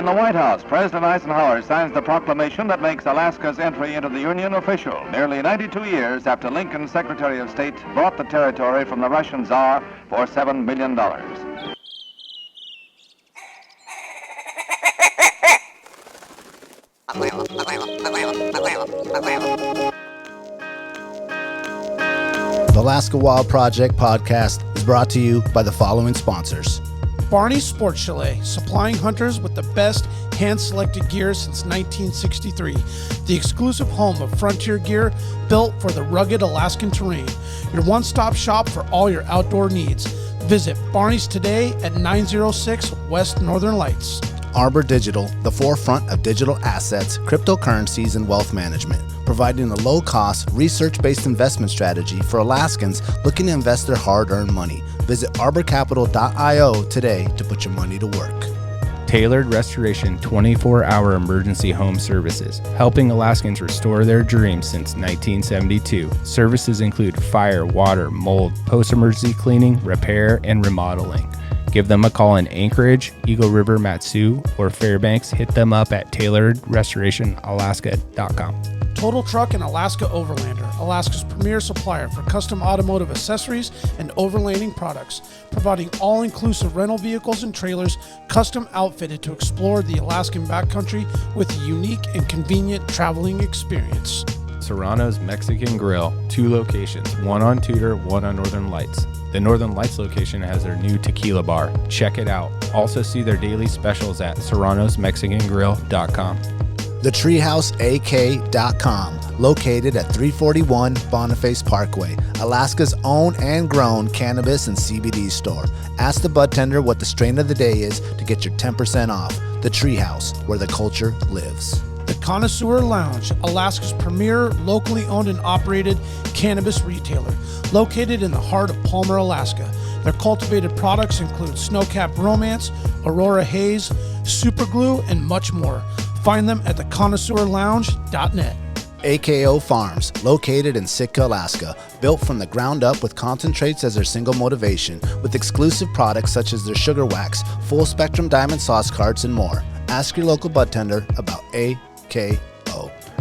the White House, President Eisenhower signs the proclamation that makes Alaska's entry into the Union official, nearly 92 years after Lincoln's Secretary of State bought the territory from the Russian Tsar for $7 million. The Alaska Wild Project podcast is brought to you by the following sponsors. Barney's Sports Chalet, supplying hunters with the best hand-selected gear since 1963. The exclusive home of frontier gear built for the rugged Alaskan terrain. Your one-stop shop for all your outdoor needs. Visit Barney's today at 906 West Northern Lights. Arbor Digital, the forefront of digital assets, cryptocurrencies, and wealth management, providing a low-cost, research-based investment strategy for Alaskans looking to invest their hard-earned money. Visit arborcapital.io today to put your money to work. Tailored Restoration 24-hour emergency home services, helping Alaskans restore their dreams since 1972. Services include fire, water, mold, post-emergency cleaning, repair, and remodeling. Give them a call in Anchorage, Eagle River, Matsu, or Fairbanks. Hit them up at tailoredrestorationalaska.com. Total Truck and Alaska Overlander, Alaska's premier supplier for custom automotive accessories and overlanding products, providing all-inclusive rental vehicles and trailers custom outfitted to explore the Alaskan backcountry with a unique and convenient traveling experience. Serrano's Mexican Grill, 2 locations, one on Tudor, one on Northern Lights. The Northern Lights location has their new tequila bar. Check it out. Also see their daily specials at serranosmexicangrill.com. TheTreehouseAK.com, located at 341 Boniface Parkway, Alaska's own and grown cannabis and CBD store. Ask the bud tender what the strain of the day is to get your 10% off. The Treehouse, where the culture lives. The Connoisseur Lounge, Alaska's premier locally owned and operated cannabis retailer, located in the heart of Palmer, Alaska. Their cultivated products include Snowcap Romance, Aurora Haze, Superglue, and much more. Find them at theconnoisseurlounge.net. AKO Farms, located in Sitka, Alaska, built from the ground up with concentrates as their single motivation, with exclusive products such as their sugar wax, full spectrum diamond sauce carts, and more. Ask your local bud tender about AKO.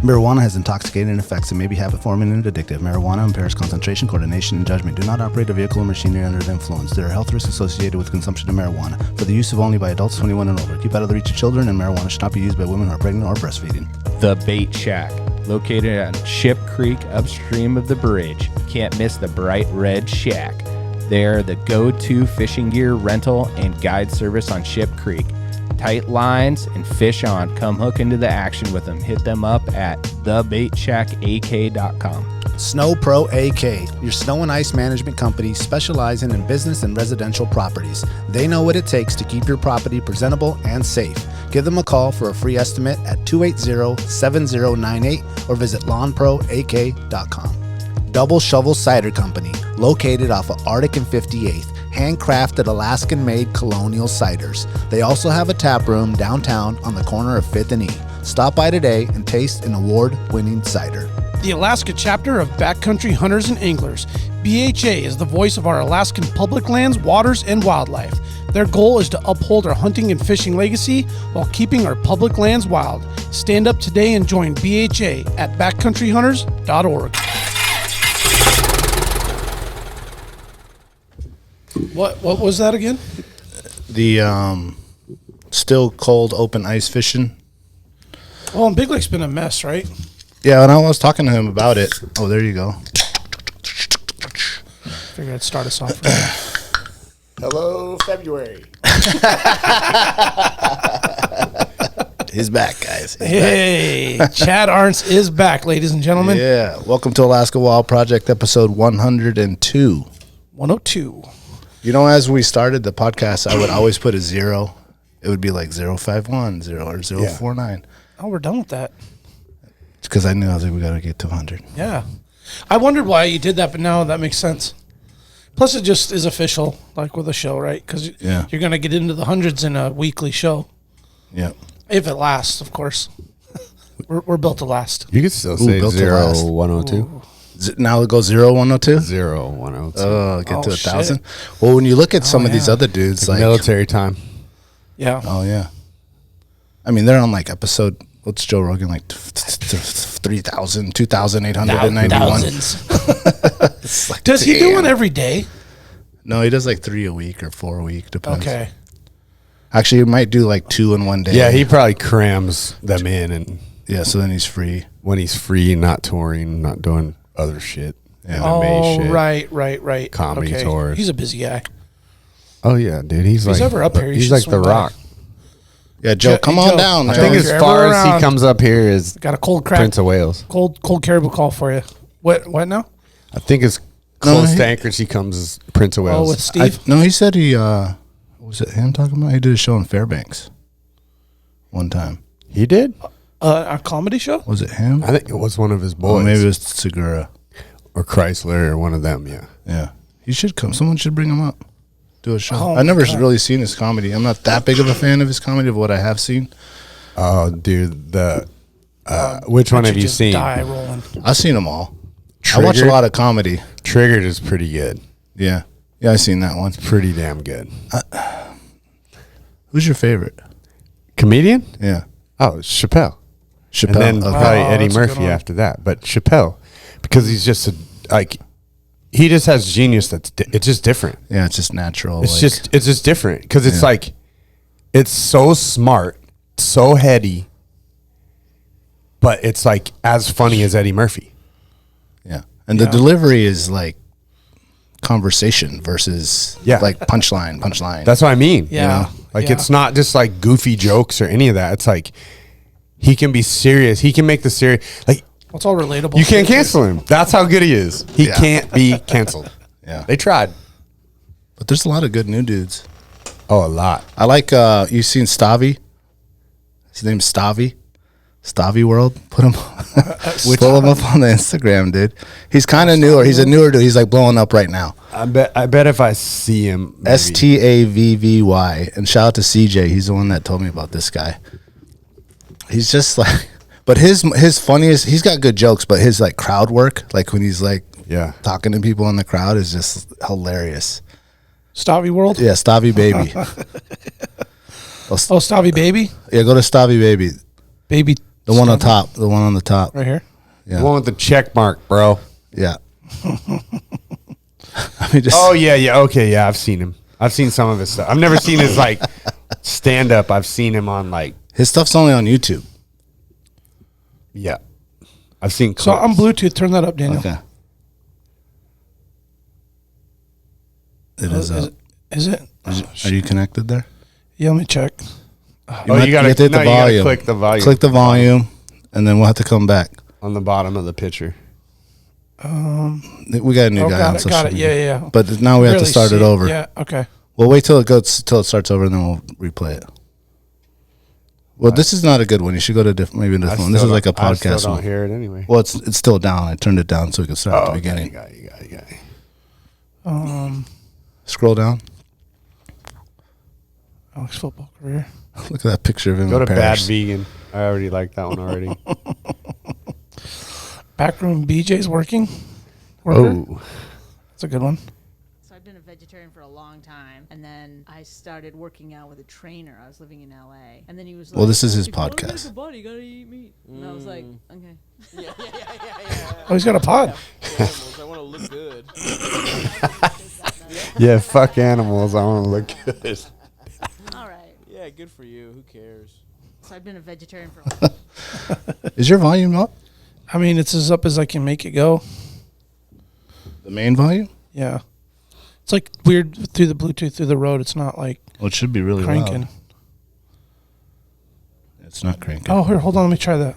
Marijuana has intoxicating effects and may be habit-forming and addictive. Marijuana impairs concentration, coordination, and judgment. Do not operate a vehicle or machinery under the influence. There are health risks associated with consumption of marijuana. For the use of only by adults 21 and over. Keep out of the reach of children, and marijuana should not be used by women who are pregnant or breastfeeding. The Bait Shack, located on Ship Creek upstream of the bridge. Can't miss the bright red shack. They are the go-to fishing gear rental and guide service on Ship Creek. Tight lines and fish on. Come hook into the action with them. Hit them up at thebaitshackak.com. Snow Pro AK, your snow and ice management company specializing in business and residential properties. They know what it takes to keep your property presentable and safe. Give them a call for a free estimate at 280-7098 or visit lawnproak.com. Double Shovel Cider Company, located off of Arctic and 58th. Handcrafted Alaskan-made colonial ciders. They also have a tap room downtown on the corner of 5th and E. Stop by today and taste an award-winning cider. The Alaska chapter of Backcountry Hunters and Anglers. BHA is the voice of our Alaskan public lands, waters, and wildlife. Their goal is to uphold our hunting and fishing legacy while keeping our public lands wild. Stand up today and join BHA at backcountryhunters.org. What was that again? The still cold open ice fishing. Well, Big Lake's been a mess, right? Yeah, and I was talking to him about it. Oh, there you go. Figured I'd start us off. Right. Hello, February. He's back, guys. Hey, Chad Aurentz is back, ladies and gentlemen. Yeah, welcome to Alaska Wild Project, episode 102. 102. You know, as we started the podcast, I would always put a 0. It would be like 051, 0 or 049. Oh, we're done with that. It's because I knew I was like, we got to get to 100. Yeah. I wondered why you did that, but now that makes sense. Plus, it just is official, like with a show, right? Because you're going to get into the hundreds in a weekly show. Yeah. If it lasts, of course. we're built to last. You could still say 0102. Now it goes 0102? 0102. Oh, get to 1,000? Well, when you look at some of these other dudes, like military time. Yeah. Oh, yeah. I mean, they're on like episode. What's Joe Rogan like? 3,000, 2,891. Thousands. Like, Does he do one every day? No, he does like 3 a week or 4 a week. Depends. Okay. Actually, he might do like 2 in one day. Yeah, he probably crams them in, and yeah. So then he's free. when he's free, not touring, not doing other shit. Yeah. Oh, shit. right. Comedy okay. tours. He's a busy guy. Oh yeah, dude. He's If he's like ever up here, you he's should like the swing by. Rock. Yeah, Joe, come on down. I Man. think If as you're far ever as he around- comes up here is Got a cold crack. Prince of Wales. Cold caribou call for you. What now? I think as close to Anchorage he comes as Prince of Oh, Wales. with Steve. No, he said he. Was it him talking about? He did a show in Fairbanks. One time. He did? A comedy show? Was it him? I think it was one of his Oh, boys. maybe it was Segura. Or Chrysler or one of them, yeah. Yeah, he should come. Someone should bring him up. Do a show. Oh, I never God. really seen his comedy. I'm not that big of a fan of his comedy, of what I have seen. Oh, dude, which one have you just seen? Die rolling. I've seen them all. I watch a Triggered? lot of comedy. Triggered is pretty good. Yeah, I seen that one. Pretty damn good. Who's your favorite? Comedian? Yeah, Oh, Chappelle. Chappelle. And then Okay. probably Eddie that's a good Murphy one. after that. But Chappelle, because he's just he just has genius it's just different. Yeah, it's just natural. It's just different because it's like it's so smart, so heady, but it's like as funny as Eddie Murphy. yeah, and the delivery is like conversation versus like punchline. That's what I mean. Yeah. Like it's not just like goofy jokes or any of that. It's like he can be serious. He can make the serious like It's all relatable. you can't cancel him. That's how good he is. He can't be canceled. Yeah, They tried. but there's a lot of good new dudes. Oh, a lot. I like you seen Stavvy? His name's Stavvy. Stavvy World. Pull him up on the Instagram, dude. He's kind of newer. He's a newer dude. He's like blowing up right now. I bet if I see him, maybe. Stavvy. And shout out to CJ. He's the one that told me about this guy. He's just like, but his funniest. He's got good jokes, but his like crowd work, like when he's like talking to people in the crowd, is just hilarious. Stavvy World? Yeah, Stavvy Baby. Oh, Stavvy Baby? Yeah, go to Stavvy Baby. Baby. The one on top. The one on the top. Right here? Yeah. The one with the check mark, bro. Yeah. I mean, just, Yeah. Okay, yeah, I've seen him. I've seen some of his stuff. I've never seen his like stand up. I've seen him on like his stuff's only on YouTube. yeah. I've seen clips. So I'm Bluetooth. Turn that up, Daniel. Okay. It is up. Is it? Are you connected there? Yeah, let me check. you gotta hit the you gotta volume. click the volume. Click the volume, and then we'll have to come back. on the bottom of the picture. We got a new guy on social got it. media. Yeah. But now we have to Really start it see over. Yeah, okay. We'll wait till it starts over, and then we'll replay it. Well, this is not a good one. You should go to maybe a different one. This is like a I still podcast don't one. hear it anyway. Well, it's still down. I turned it down so we can start at the beginning. You got it. Scroll down. Alex football career. Look at that picture of him. Go in to Bad Paris. Vegan. I already like that one already. Backroom BJ's working. Worker. Oh, That's a good one. So I've been a vegetarian for a long time, and then I started working out with a trainer. I was living in LA, and then he was like, Well, this is his "If you wanna get a podcast. good body, you gotta eat meat." And I was like, okay. Oh, he's got a pod. Animals, I want to look good. yeah. Fuck animals. I want to look good. All right. Yeah, good for you. Who cares? So I've been a vegetarian for a long time. Is your volume up? I mean, it's as up as I can make it go. The main volume? Yeah. It's like weird through the Bluetooth through the road. It's not like Well, it should be really cranking. loud. It's not cranking. Oh, here, hold on. Let me try that.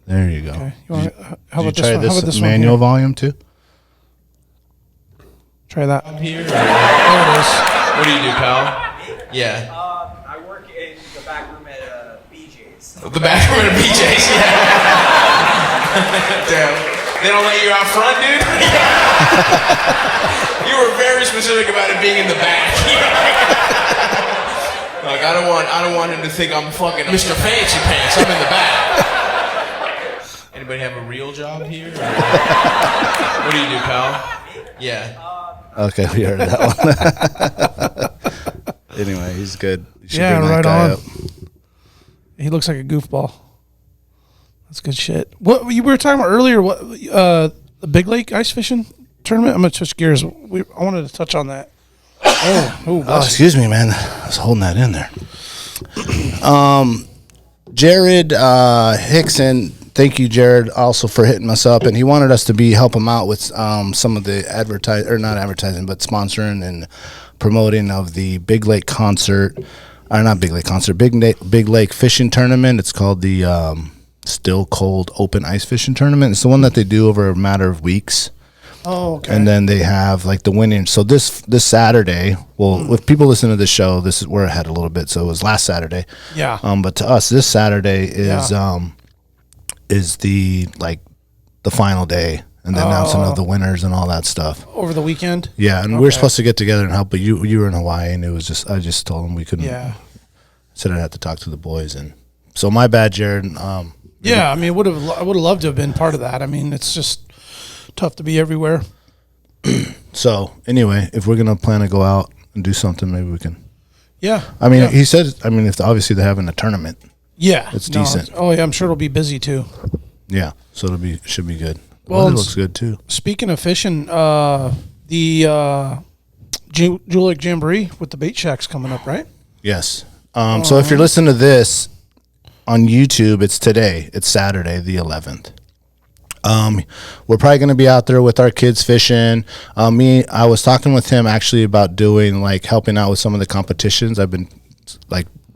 There you go. Okay. You want? How Did about you this try one? How about this one? manual here? volume too? Try that. Here. There it is. What do you do, pal? Yeah. I work in the back room at BJ's. The bathroom at BJ's, yeah. Damn. They don't let you out front, dude? You were very specific about it being in the back. Like, I don't want him to think I'm fucking Mr. Fancy Pants. I'm in the back. Anybody have a real job here? What do you do, pal? Yeah. Okay, we heard that one. Anyway, he's good. should bring that right guy on. up. He looks like a goofball. That's good shit. What we were talking about earlier? What the Big Lake ice fishing tournament? I'm gonna switch gears. I wanted to touch on that. Oh, excuse me, man. I was holding that in there. Jared Hickson, thank you, Jared, also for hitting us up, and he wanted us to help him out with some of the not advertising, but sponsoring and promoting of the Big Lake concert, or not Big Lake concert, Big Lake fishing tournament. It's called the Still Cold Open Ice Fishing Tournament. It's the one that they do over a matter of weeks. Oh, okay. And then they have like the winning. So this Saturday, well, if people listen to this show, we're ahead a little bit. So it was last Saturday. Yeah. But to us, this Saturday is the final day and the announcement of the winners and all that stuff Over the weekend. Yeah, and we were supposed to get together and help, but you were in Hawaii, and it was I just told them we couldn't. Yeah. Said I'd have to talk to the boys, and so my bad, Jared. Yeah, I mean, I would have loved to have been part of that. I mean, it's just tough to be everywhere. So anyway, if we're gonna plan to go out and do something, maybe we can. Yeah. I mean, he said. I mean, if obviously they're having a tournament. Yeah, it's decent. Oh yeah, I'm sure it'll be busy too. Yeah, so should be good. Well, it looks good too. Speaking of fishing, the Jewel Lake Jamboree with the bait shacks coming up, right? Yes. So if you're listening to this on YouTube, it's today. It's Saturday, the 11th. We're probably going to be out there with our kids fishing. I was talking with him actually about doing helping out with some of the competitions. I've been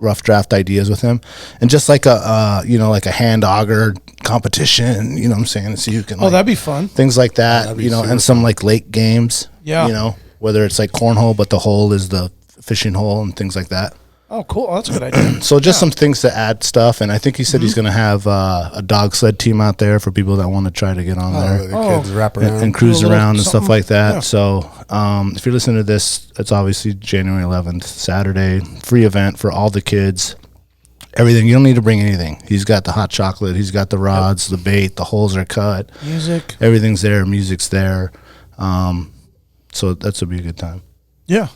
rough draft ideas with him, and just like a hand auger competition, you know what I'm saying? So you can that'd be fun. Things like that, and some lake games. Yeah. Whether it's cornhole, but the hole is the fishing hole and things like that. Oh, cool. Oh, that's a good idea. So just some things to add stuff, and I think he said he's going to have a dog sled team out there for people that want to try to get on there. The kids wrap around and cruise around and stuff like that. Yeah. So if you're listening to this, it's obviously January 11th, Saturday, free event for all the kids. Everything. You don't need to bring anything. He's got the hot chocolate. He's got the rods, the bait, the holes are cut. Music. Everything's there. Music's there. So that's will be a good time. Yeah.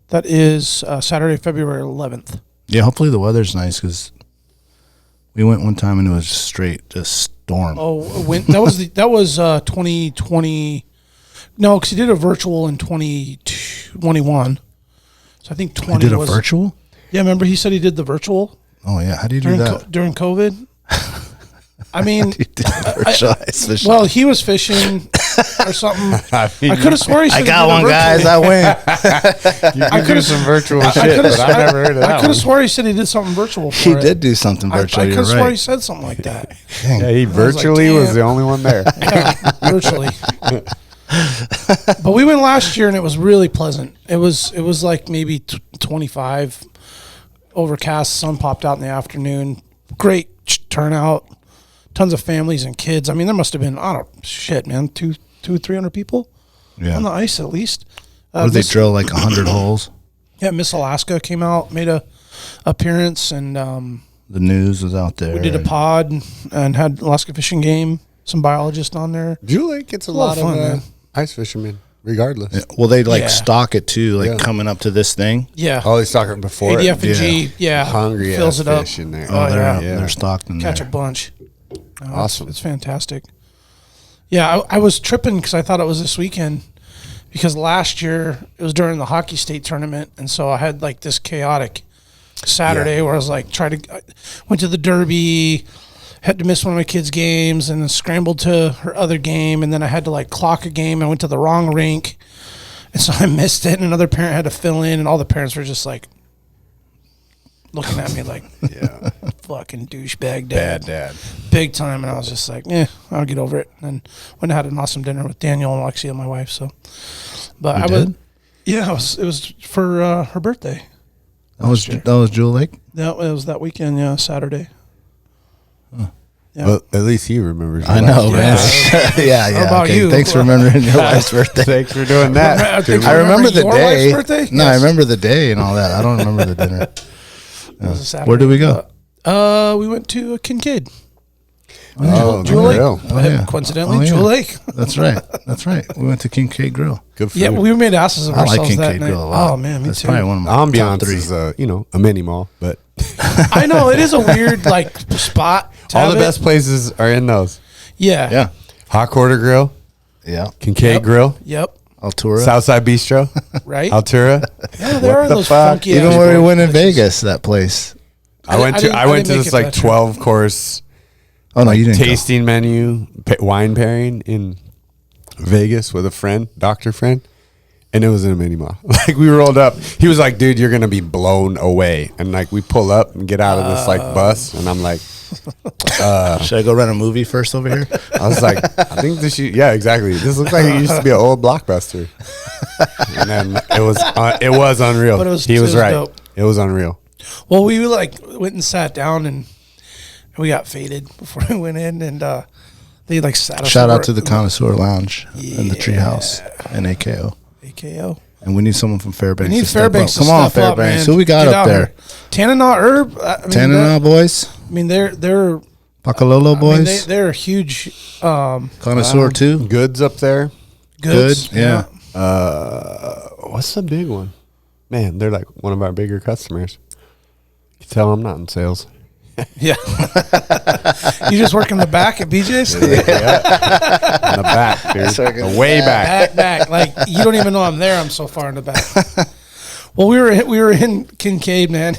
That is Saturday, February 11th. Yeah, hopefully the weather's nice because we went one time and it was just storm. Oh, that was 2020. No, because he did a virtual in 2021. So I think 20 He did a virtual? Yeah, remember he said he did the virtual? Oh, yeah. How do you do that? During COVID? I mean, well, he was fishing or something. I could have sworn he said I got one, guys. I win. I could do some virtual shit, but I never heard of that. I could have sworn he said he did something virtual. He did do something virtual. I could have sworn he said something like that. Yeah, he virtually was the only one there. Yeah, virtually. But we went last year and it was really pleasant. It was maybe 25, overcast, sun popped out in the afternoon. Great turnout. Tons of families and kids. I mean, there must have been, 300 people on the ice at least. Did they drill 100 holes? Yeah, Miss Alaska came out, made a appearance, and the news was out there. We did a pod and had Alaska fishing game. Some biologists on there. Jewel Lake gets a lot of fun, ice fishermen, regardless. Yeah. Well, they stock it too, coming up to this thing. Yeah. Oh, they stock it before. ADF&G, hungry fills it up fish in there. Oh, they're stocked in there. Catch a bunch. Awesome. It's fantastic. Yeah, I was tripping because I thought it was this weekend because last year it was during the hockey state tournament, and so I had this chaotic Saturday where I was I went to the Derby, had to miss one of my kids' games, and then scrambled to her other game, and then I had to clock a game. I went to the wrong rink, and so I missed it, and another parent had to fill in, and all the parents were just looking at me yeah, fucking douchebag dad. Bad dad. Big time. And I was just I'll get over it. And went and had an awesome dinner with Daniel and Alexia, my wife. So, but it was for her birthday. That was Jewel Lake? Yeah, it was that weekend, Saturday. Huh. Yeah. Well, at least he remembers. I know, man. Yeah. How about you? Thanks for remembering your wife's birthday. Thanks for doing that. I remember the day. Birthday? No, I remember the day and all that. I don't remember the dinner. Where did we go? We went to Kincaid. Oh, Jewel Lake. grill. Oh, yeah. Coincidentally, Oh, yeah. Jewel Lake. That's right. That's right. We went to Kincaid Grill. Good food. Yeah, we made asses of I like ourselves that Kincaid night. Grill a lot. Oh man, me That's too. probably one of my top Ambiance 3. is, a mini mall, but I know it is a weird like spot. to all have the it. best places are in those. Yeah. Yeah. Hot Quarter Grill, Yeah. Kincaid Yep. Grill, Yep. Altura. Southside Bistro, Right. Altura. Yeah, there are those funky. Even ass when we went in places. Vegas, that place. I went to didn't make this it like that trip. 12 course Oh, no, you didn't. tasting menu wine pairing in Vegas with a friend, doctor friend, and it was in a mini mall. Like we rolled up, he was like, "Dude, you're gonna be blown away." And like we pull up and get out of this like bus, and I'm like, Should I go rent a movie first over here? I was like, I think this. Yeah, exactly. This looks like it used to be an old Blockbuster. And then it was unreal. But it was- he it was was right. dope. It was unreal. Well, we like went and sat down and we got faded before we went in, and they like sat us. Shout over out to the Connoisseur Lounge in the Treehouse in AKO. AKO. And we need someone from Fairbanks. We need to step Fairbanks. up. To Come on, step up, Fairbanks. man. Who we got Get up out there? here. Tanana Herb. I mean, Tanana boys. I mean, they're Pakalolo boys. they're huge. Connoisseur too. Goods up there. Goods. Good. Yeah. What's the big one? Man, they're like one of our bigger customers. You can tell I'm not in sales. Yeah. You just work in the back at BJ's? In the back, dude. Way back. Back. Like, you don't even know I'm there. I'm so far in the back. Well, we were in Kincaid, man.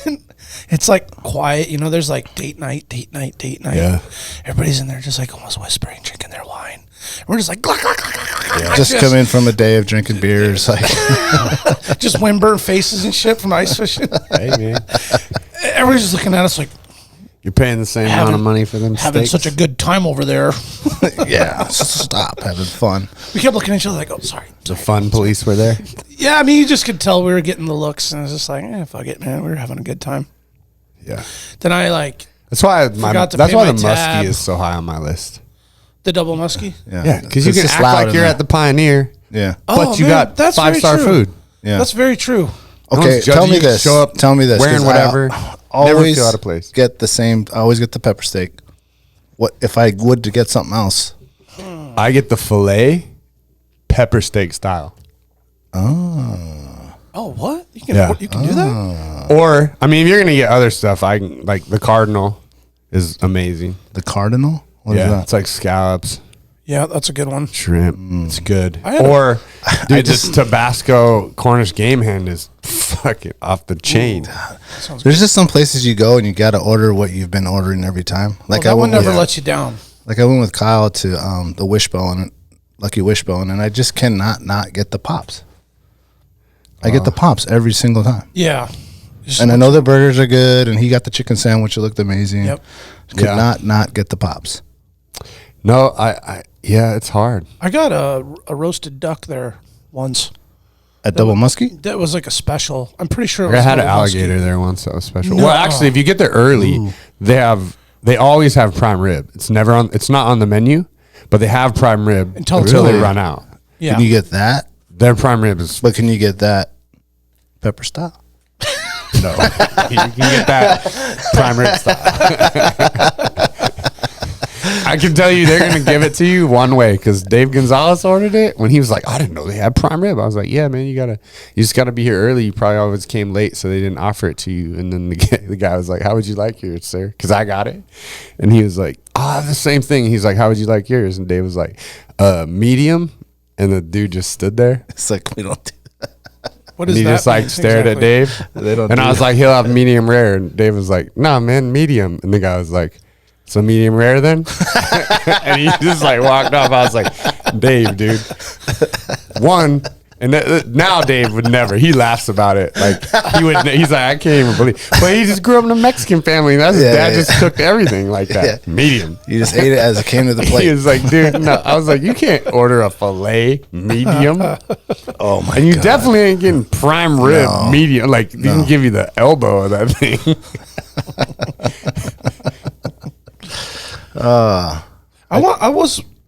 It's like quiet. You know, there's like date night. Yeah. Everybody's in there just like almost whispering, drinking their wine. And we're just like, glug, glug, glug, glug, glug, glug, Just come in from a day of drinking beers, like just windburn faces and shit from ice fishing. Hey, man. Everybody's just looking at us like, You're paying the same amount of money for them having steaks. such a good time over there. yeah. Stop having fun. We kept looking at each other like, oh, sorry. The fun police were there. Yeah, I mean, you just could tell we were getting the looks, and I was just like, fuck it, man. We were having a good time. Yeah. Then I like That's why Forgot to that's pay why my the tab. muskie is so high on my list. the double muskie. Yeah, because you It's can just act loud like in you're there. at the Pioneer, Yeah. but you got that's very 5-star true. food. Yeah. That's very true. No Okay, one's tell judging me you. this. Show up Tell me this. wearing 'cause whatever. I Never always feel out of place. get the same. I always get the pepper steak. What if I would to get something else? I get the filet pepper steak style. Oh, what? You can Yeah. you can do that? Or I mean, if you're gonna get other stuff, I can, like the Cardinal is amazing. The Cardinal? What is Yeah, that? it's like scallops, Yeah, that's a good one. shrimp. It's good. I had Or dude, this Tabasco Cornish game hen is fucking off the chain. There's just some places you go and you got to order what you've been ordering every time. Like That I one went never with, lets you down. like I went with Kyle to the Wishbone, Lucky Wishbone, and I just cannot not get the pops. I get the pops every single time. Yeah. Just- And I know the burgers are good, and he got the chicken sandwich. It looked amazing. Yep. Could Yeah. not get the pops. No, I yeah, it's hard. I got a roasted duck there once. At Double Muskie? That was like a special. I'm pretty sure it I was had an double muskie. alligator there once that was special. No. Well, actually, if you get there early, they always have prime rib. It's never on. It's not on the menu, but they have prime rib Until until they really? run out. Yeah. Can you get that? Their prime rib is But can you get that pepper style? no. You can get that prime rib style. I can tell you they're going to give it to you one way because Dave Gonzalez ordered it when he was like, I didn't know they had prime rib. I was like, yeah, man, you just got to be here early. You probably always came late, so they didn't offer it to you. And then the guy was like, how would you like yours, sir? Because I got it. And he was like, the same thing. He's like, how would you like yours? And Dave was like, medium. And the dude just stood there. It's like we don't do What And is he that? just like mean? stared at Exactly. Dave. They don't And do I was that. like, he'll have medium rare. And Dave was like, nah, man, medium. And the guy was like, so medium rare then? And he just like walked off. I was like, Dave, dude. One. And now Dave would never. He laughs about it. Like he would. He's like, I can't even believe. But he just grew up in a Mexican family. And his dad just cooked everything like that. Yeah. Medium. You just ate it as it came to the He plate. was like, dude, no. I was like, you can't order a filet medium. Oh my And you god! definitely ain't getting prime rib No. medium. Like they can give you the elbow of that thing.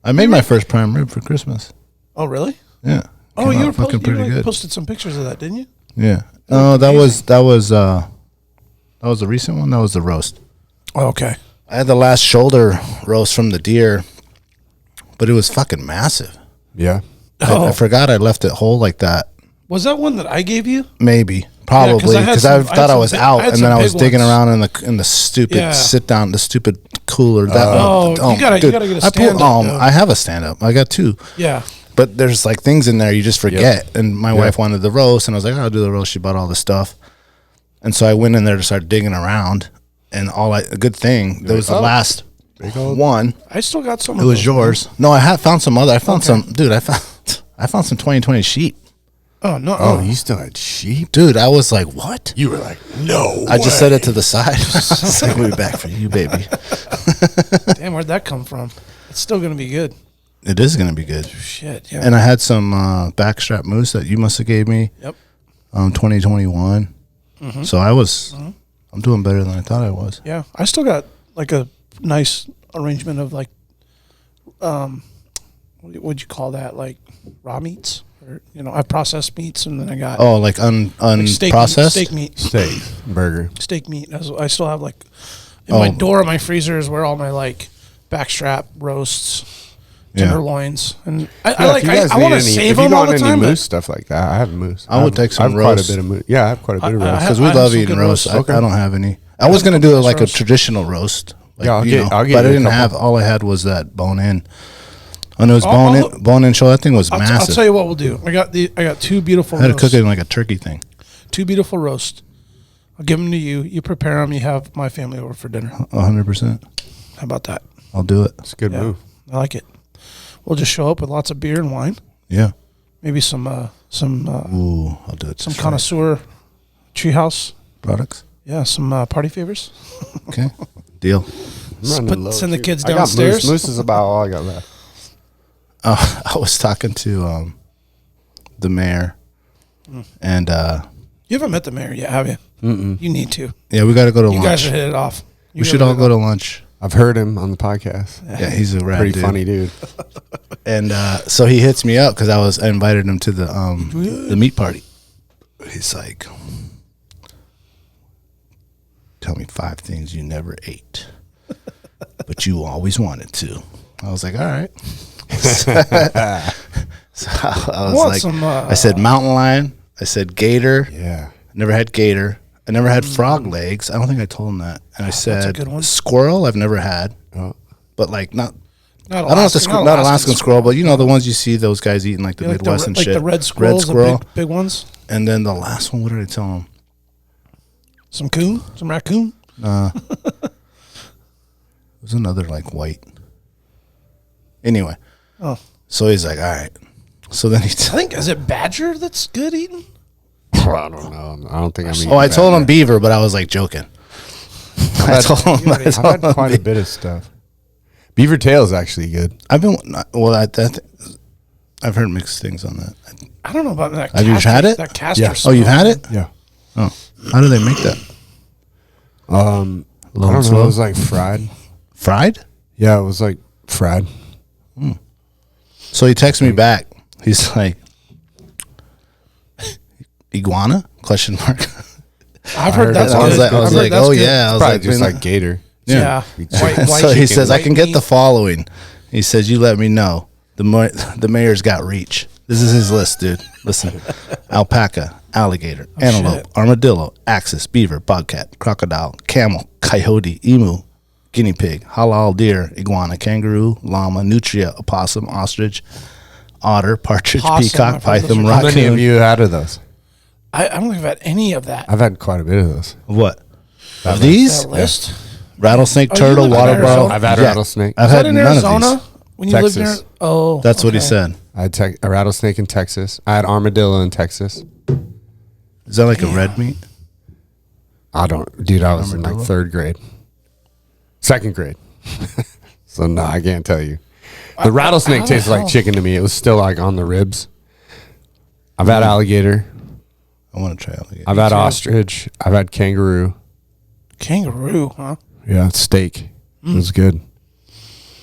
I made my first prime rib for Christmas. Oh, really? Yeah. Oh, Came you out were fucking pretty good. posted some pictures of that, didn't you? Yeah. No, that was a recent one. That was the roast. Oh, okay. I had the last shoulder roast from the deer, but it was fucking massive. Yeah. I forgot I left it whole like that. Was that one that I gave you? Maybe, probably, because I thought I was out, and then I was digging ones. around in the stupid sit down, the stupid cooler. You gotta get a stand up. I have a stand up. I got 2. Yeah. But there's like things in there you just forget. And my wife wanted the roast, and I was like, I'll do the roast. She bought all the stuff, and so I went in there to start digging around, and a good thing there was the last one. I still got some. It was yours. No, I have found some other. I found some, dude. I found some 2020 sheep. Oh no! Oh, you still had sheep, dude. I was like, what? You were like, no. I just set it to the side. I was like, we'll be back for you, baby. Damn, where'd that come from? It's still gonna be good. It is gonna be good. Shit, yeah. And I had some backstrap moose that you must have gave me. Yep. 2021. Mm-hmm. So I was. Mm-hmm. I'm doing better than I thought I was. Yeah, I still got like a nice arrangement of like, what'd you call that? Like raw meats. I processed meats, and then I got like unprocessed steak meat, burger, steak meat. I still have like in my door of my freezer is where all my like backstrap roasts, tenderloins, and I want to save them all the time. Moose stuff like that. I have moose. I would take some roast. Quite a bit of moose. Yeah, I have quite a bit of roast because we love eating roast. I don't have any. I was gonna do it like a traditional roast. Like, I'll get but I didn't have. All I had was that bone in. And it was bone in show. That thing was massive. I'll tell you what we'll do. I got 2 beautiful. I had to cook it in like a turkey thing. 2 beautiful roasts. I'll give them to you. You prepare them. You have my family over for dinner. 100%. How about that? I'll do it. It's a good move. I like it. We'll just show up with lots of beer and wine. Yeah. Maybe some. Ooh, I'll do it. Some connoisseur treehouse products. Yeah, some party favors. Okay. Deal. Send the kids downstairs. Moose is about all I got left. I was talking to the mayor, and you haven't met the mayor yet, have you? Mm-mm. You need to. Yeah, we got to go to lunch. You guys should hit it off. We should all go to lunch. I've heard him on the podcast. Yeah, he's a rad pretty funny dude. And so he hits me up because I invited him to the meat party. He's like, tell me 5 things you never ate, but you always wanted to. I was like, all right. So I was like, I said mountain lion. I said gator. Yeah. Never had gator. I never had frog legs. I don't think I told him that. And I said squirrel. I've never had, but like not I don't know if not Alaskan squirrel, but the ones you see those guys eating like the Midwest and shit. Like the red squirrels, the big ones. And then the last one, what did I tell him? Some coon, some raccoon. It was another like white. Anyway. Oh. So he's like, all right. So then he. I think is it badger that's good eating? I don't know. I don't think I'm eating. I told him beaver, but I was like joking. I've had quite a bit of stuff. Beaver tail is actually good. I've heard mixed things on that. I don't know about that. Have you had it? That castor. Yeah. Oh, you've had it? Yeah. Oh, how do they make that? I don't know. It was like fried. Fried? Yeah, it was like fried. So he texts me back. He's like, iguana? Question mark. I've heard that's good. I was like, oh yeah. I was like, just like gator. Yeah. So he says, I can get the following. He says, you let me know. The mayor's got reach. This is his list, dude. Listen. Alpaca, alligator, antelope, armadillo, axis, beaver, bobcat, crocodile, camel, coyote, emu, guinea pig, halal deer, iguana, kangaroo, llama, nutria, opossum, ostrich, otter, partridge, peacock, python, raccoon. How many of you had of those? I don't think I've had any of that. I've had quite a bit of those. What? Of these? That list? Rattlesnake, turtle, water buffalo. I've had rattlesnake. I've had none Arizona? of these. When you lived there? Oh. That's what he said. I had a rattlesnake in Texas. I had armadillo in Texas. Is that like a red meat? I was in like 3rd grade. 2nd grade. So no, I can't tell you. The rattlesnake tastes like chicken to me. It was still like on the ribs. I've had alligator. I want to try alligator. I've had ostrich. I've had kangaroo. Kangaroo, huh? Yeah, steak. It was good.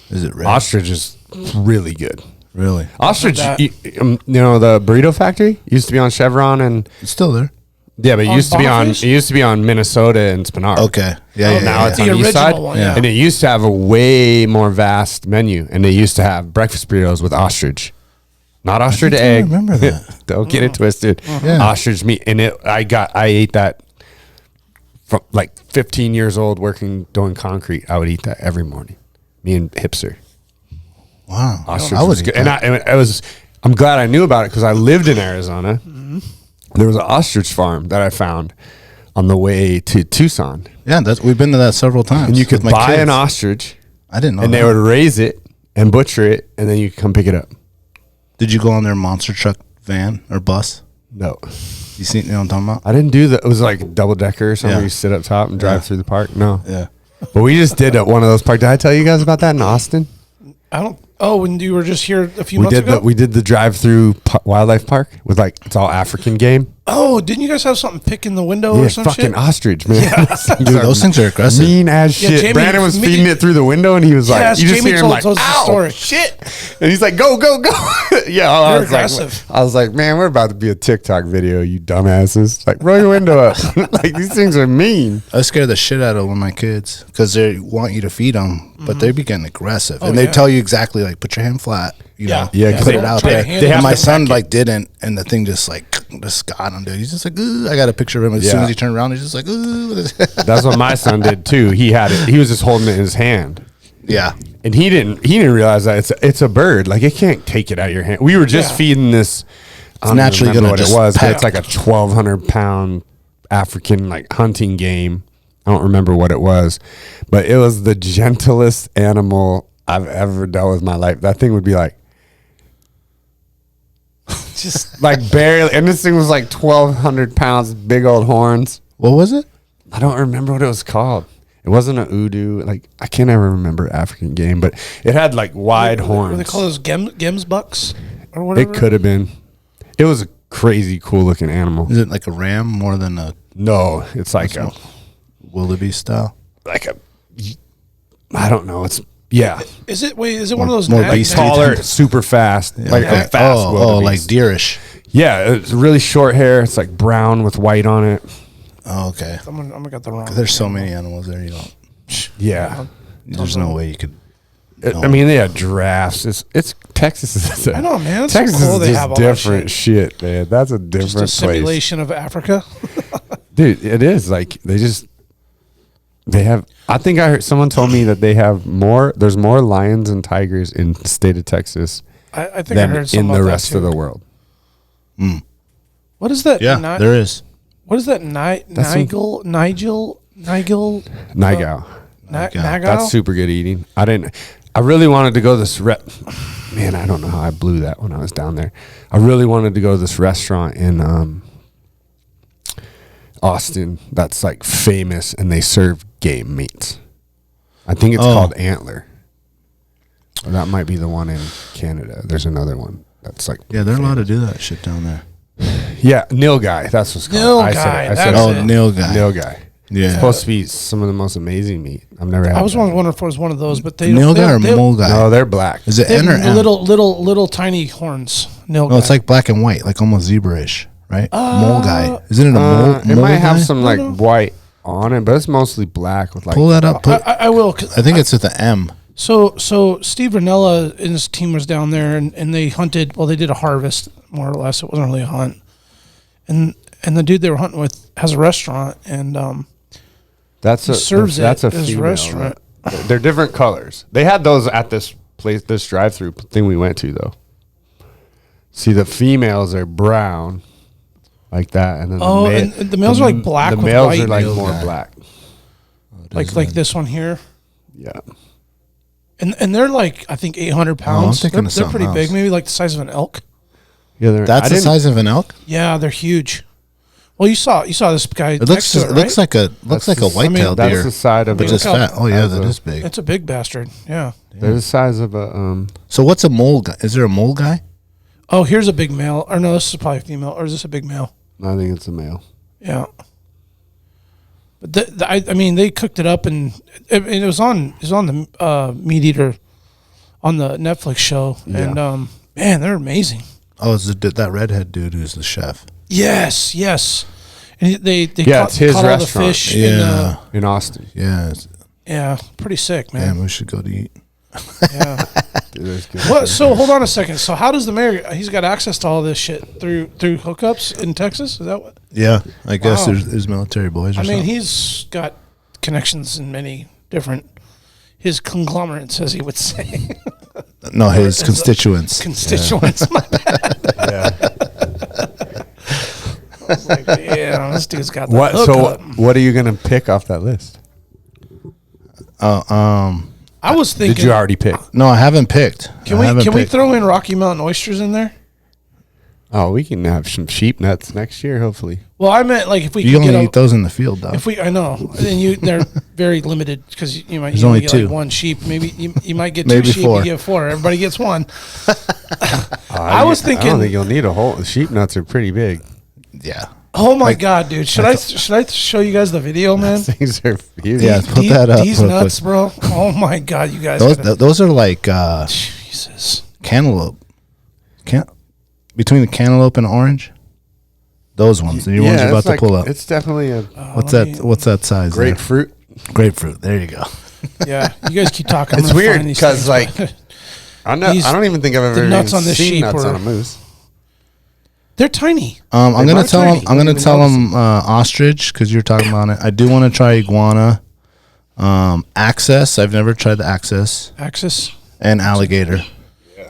Is it red? Ostrich is really good. Really? Ostrich, the burrito factory used to be on Chevron, and it's still there. Yeah, but it used to be on Minnesota and Spinard. Okay. Yeah. Now it's The on the east original side. one, yeah. And it used to have a way more vast menu, and they used to have breakfast burritos with ostrich. Not ostrich egg. I remember that. Don't get it twisted. Yeah. Ostrich meat. And I ate that from like 15 years old doing concrete. I would eat that every morning. Me and Hipster. Wow. Ostrich I was good. And I'm glad I knew about it because I lived in Arizona. Mm-hmm. There was an ostrich farm that I found on the way to Tucson. Yeah, we've been to that several times. And you could with my buy kids. an ostrich. I didn't know And that. they would raise it and butcher it, and then you could come pick it up. Did you go on their monster truck van or bus? No. You see what I'm talking about? I didn't do that. It was like a double decker or something Yeah. where you sit up top and drive through the park. No. Yeah. But we just did one of those parks. Did I tell you guys about that in Austin? I don't. Oh, when you were just here a few months ago. We did the drive-through wildlife park with it's all African game. Oh, didn't you guys have something pick in the window Yeah, or some fucking shit? ostrich, man. Dude, those things are aggressive. Mean as Yeah, shit. Jamie- Brandon was me- feeding it through the window, and he was like, Yes, you just Jamie hear him told like, us the ow, story. shit. And he's like, go, go, go. Yeah, I was aggressive. like, man, we're about to be a TikTok video, you dumbasses. Like, roll your window up. Like, these things are mean. I scare the shit out of one of my kids because they want you to feed them, but they be getting aggressive. Oh, and they yeah. tell you exactly, like, put your hand flat. You know, Yeah, 'cause put they it out try to there. handle And it. my They son, back like, didn't. And the thing just got him, dude. He's just like, "Ugh." I got a picture of him. As soon Yeah. as he turned around, he's just like, "Ooh." That's what my son did, too. He had it. He was just holding it in his hand. Yeah. And he didn't realize that it's a bird. Like, it can't take it out of your hand. We were just feeding this. I don't naturally remember gonna what it just was, but peck. it's like a 1,200-pound African hunting game. I don't remember what it was, but it was the gentlest animal I've ever dealt with in my life. That thing would be like, just like barely, and this thing was like 1,200 pounds, big old horns. What was it? I don't remember what it was called. It wasn't an udu. Like, I can't ever remember African game, but it had like wide horns. What do they call those gems bucks or whatever? It could have been. It was a crazy cool looking animal. Is it like a ram more than a No, it's like a wildebeest style? I don't know. It's yeah. Is it? Wait, is it one of those more nag- beastie. Taller, super fast, like a fast Oh, like wildebeest. deerish. Yeah, it's really short hair. It's like brown with white on it. Oh, okay. I'm gonna get the wrong. There's so many animals there. You don't. Yeah, There's no way you could. I mean they have giraffes. It's Texas is. I know, man. It's so Texas cool is they just have all that different shit, man. That's a different Just a place, simulation of Africa. dude. It is like they have. I think I heard someone told me that they have more. There's more lions and tigers in the state of Texas I think I than heard something in the about rest that of too. the world. What is that? Yeah, there is. What is that? Nigel. Nigau. Nagau. That's super good eating. I really wanted to go to this man, I don't know how I blew that when I was down there. I really wanted to go to this restaurant in Austin that's like famous and they serve game meats. I think it's called Antler. Or that might be the one in Canada. There's another one that's like Yeah, they're allowed to do that shit down there. Yeah, Nilgai. That's what's called. Nilgai, I said that's it. it. Nilgai. Nilgai. Yeah. It's supposed to be some of the most amazing meat. I've never had I was that. wondering if it was one of those, but they Nilgai or they- Mulgai? No, they're black. Is it They N or have M? little tiny horns. Nilgai. No, it's like black and white, like almost zebra-ish, right? Mulgai. Isn't it a mole? It might have Mulgai? some like white on it, but it's mostly black with like. Pull that up. I will. 'Cause I think it's with the M. So Steve Ranella and his team was down there and they hunted. Well, they did a harvest more or less. It wasn't really a hunt. And the dude they were hunting with has a restaurant and That's he serves that's it a at his female, restaurant. right? They're different colors. They had those at this place, this drive-through thing we went to though. See, the females are brown, like that, and then and the males are like black The with males white. are like Nilgai. more black. like this one here. Yeah. And they're like I think 800 pounds. thinking They're of something pretty big, else. maybe like the size of an elk. Yeah, That's the size of an elk. Yeah, they're huge. Well, you saw this guy. It looks next to looks right? like a white-tailed That's deer, the side of but a, just Look how- fat. Oh yeah, that's that a- is big. It's a big bastard. Yeah. they're the size of a So what's a mole guy? Is there a mole guy? Oh, here's a big male. Or no, this is probably a female. Or is this a big male? I think it's a male. Yeah. But I mean, they cooked it up, and it was on the Meat Eater, on the Netflix show, and man, they're amazing. Oh, is it that redhead dude who's the chef? Yes, And they it's his caught all the restaurant. fish. Yeah. In Austin. Yeah. Yeah, pretty sick, man. Damn, we should go to eat. Yeah. Dude, there's good What? food. So hold on a second. So how does the mayor? He's got access to all this shit through hookups in Texas. Is that what? Yeah, I guess Wow. there's military boys or I mean, something. he's got connections in many different. His conglomerates, as he would say, No, his constituents. constituents. My bad. Yeah. I was like, yeah, this dude's got the What? So hookup. what are you gonna pick off that list? I was thinking. Did you already pick? No, I haven't picked. Can I haven't we picked. throw in Rocky Mountain oysters in there? Oh, we can have some sheep nuts next year, hopefully. Well, I meant like if we You could only get eat those in the field, though. if we, I know, and they're very limited because you might There's you only only get two. like one sheep. Maybe you might get Maybe two sheep. four. You get four. Everybody gets one. I was I don't thinking. think you'll need a whole. The sheep nuts are pretty big. Yeah. Oh my god, dude! Should I show you guys the video, man? Things are huge. Yeah, put that up. These real nuts, quick. bro. Oh my god, you guys. Those are like Jesus. cantaloupe. Between the cantaloupe and orange. Those ones. The ones you're about it's to pull up. It's definitely a What's that size? there? grapefruit. Grapefruit. There you go. Yeah, you guys keep talking. It's weird because like I These- don't even think I've ever nuts even on this seen sheep nuts were- on a moose. they're tiny. I'm They gonna are tell tiny. him. I'm You gonna don't tell even him ostrich because you're talking about it. I do want to try iguana, access. I've never tried the access Axis. and alligator.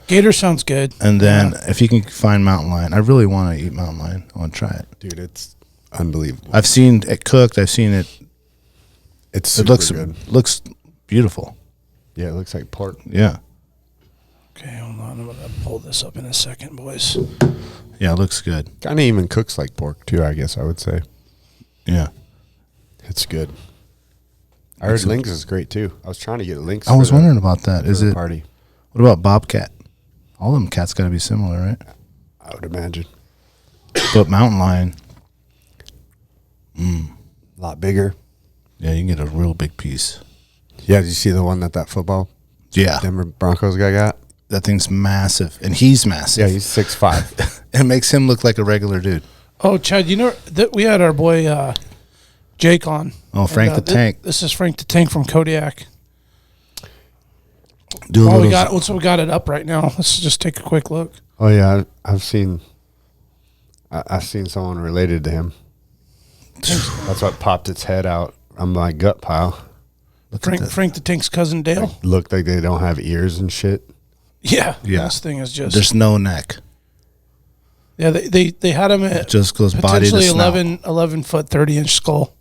Gator sounds good. And then if you can find mountain lion, I really want to eat mountain lion. I want to try it. Dude, it's unbelievable. I've seen it cooked. I've seen it. It's It super looks good. beautiful. Yeah, it looks like pork. Yeah, Okay, hold on. I'm gonna pull this up in a second, boys. yeah, it looks good. Kind of even cooks like pork too. I guess I would say Yeah, it's good. I heard lynx is great too. I was trying to get lynx. I was wondering about that. Is for the it? party? What about bobcat? All them cats got to be similar, right? I would imagine But mountain lion, a lot bigger. yeah, you can get a real big piece. Yeah, did you see the one that football Yeah, Denver Broncos guy got? that thing's massive, and he's massive. Yeah, he's 6'5". It makes him look like a regular dude. Oh, Chad, you know that we had our boy Jake on. Oh, Frank And, the Tank. This is Frank the Tank from Kodiak. Do a Well, little. we got it up right now. Let's just take a quick look. Oh yeah, I've seen someone related to him. That's what popped its head out on my gut pile. Look at that. Frank the Tank's cousin Dale. Looked like they don't have ears and shit. Yeah, Yeah. This thing is just. There's no neck. Yeah, they had him at It just goes body to potentially snout. 11 foot 30-inch skull.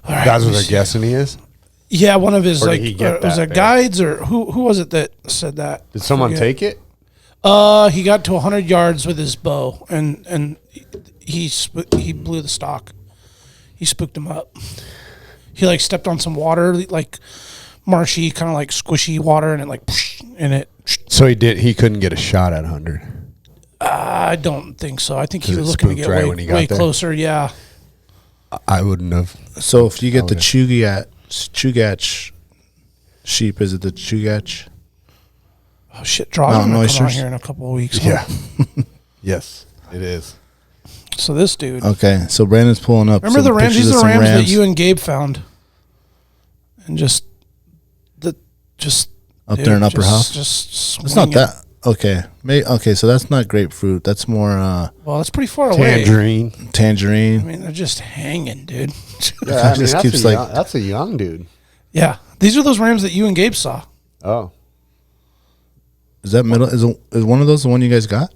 All right, That's let what me they're see. guessing he is. Yeah, one of his Where like did he get was that it big? guides or who was it that said that? Did someone Forget. take it? He got to 100 yards with his bow and he blew the stock. He spooked him up. He like stepped on some water, like marshy, kind of like squishy water, and it like and it. So he couldn't get a shot at 100. I don't think so. I think he 'Cause was it looking to spooked get right way, when he got way there? closer. Yeah. I wouldn't have. So if you get the Okay. Chugach sheep, is it the Chugach? Oh shit! Draw's Mountain gonna come out oysters? here in a couple of weeks. Yeah. Yes, it is. So this dude. Okay, so Brandon's pulling up. Remember some the rams? pictures These of are some rams that you and Gabe found, and just up there in Upper House. Just It's not swinging. that. Okay, okay, so that's not grapefruit. That's more Well, it's pretty far away. Tangerine. I tangerine. mean, they're just hanging, dude. Yeah, Just keeps like- that's a young dude. Yeah, these are those rams that you and Gabe saw. Oh, Is that middle? Is one of those the one you guys got?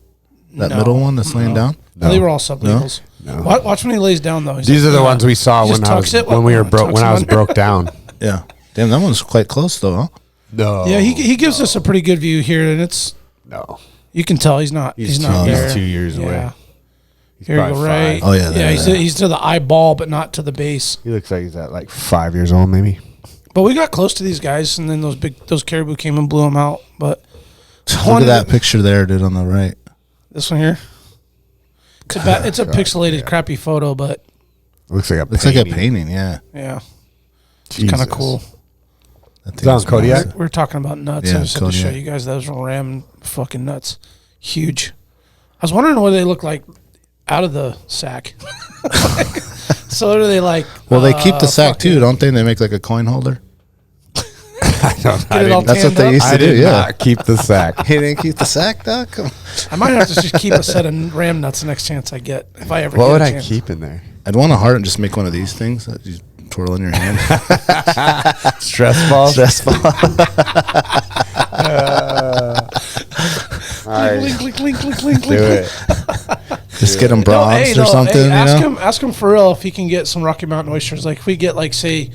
That No, middle one that's laying no. down? No, they were all sublegals. No. Watch when he lays down though. He's these like, are the yeah. ones we saw He when just I tucks was it. when we were Tucks broke when it I was under. broke down. Yeah. Damn, that one's quite close though, huh? No. Yeah, he gives us a pretty good view here, and it's no. you can tell he's not He's not two- he's there. 2 years Yeah. away. He's Here you go, probably right? 5. Oh, yeah, yeah. there, He's there. he's to the eyeball, but not to the base. He looks like he's at like 5 years old, maybe. But we got close to these guys, and then those caribou came and blew them out. But Look at that picture there, dude, on the right. This one here. It's a pixelated, crappy photo, but Looks like a Looks like a painting, yeah. yeah, it's kind of Jesus. cool. That Is that on thing's Kodiak? massive. We're talking about nuts. Yeah, I just had to show Kodiak. you guys those ram fucking nuts, huge. I was wondering what they look like out of the sack. So do they like? Well, they keep the sack too, don't they? They make like a coin holder. That's what they used to do. Yeah, not keep the sack. He didn't keep the sack, dog. Come on. I might have to just keep a set of ram nuts the next chance I get, if I ever. What get would a I chance. keep in there? I'd want a heart and just make one of these things that you twirl in your hand. Stress balls. Stress ball. Link, link, link, link, link, Do link. it. Just get them bronzed or something. Ask him for real if he can get some Rocky Mountain oysters. Like if we get like say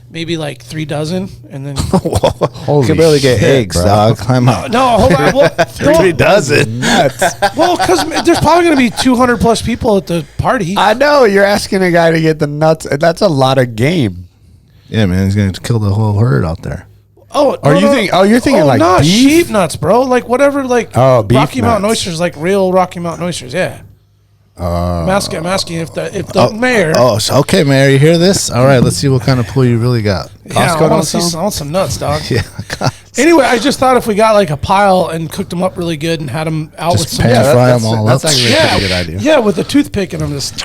maybe like 3 dozen, and then you can barely get eggs, bro. dog. I'm out. no, hold on. Well, 3 dozen. Nuts. well, because there's probably going to be 200 plus people at the party. I know you're asking a guy to get the nuts. That's a lot of game. Yeah, man, he's gonna kill the whole herd out there. Oh, you're thinking like no, beef? sheep nuts, bro. Like whatever, like Beef Rocky Mountain nuts. oysters, like real Rocky Mountain oysters. Yeah. I'm asking if the mayor. Oh, okay, Mayor, you hear this? All right, let's see what kind of pool you really got. Yeah, Costco I want don't to see. sell? I want some nuts, dog. Yeah, Anyway, I just thought if we got like a pile and cooked them up really good and had them out with just some pan fry them that's- all that's up. actually a pretty good idea. Yeah, with a toothpick in them. Just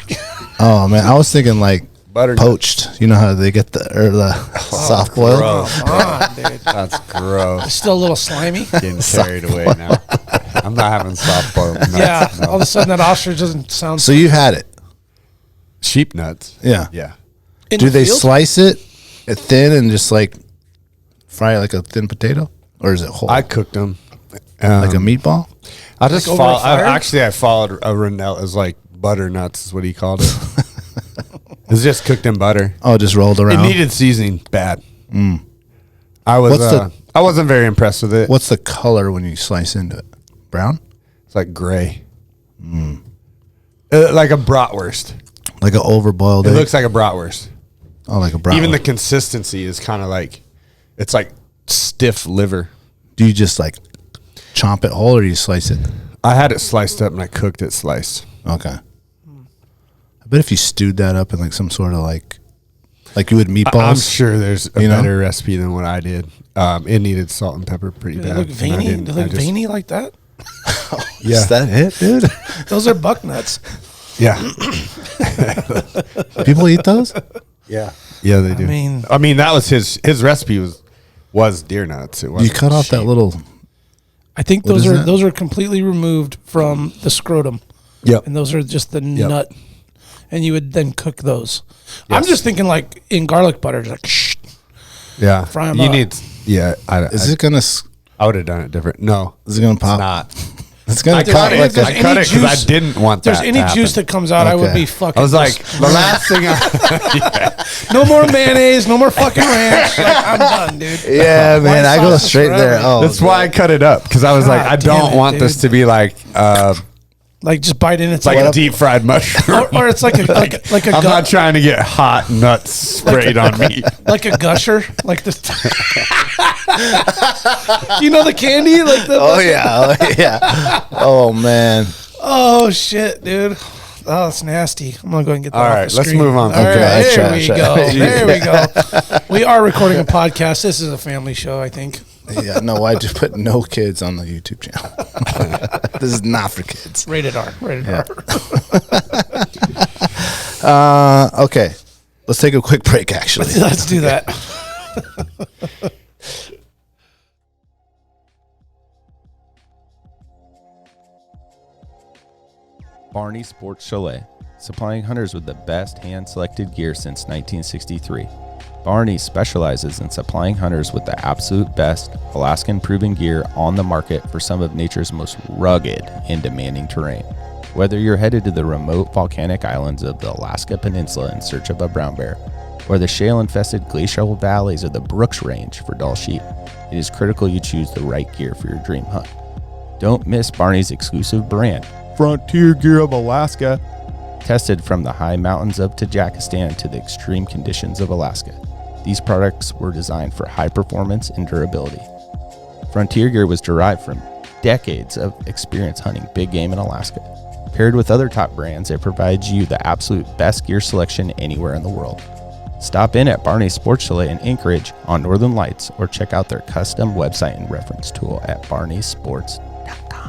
Oh man, I was thinking like Butter poached. You know how they get the soft boil? gross. come on, dude. That's gross. Still a little slimy. Getting carried away now. I'm not having soft boiled nuts. Yeah. no. All of a sudden, that ostrich doesn't sound. So you've had it? Sheep nuts. Yeah. Yeah. in Do the they field? slice it thin and just like fry it like a thin potato, or is it whole? I cooked them. like a meatball? I just Like over follow. a fire? I followed a Renell as like butternuts is what he called it. It's just cooked in butter. Oh, just rolled It around. needed seasoning bad. I was. What's I wasn't very impressed with it. What's the color when you slice into it? Brown? It's like gray. Like a bratwurst. Like an overboiled It egg? looks like a bratwurst. Oh, like a brown. Even the consistency is kind of like, it's like stiff liver. Do you just like chomp it whole, or do you slice it? I had it sliced up and I cooked it sliced. Okay. I bet if you stewed that up in like some sort of like you would meatballs. I'm sure there's a You know? better recipe than what I did. It needed salt and pepper pretty Do they bad. look and I veiny? didn't- Do they I look just- veiny like that? Yeah. Is that it, dude? Those are buck nuts. Yeah. People eat those? Yeah. Yeah, they do. I mean, that was his recipe was deer nuts. It You wasn't cut off that sheep. little. I think What those is are that? those are completely removed from the scrotum. Yep. And those are just the Yep. nut. And you would then cook those. I'm Yes. just thinking like in garlic butter, just like Yeah. Fry 'em you up. need. Yeah. Is it gonna? I would have done it different. No. Is it gonna pop? Not. It's gonna I pop cut it. like there's I a. any cut it because I juice- didn't want there's that. any to happen. juice that comes out, I would Okay. be fucking. I was like, just- the last thing I. no more mayonnaise, no more fucking ranch. Like, I'm done, dude. Yeah, man, I go sauce is straight there. forever. Oh, That's why I cut it up because I was like, God I damn don't it, want this dude. to be like Like just bite in. It's like like a deep fried mushroom. or it's like a like a I'm gu- not trying to get hot nuts sprayed on me. like a gusher, like this. You know the candy, like the. Oh yeah, oh yeah. Oh man. Oh shit, dude. Oh, it's nasty. I'm gonna go and get that. All off right, the let's screen. move on. All Okay, right, that's there trash. we go. There we go. We are recording a podcast. This is a family show, I think. Yeah, no, I just put no kids on the YouTube channel. This is not for kids. Rated R. Rated Yeah. R. Okay, let's take a quick break. Actually, Let's do that. Barney Sports Chalet, supplying hunters with the best hand-selected gear since 1963. Barney specializes in supplying hunters with the absolute best Alaskan-proven gear on the market for some of nature's most rugged and demanding terrain. Whether you're headed to the remote volcanic islands of the Alaska Peninsula in search of a brown bear, or the shale-infested glacial valleys of the Brooks Range for Dall sheep, it is critical you choose the right gear for your dream hunt. Don't miss Barney's exclusive brand, Frontier Gear of Alaska, tested from the high mountains of Tajikistan to the extreme conditions of Alaska. These products were designed for high performance and durability. Frontier Gear was derived from decades of experience hunting big game in Alaska. Paired with other top brands, it provides you the absolute best gear selection anywhere in the world. Stop in at Barney's Sports Chalet in Anchorage on Northern Lights or check out their custom website and reference tool at barneysports.com.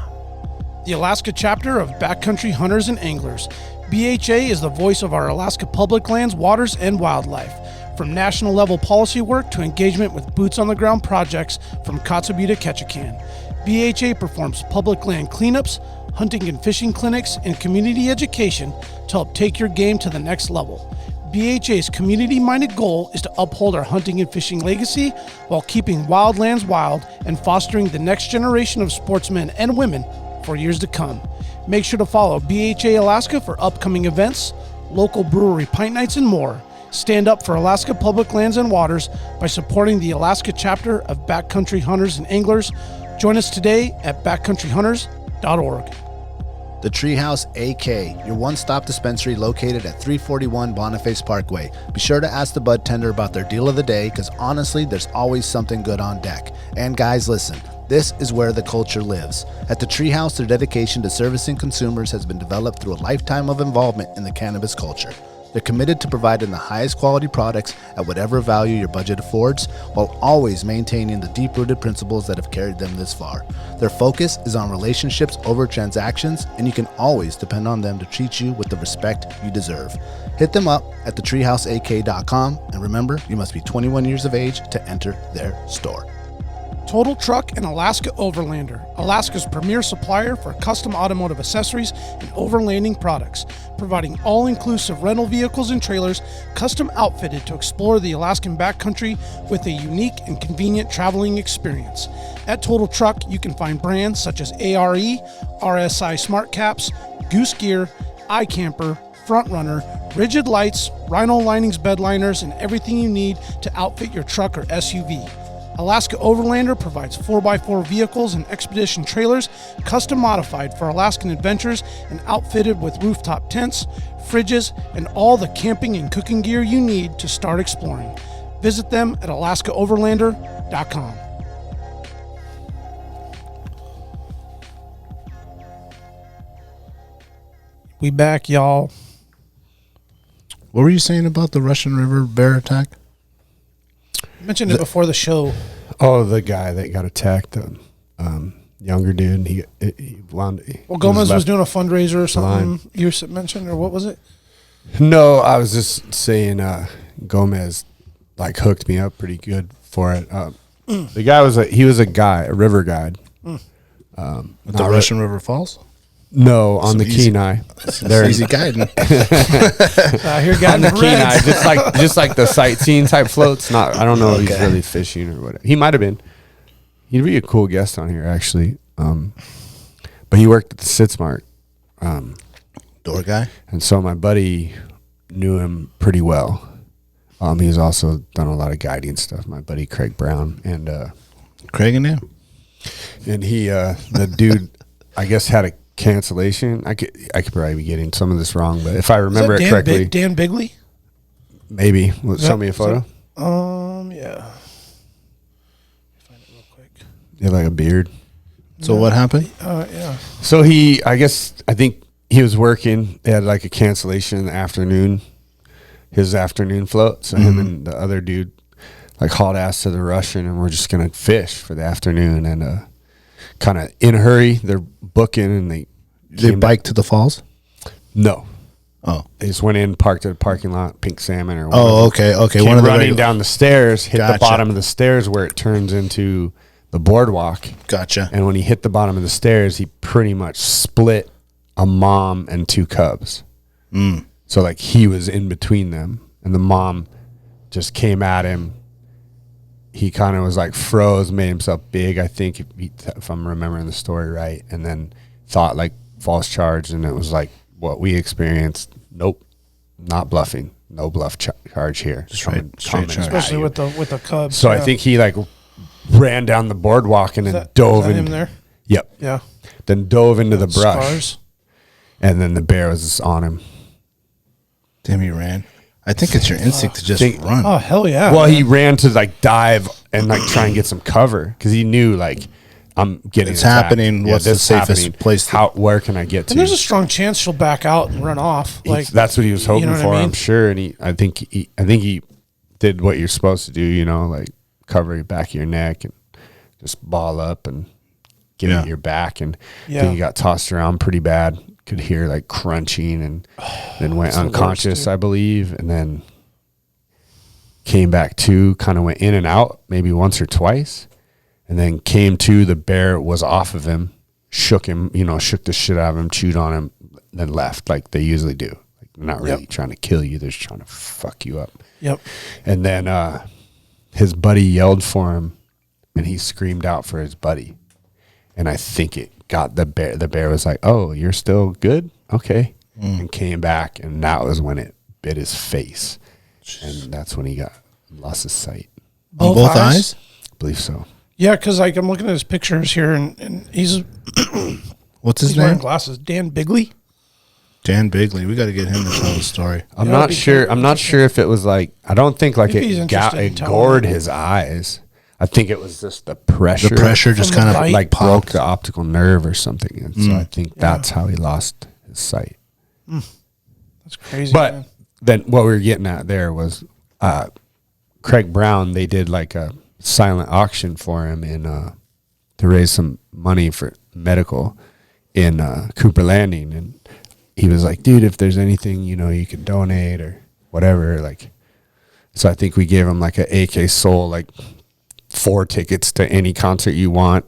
the Alaska chapter of Backcountry Hunters and Anglers. BHA is the voice of our Alaska public lands, waters, and wildlife. From national level policy work to engagement with boots on the ground projects from Kotzebue to Ketchikan. BHA performs public land cleanups, hunting and fishing clinics, and community education to help take your game to the next level. BHA's community-minded goal is to uphold our hunting and fishing legacy while keeping wildlands wild and fostering the next generation of sportsmen and women for years to come. Make sure to follow BHA Alaska for upcoming events, local brewery pint nights, and more. Stand up for Alaska public lands and waters by supporting the Alaska chapter of Backcountry Hunters and Anglers. Join us today at backcountryhunters.org. The Treehouse AK, your one-stop dispensary located at 341 Boniface Parkway. Be sure to ask the bud tender about their deal of the day, because honestly, there's always something good on deck. And guys, listen, this is where the culture lives. At the Treehouse, their dedication to servicing consumers has been developed through a lifetime of involvement in the cannabis culture. They're committed to providing the highest quality products at whatever value your budget affords, while always maintaining the deep-rooted principles that have carried them this far. Their focus is on relationships over transactions, and you can always depend on them to treat you with the respect you deserve. Hit them up at thetreehouseak.com, and remember, you must be 21 years of age to enter their store. Total Truck and Alaska Overlander, Alaska's premier supplier for custom automotive accessories and overlanding products, providing all-inclusive rental vehicles and trailers custom outfitted to explore the Alaskan backcountry with a unique and convenient traveling experience. At Total Truck, you can find brands such as ARE, RSI Smart Caps, Goose Gear, iCamper, Front Runner, Rigid Lights, Rhino Linings bed liners, and everything you need to outfit your truck or SUV. Alaska Overlander provides 4x4 vehicles and expedition trailers custom modified for Alaskan adventures and outfitted with rooftop tents, fridges, and all the camping and cooking gear you need to start exploring. Visit them at alaskaoverlander.com. We back, y'all. What were you saying about the Russian River bear attack? I mentioned it before the show. Oh, the guy that got attacked, the younger dude. He wound. Well, Gomez was doing a fundraiser or something. You mentioned, or what was it? No, I was just saying Gomez like hooked me up pretty good for it. The guy was a river guide. At the Russian River Falls? No, on the Kenai. They're easy guiding. Here, guy on the Kenai, just like the sightseeing type floats. I don't know if he's really fishing or whatever. He might have been. He'd be a cool guest on here, actually. But he worked at the Sitzmart. Door guy? And so my buddy knew him pretty well. He's also done a lot of guiding stuff. My buddy Craig Brown. And Craig and him? And he, the dude, I guess had a cancellation. I could probably be getting some of this wrong, but if I remember it correctly, Dan Bigley, maybe. Show me a photo. Yeah. Find it real quick. You have like a beard. So what happened? Yeah. So I think he was working. They had like a cancellation in the afternoon, his afternoon float. So him and the other dude like hauled ass to the Russian, and we're just gonna fish for the afternoon, and kind of in a hurry. They're booking, and they bike to the falls? No. Oh. They just went in, parked at a parking lot, Pink Salmon or whatever. Oh, okay. Came one of running down the stairs, hit the bottom of the stairs where it turns into the boardwalk. Gotcha. And when he hit the bottom of the stairs, he pretty much split a mom and two cubs. So like he was in between them, and the mom just came at him. He kind of was like froze, made himself big, I think, if I'm remembering the story right, and then thought like false charge, and it was like what we experienced. Nope, not bluffing. No bluff charge here. Straight charge. Especially with the Cubs. So I think he like ran down the boardwalk and then dove in. Him there? Yep. Yeah. Then dove into the brush. Scars. And then the bear was on him. Damn, he ran. I think it's your instinct to just run. Oh, hell yeah. Well, he ran to like dive and like try and get some cover because he knew like I'm getting it's attacked. happening. What's the safest place? Where can I get to? And there's a strong chance she'll back out and run off. Like that's what he was hoping for, I'm sure. And I think he did what you're supposed to do. You know, like cover your back of your neck and just ball up and get at your back, and then he got tossed around pretty bad. Could hear like crunching, and then went unconscious, I believe, and then came back to, kind of went in and out maybe once or twice, and then came to. The bear was off of him, shook him, shook the shit out of him, chewed on him, then left like they usually do. Like they're not really trying to kill you, they're just trying to fuck you up. Yep. And then his buddy yelled for him, and he screamed out for his buddy, and I think it got the bear. The bear was like, "Oh, you're still good? Okay," and came back, and that was when it bit his face. And that's when he lost his sight. Both eyes? I believe so. Yeah, because like I'm looking at his pictures here, and he's What's his he's wearing name? glasses. Dan Bigley. Dan Bigley. We got to get him to tell the story. I'm not sure. I'm not sure if it was like. I don't think like Maybe he's it interested in telling gored me. his eyes. I think it was just the pressure. The pressure just From the kind of bite? like popped. broke the optical nerve or something, and so I think that's how he lost his sight. That's crazy. But man. then what we were getting at there was Craig Brown. They did like a silent auction for him to raise some money for medical in Cooper Landing, and he was like, "Dude, if there's anything you can donate or whatever." Like, so I think we gave him like a AK Soul, like 4 tickets to any concert you want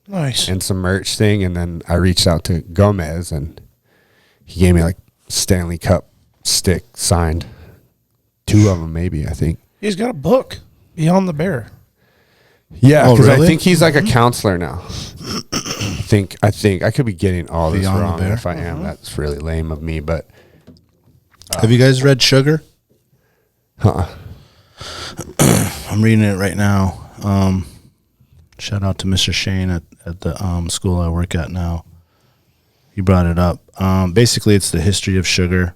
Nice. and some merch thing. And then I reached out to Gomez, and he gave me like Stanley Cup stick signed, 2 of them maybe, I think. He's got a book, Beyond the Bear. Yeah, Oh, because really? I think he's like a counselor now. I think I could be getting all this Beyond the wrong. Bear? If I am, that's really lame of me. But Have you guys read Sugar? huh. I'm reading it right now. Shout out to Mr. Shane at the school I work at now. He brought it up. Basically, it's the history of sugar,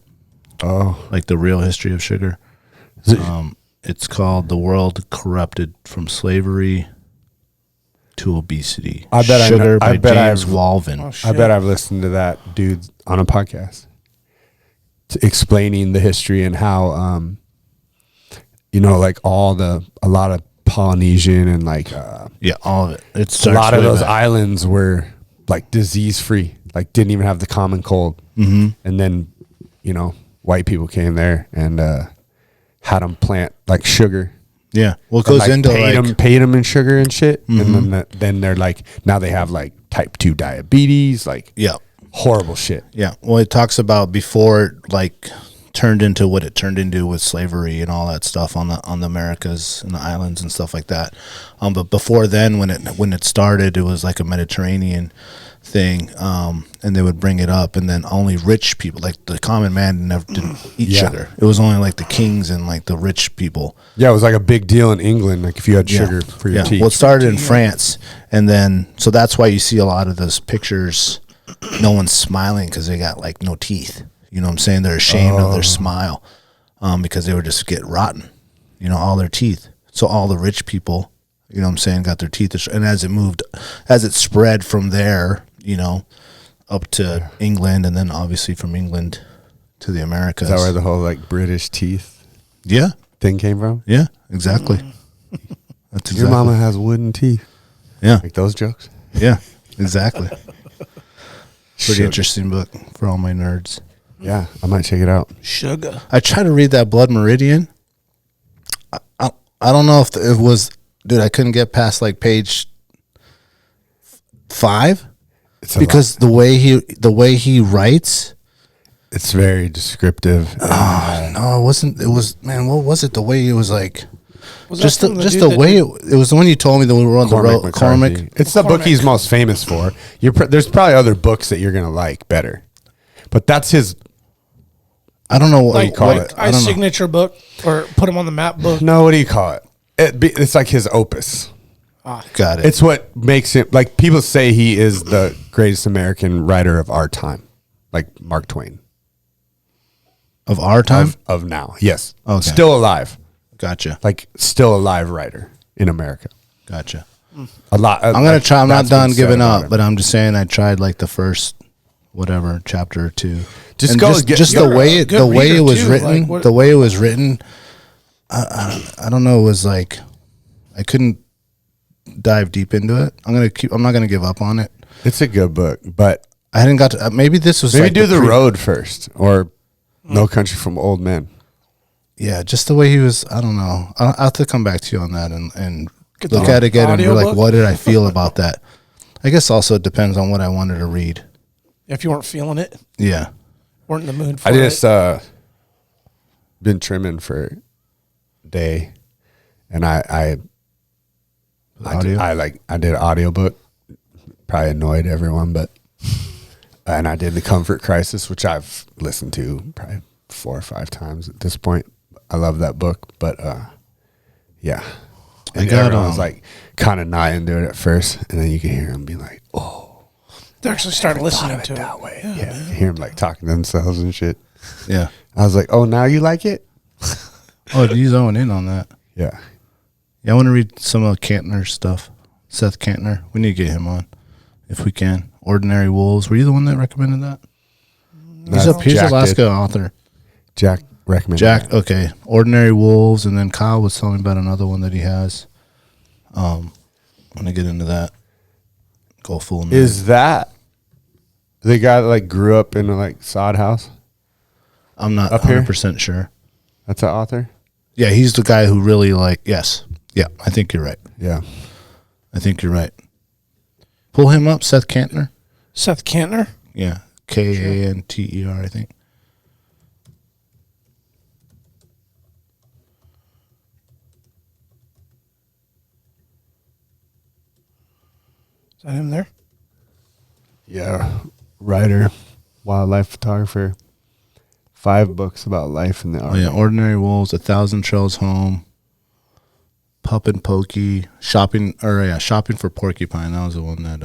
like the real history of sugar. It's called "The World Corrupted from Slavery to Obesity." I bet I know- Sugar I by bet James I've- Walvin. Oh, I shit. bet I've listened to that dude on a podcast explaining the history and how, like a lot of Polynesian and like Yeah, all of it. It a starts lot of way those back. islands were like disease free, like didn't even have the common cold. Mm-hmm. And then, white people came there and had them plant like sugar. Yeah, well, it And, goes like, into like paid them in sugar and shit. And then they're like, now they have like type 2 diabetes, like yeah. horrible shit. Yeah. Well, it talks about before it like turned into what it turned into with slavery and all that stuff on the Americas and the islands and stuff like that. But before then, when it started, it was like a Mediterranean thing, and they would bring it up, and then only rich people, like the common man, didn't eat sugar. It was only like the kings and like the rich people. Yeah, it was like a big deal in England, like if you had sugar for your teeth. Well, it started in France, and then so that's why you see a lot of those pictures. No one's smiling because they got like no teeth. You know what I'm saying? They're ashamed of their smile because they would just get rotten. All their teeth. So all the rich people, you know what I'm saying, got their teeth. And as it spread from there, up to England, and then obviously from England to the Americas. Is that where the whole like British teeth Yeah. thing came from? Yeah. Exactly. That's exactly. Your mama has wooden teeth. Yeah. Like those jokes? Yeah. Exactly. Pretty Sugar. interesting book for all my nerds. Yeah, I might check it out. Sugar. I tried to read that Blood Meridian. I don't know if it was, dude. I couldn't get past like page 5 It's a because the way he writes. It's very descriptive. No, it wasn't. It was, man. What was it? The way it was like. Was Just that the from just dude the that way did- it was the one you told me that we were on the Cormac road. McCarthy. Cormac. It's the book he's most famous for. There's probably other books that you're gonna like better, but that's his. I don't know what like you call like it. I don't know. signature book or put him on the map book. No, what do you call it? It's like his opus. Got it. It's what makes him, like, people say he is the greatest American writer of our time, like Mark Twain Of our time. of now. Yes, Okay. still alive, Gotcha. like still alive writer in America. Gotcha. A lot. I'm gonna try. I'm not that's been done said giving about up, him. but I'm just saying I tried like the first whatever chapter or 2. Just And go Just, get- just you're the way a it good the way reader, it was too. written. Like, what- The way it was written. I don't know. It was like I couldn't dive deep into it. I'm not gonna give up on it. It's a good book, but I hadn't got to. Maybe this was maybe like do the road first, or No Country for Old Men. Yeah, just the way he was. I don't know. I'll have to come back to you on that and Get look the at it again and be like, audiobook? what did I feel about that? I guess also it depends on what I wanted to read. If you weren't feeling it, Yeah. weren't in the mood for I it. just been trimming for a day, and I Audio? did an audiobook. Probably annoyed everyone, but and I did The Comfort Crisis, which I've listened to probably 4 or 5 times at this point. I love that book, but yeah. And got, everyone was like kind of not into it at first, and then you can hear them be like, "Oh, They actually started listening thought to of it. that way." Yeah, you hear them like talking to themselves and shit. Yeah. I was like, "Oh, now you like it?" Oh, he's going in on that. Yeah. Yeah, I want to read some of Kantner's stuff. Seth Kantner. We need to get him on if we can. Ordinary Wolves. Were you the one that recommended that? He's No, a Jack Alaska did. author. Jack recommended Jack, that. okay. Ordinary Wolves, and then Kyle was telling me about another one that he has. I'm gonna get into that. Go full nerd. Is that the guy that like grew up in a like sod house? I'm not up here? 100% sure. That's an author? Yeah, he's the guy who really like. Yes, yeah, I think you're right. Yeah. I think you're right. Pull him up, Seth Kantner. Seth Kantner. Yeah, Kantner, I think. Is that him there? Yeah. Writer, wildlife photographer. 5 books about life in the Oh Arctic. yeah, Ordinary Wolves, 1,000 Trails Home, Pup and Pokey, Shopping for Porcupine. That was the one that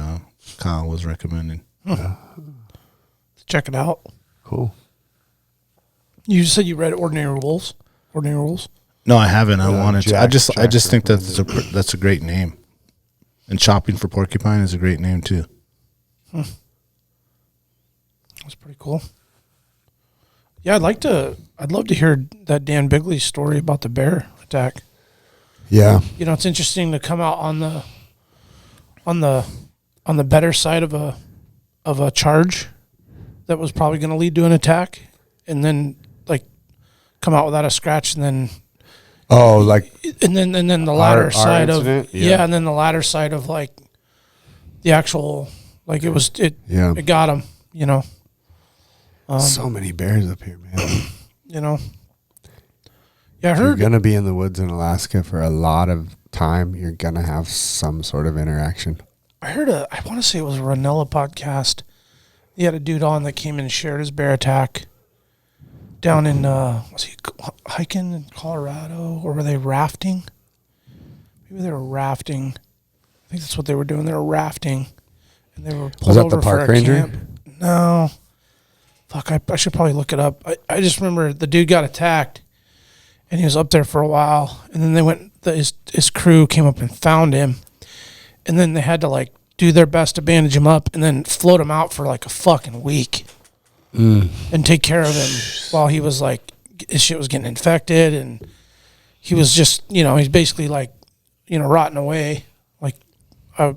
Kyle was recommending. Check it out. Cool. You said you read Ordinary Wolves. Ordinary Wolves. No, I haven't. I wanted to. I just think Jack that's a great name. And Shopping for Porcupine is a great name too. That's pretty cool. Yeah, I'd love to hear that Dan Bigley story about the bear attack. Yeah. You know, it's interesting to come out on the better side of a charge that was probably going to lead to an attack, and then like come out without a scratch, and then Oh, like and then the latter our side of incident? yeah, Yeah. and then the latter side of like the actual like it got him, you know. So many bears up here, man. You know. Yeah, I If you're heard. gonna be in the woods in Alaska for a lot of time, you're gonna have some sort of interaction. I want to say it was a Ranella podcast. He had a dude on that came in and shared his bear attack down in, was he hiking in Colorado, or were they rafting? Maybe they were rafting. I think that's what they were doing. They were rafting, and they were pulled that over the for park a ranger? camp. No. Fuck, I should probably look it up. I just remember the dude got attacked, and he was up there for a while, and then his crew came up and found him, and then they had to like do their best to bandage him up and then float him out for like a fucking week and take care of him while he was like, his shit was getting infected, and he was just, you know, he's basically like, you know, rotting away. Like, I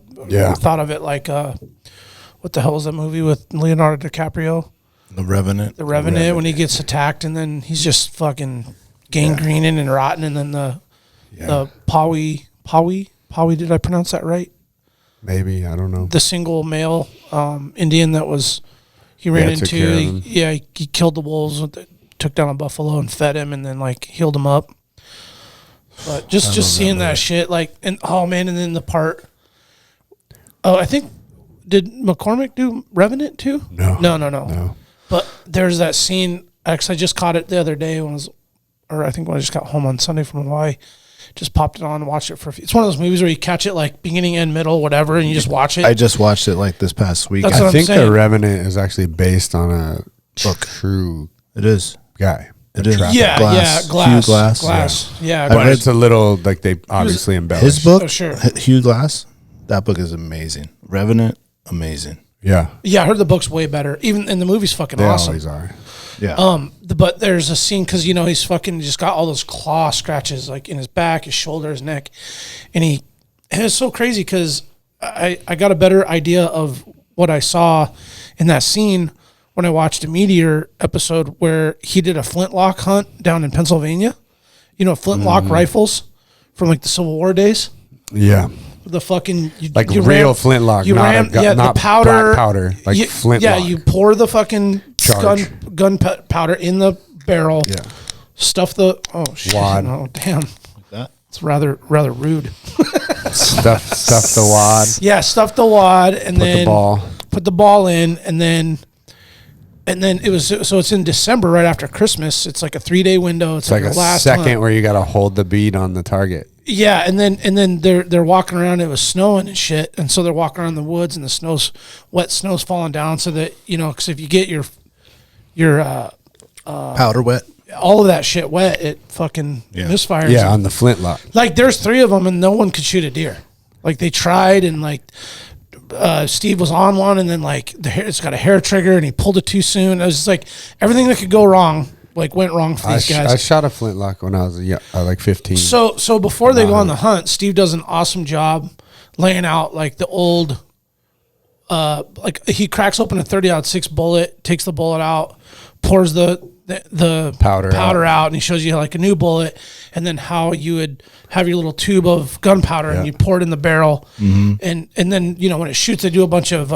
thought of it like, what the hell is that movie with Leonardo DiCaprio? The Revenant. The Revenant, when he gets attacked and then he's just fucking gangrening and rotting, and then the Pawi, did I pronounce that right? Maybe, I don't know. The single male Indian that was he ran took care of him. into he killed the wolves, took down a buffalo and fed him, and then like healed him up. But just seeing that shit, like, and oh man, and then the part, I think, did McCormick do Revenant too? No. But there's that scene. Actually, I just caught it the other day when I think when I just got home on Sunday from Hawaii. Just popped it on and watched it for a few. It's one of those movies where you catch it like beginning, end, middle, whatever, and you just watch it. I just watched it like this past week. That's what I I'm think saying. The Revenant is actually based on a Book. true It is. guy. It is. Yeah, Glass. Glass. Hugh Glass. Glass. Yeah, I read It's a little, like, they obviously embellished. His book, Oh, sure. Hugh Glass, that book is amazing. Revenant, amazing. Yeah. Yeah, I heard the book's way better. Even and the movie's fucking They awesome. always are. Yeah. But there's a scene because, you know, he's fucking just got all those claw scratches like in his back, his shoulder, his neck, and it's so crazy because I got a better idea of what I saw in that scene when I watched a Meteor episode where he did a flintlock hunt down in Pennsylvania. You know, flintlock rifles from like the Civil War days. Yeah. The fucking real flintlock, not the powder, black powder, like flintlock. Yeah, you pour the fucking gunpowder in the barrel. Yeah. Stuff the wad. Oh damn, it's rather rude. stuff the wad. Yeah, stuff the wad and then put the ball in and then it was so it's in December right after Christmas. It's like a 3-day window. It's like a last second hunt. where you got to hold the bead on the target. Yeah, and then they're walking around. It was snowing and shit, and so they're walking around the woods, and the wet snow's falling down. So that because if you get your powder wet, all of that shit wet, it fucking misfires. Yeah, on the flintlock. Like there's 3 of them, and no one could shoot a deer. Like they tried, and like Steve was on one, and then like it's got a hair trigger, and he pulled it too soon. It was just like everything that could go wrong. Like went wrong for these guys. I shot a flintlock when I was like 15. So before they go on the hunt, Steve does an awesome job laying out like the old, like he cracks open a 30-06 bullet, takes the bullet out, pours the powder out, and he shows you like a new bullet, and then how you would have your little tube of gunpowder and you pour it in the barrel, and then when it shoots, they do a bunch of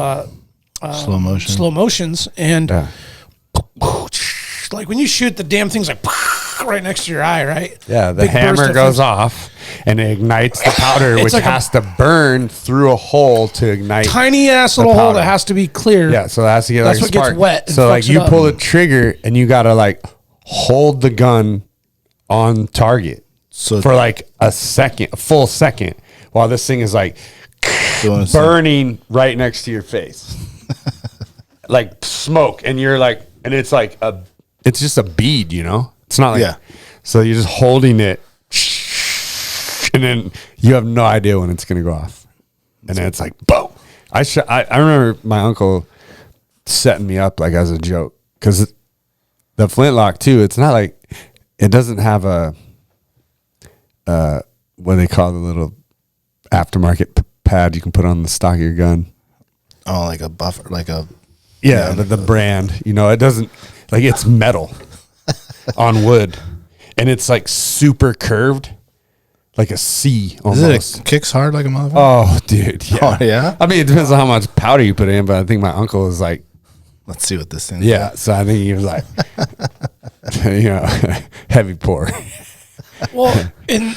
slow motions and. Like when you shoot, the damn thing's like right next to your eye, right? Yeah, the hammer goes off and it ignites the powder, which like has to burn through a hole to ignite. Tiny ass little hole that has to be clear. Yeah, so it has to get that's like what spark. Gets wet. So like you pull the trigger and you gotta like hold the gun on target for like a full second, while this thing is like burning right next to your face, like smoke, and you're like, and it's like it's just a bead, It's not like So you're just holding it, and then you have no idea when it's gonna go off, and then it's like boom. I remember my uncle setting me up like as a joke because the flintlock too. It's not like it doesn't have a what they call the little aftermarket pad you can put on the stock of your gun. Oh, like a buffer, like a the brand. It doesn't. Like it's metal on wood, and it's like super curved, like a C almost. Is it kicks hard like a motherfucker? Oh, dude. Yeah. Oh, yeah? I mean, it depends on how much powder you put in, but I think my uncle was like, let's see what this thing is. So I think he was like, heavy pour. Well, and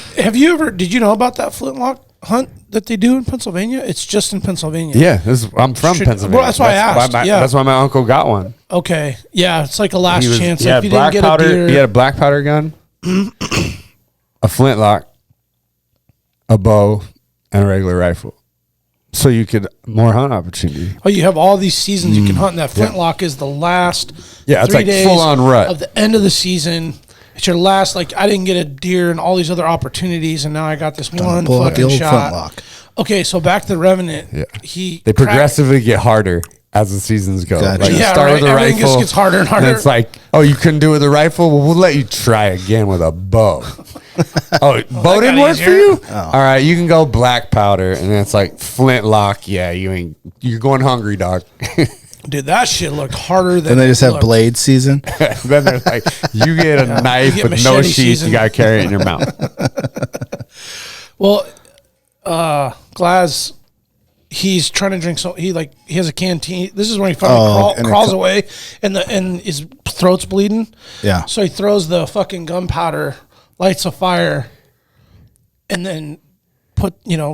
did you know about that flintlock hunt that they do in Pennsylvania? It's just in Pennsylvania. Yeah, I'm from Pennsylvania. Well, that's why I asked. That's why my uncle got one. Okay. Yeah, it's like a last chance. Yeah, if you black didn't get powder. a deer, He had a black powder gun, a flintlock, a bow, and a regular rifle. So you could more hunt opportunity. Oh, you have all these seasons you can hunt. And that flintlock is the last. Yeah, it's 3 like days full on rut of the end of the season. It's your last. Like I didn't get a deer and all these other opportunities, and now I got this one pull out the old shot. flintlock. Okay, so back to the Revenant. Yeah. They progressively get harder as the seasons go. Gotcha. Like you start with a Everything rifle, just gets harder and harder. And it's like, oh, you couldn't do it with a rifle? Well, we'll let you try again with a bow. Bow didn't work for you? Oh. All right, you can go black powder, and then it's like flintlock. Yeah, you're going hungry, dog. Dude, that shit looked harder than. And they just have blade season. Then they're like, you get a knife with no sheath, you gotta carry it in your mouth. Well, Glaz, he's trying to drink. So he has a canteen. This is when he finally crawls away, and his throat's bleeding. Yeah. So he throws the fucking gunpowder, lights a fire, and then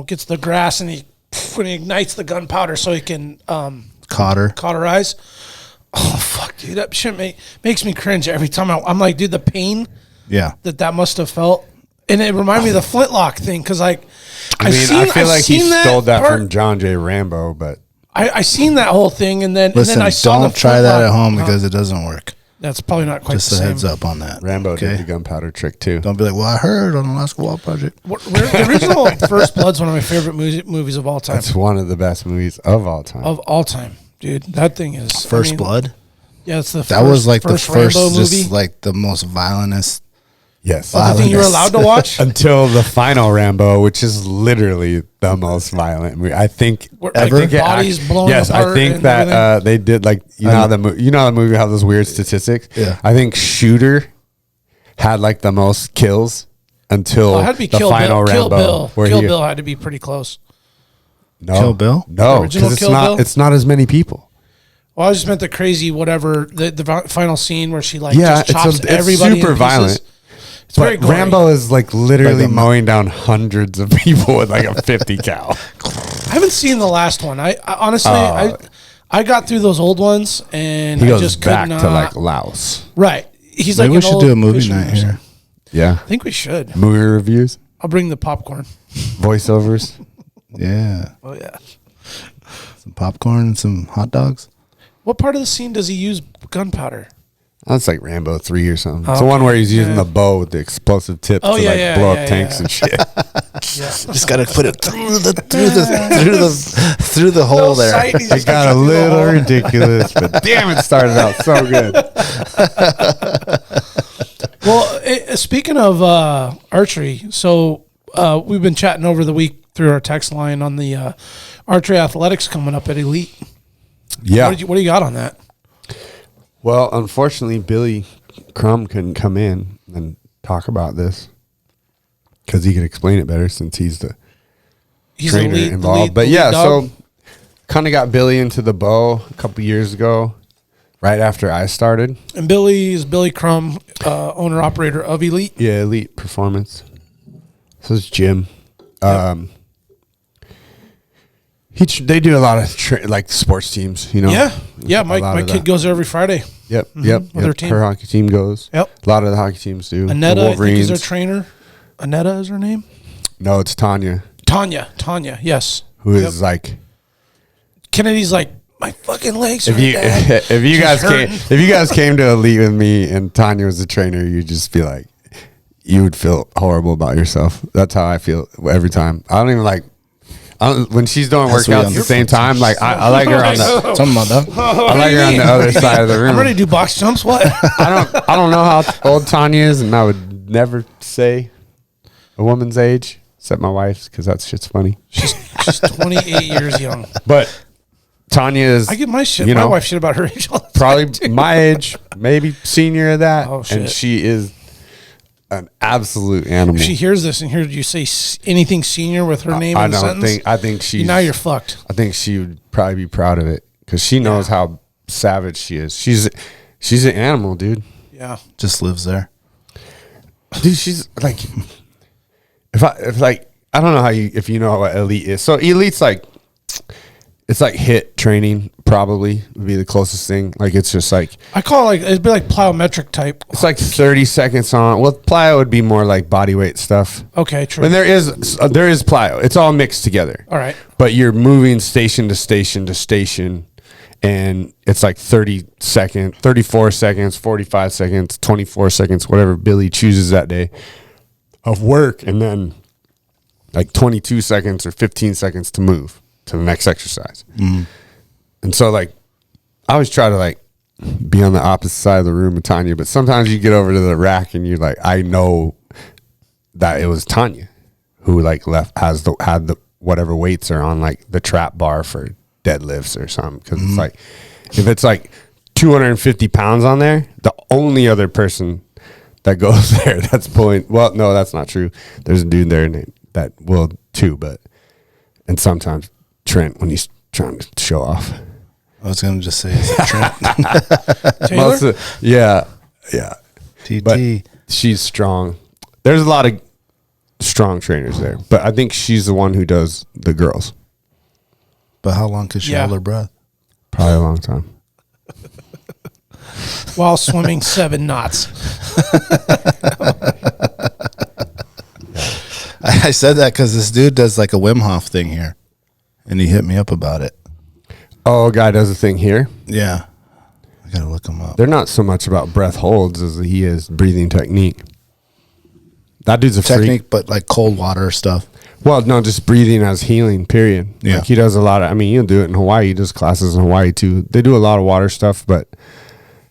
gets the grass, and he ignites the gunpowder so he can cauterize. Oh fuck, dude, that shit makes me cringe every time. I'm like, dude, the pain. Yeah. That must have felt, and it reminded me of the flintlock thing because like. I feel like he stole that from John J. Rambo, but I seen that whole thing, and then listen, and then I saw don't try that at home because it doesn't work. That's probably not quite just the a same. heads up on that. Rambo did the gunpowder trick too. Don't be like, well, I heard on Alaska Wall Project. The original First Blood's one of my favorite movies of all time. That's one of the best movies of all time. Of all time, dude. That thing is First Blood. Yeah, it's the that was like the first Rambo movie. Just like the most violentest Yes. That's the thing you were allowed to watch? Until the final Rambo, which is literally the most violent movie. I think ever. Bodies blowing yes, apart. I think that they did like you know the movie have those weird statistics. Yeah. I think Shooter had like the most kills until it had to be the Kill final Bill. Rambo. Kill Bill had to be pretty close. No, Kill Bill? No, Original because Kill Bill? it's not as many people. Well, I just meant the crazy whatever the final scene where she like Yeah, just chops it's everybody super in pieces. violent. It's very But gory. Rambo is like literally mowing down hundreds of people with like a 50 cal. I haven't seen the last one. I honestly I got through those old ones and He I goes just back could not. to like Laos. Right. He's Maybe like we an should old do a movie fisherman night or something. here. Yeah, I think we should. movie reviews, I'll bring the popcorn. voiceovers. Yeah. Oh yeah. Some popcorn and some hot dogs. What part of the scene does he use gunpowder? That's like Rambo 3 or something. Oh, it's the one where he's using yeah. the bow with the explosive tip Oh, to yeah, like yeah, blow yeah, up tanks yeah. and shit. Just gotta put it through the hole there. It got a little ridiculous, but damn, it started out so good. Well, speaking of archery, so we've been chatting over the week through our text line on the archery athletics coming up at Elite. Yeah. What do you got on that? Well, unfortunately, Billy Crum couldn't come in and talk about this because he could explain it better since he's the trainer involved. But yeah, so kind of got Billy into the bow a couple years ago, right after I started. And Billy is Billy Crum, owner operator of Elite. Yeah, Elite Performance. So it's Jim. They do a lot of like sports teams, you know. Yeah. My kid goes there every Friday. Yep. With their team. Her hockey team goes. Yep. A lot of the hockey teams do. Annetta, The I think, is Wolverines. their trainer. Annetta is her name. No, it's Tanya, Tanya. Yes. who is like. Kennedy's like, my fucking legs hurt. If you guys came to Elite with me and Tanya was the trainer, you'd just be like, you would feel horrible about yourself. That's how I feel every time. I don't even like. When she's doing workouts at the same time, like I like her on the. Something about that. I like her on the other side of the room. I'm ready to do box jumps. What? I don't know how old Tanya is, and I would never say a woman's age except my wife's because that shit's funny. She's 28 years young. But Tanya is. I get my shit. You My know, wife shit about her age all the time, probably too. my age, maybe senior of that, Oh, shit. and she is an absolute animal. If she hears this and hears you say anything senior with her name in the sentence, I think she's. now you're fucked. I think she would probably be proud of it because she knows how savage she is. She's an animal, dude. Yeah. Just lives there. Dude, she's like, I don't know if you know what Elite is. So Elite's like, it's like HIIT training. Probably would be the closest thing. Like it's just like I call it it'd be like plyometric type. it's like 30 seconds on. Well, plyo would be more like body weight stuff. Okay, true. And there is plyo. It's all mixed together. All right. But you're moving station to station to station, and it's like 30 seconds, 34 seconds, 45 seconds, 24 seconds, whatever Billy chooses that day of work, and then like 22 seconds or 15 seconds to move to the next exercise. Mm. And so like I always try to like be on the opposite side of the room with Tanya, but sometimes you get over to the rack and you're like, I know that it was Tanya who like had the whatever weights are on like the trap bar for deadlifts or something. Cause it's like, if it's like 250 pounds on there, the only other person that goes there that's pulling, well, no, that's not true. There's a dude there that will too, and sometimes Trent when he's trying to show off. I was going to just say, is it Trent? Taylor? Yeah. TT. But she's strong. There's a lot of strong trainers there, but I think she's the one who does the girls. But how long could she hold her breath? Probably a long time. While swimming 7 knots. I said that because this dude does like a wimhoff thing here, and he hit me up about it. Oh, a guy does a thing here. Yeah, I gotta look him up. They're not so much about breath holds as he is breathing technique. That dude's a Technique, freak. but like cold water stuff. Well, no, just breathing as healing, period. Yeah. Like he does a lot of, I mean, he'll do it in Hawaii. He does classes in Hawaii too. They do a lot of water stuff, but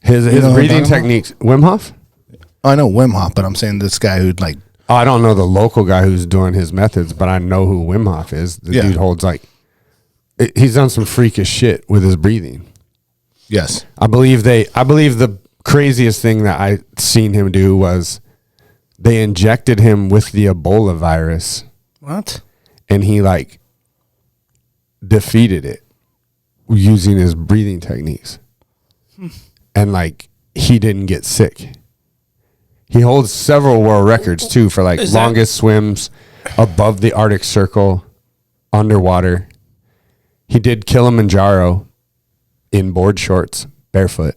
his know what I'm breathing talking about? techniques, Wim Hof? I know Wim Hof, but I'm saying this guy who'd like. I don't know the local guy who's doing his methods, but I know who Wim Hof is. The dude holds like, he's done some freakish shit with his breathing. Yes. I believe the craziest thing that I seen him do was they injected him with the Ebola virus. What? And he like defeated it using his breathing techniques. And like he didn't get sick. He holds several world records too for like longest swims above the Arctic Circle underwater. He did Kilimanjaro in board shorts, barefoot.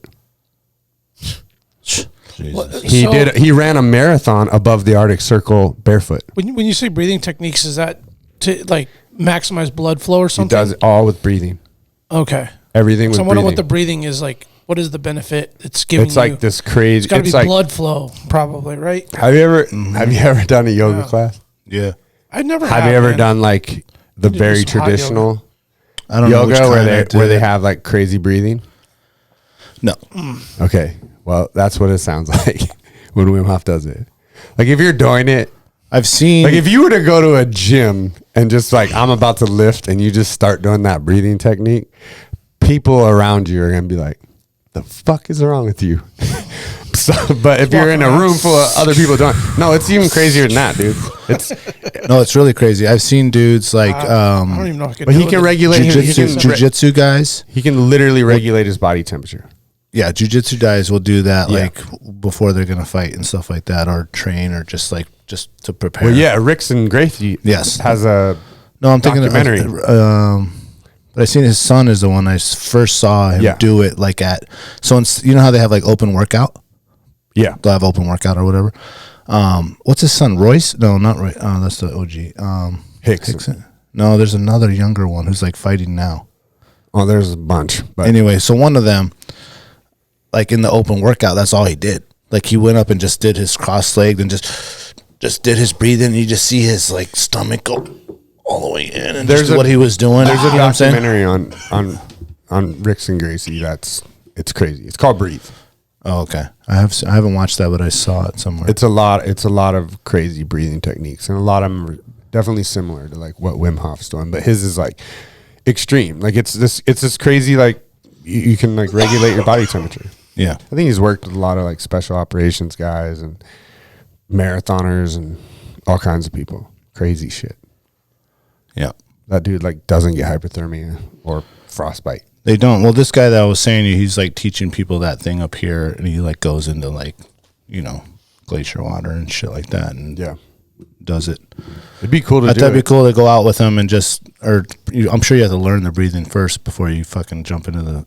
He ran a marathon above the Arctic Circle barefoot. When you say breathing techniques, is that to like maximize blood flow or something? He does it all with breathing. Okay. Everything with So I breathing. wonder what the breathing is like. What is the benefit it's giving? It's like this crazy. It's got to be like, blood flow, probably, right? Have you ever done a yoga class? Yeah. I've never. Have you ever done like the very traditional I don't know yoga where they have like crazy breathing? No. Okay. Well, that's what it sounds like when Wim Hof does it. Like if you're doing it, I've seen. like if you were to go to a gym and just like I'm about to lift and you just start doing that breathing technique, people around you are gonna be like, "The fuck is wrong with you?" So, but if you're in a room full of other people doing, no, it's even crazier than that, dude. It's really crazy. I've seen dudes like. I don't even know. If I could But he do can it. regulate Jiu-jitsu guys. He can literally regulate his body temperature. Yeah, jiu-jitsu guys will do that Yeah. like before they're gonna fight and stuff like that, or train, or just to prepare. Well, yeah, Rickson Gracie has a I'm thinking documentary. But I seen his son is the one I first saw him do it like at. So you know how they have like open workout. Yeah, they'll have open workout or whatever. What's his son? Royce? No, not Royce. That's the OG. Hickson. No, there's another younger one who's like fighting now. Oh, there's a bunch. But anyway, so one of them, like in the open workout, that's all he did. Like he went up and just did his cross-legged and just did his breathing. And you just see his like stomach go all the way in, and there's what he was doing. There's a documentary on Rickson Gracie. It's crazy. It's called Breathe. Oh, okay. I haven't watched that, but I saw it somewhere. It's a lot of crazy breathing techniques, and a lot of them are definitely similar to like what Wim Hof's doing, but his is like extreme. Like it's this crazy, like you can like regulate your body temperature. Yeah. I think he's worked with a lot of like special operations guys and marathoners and all kinds of people. Crazy shit. Yeah. That dude like doesn't get hypothermia or frostbite. They don't. Well, this guy that I was saying, he's like teaching people that thing up here, and he like goes into like, glacier water and shit like that, and does it. It'd be cool to do. That'd be cool to go out with him and I'm sure you have to learn the breathing first before you fucking jump into the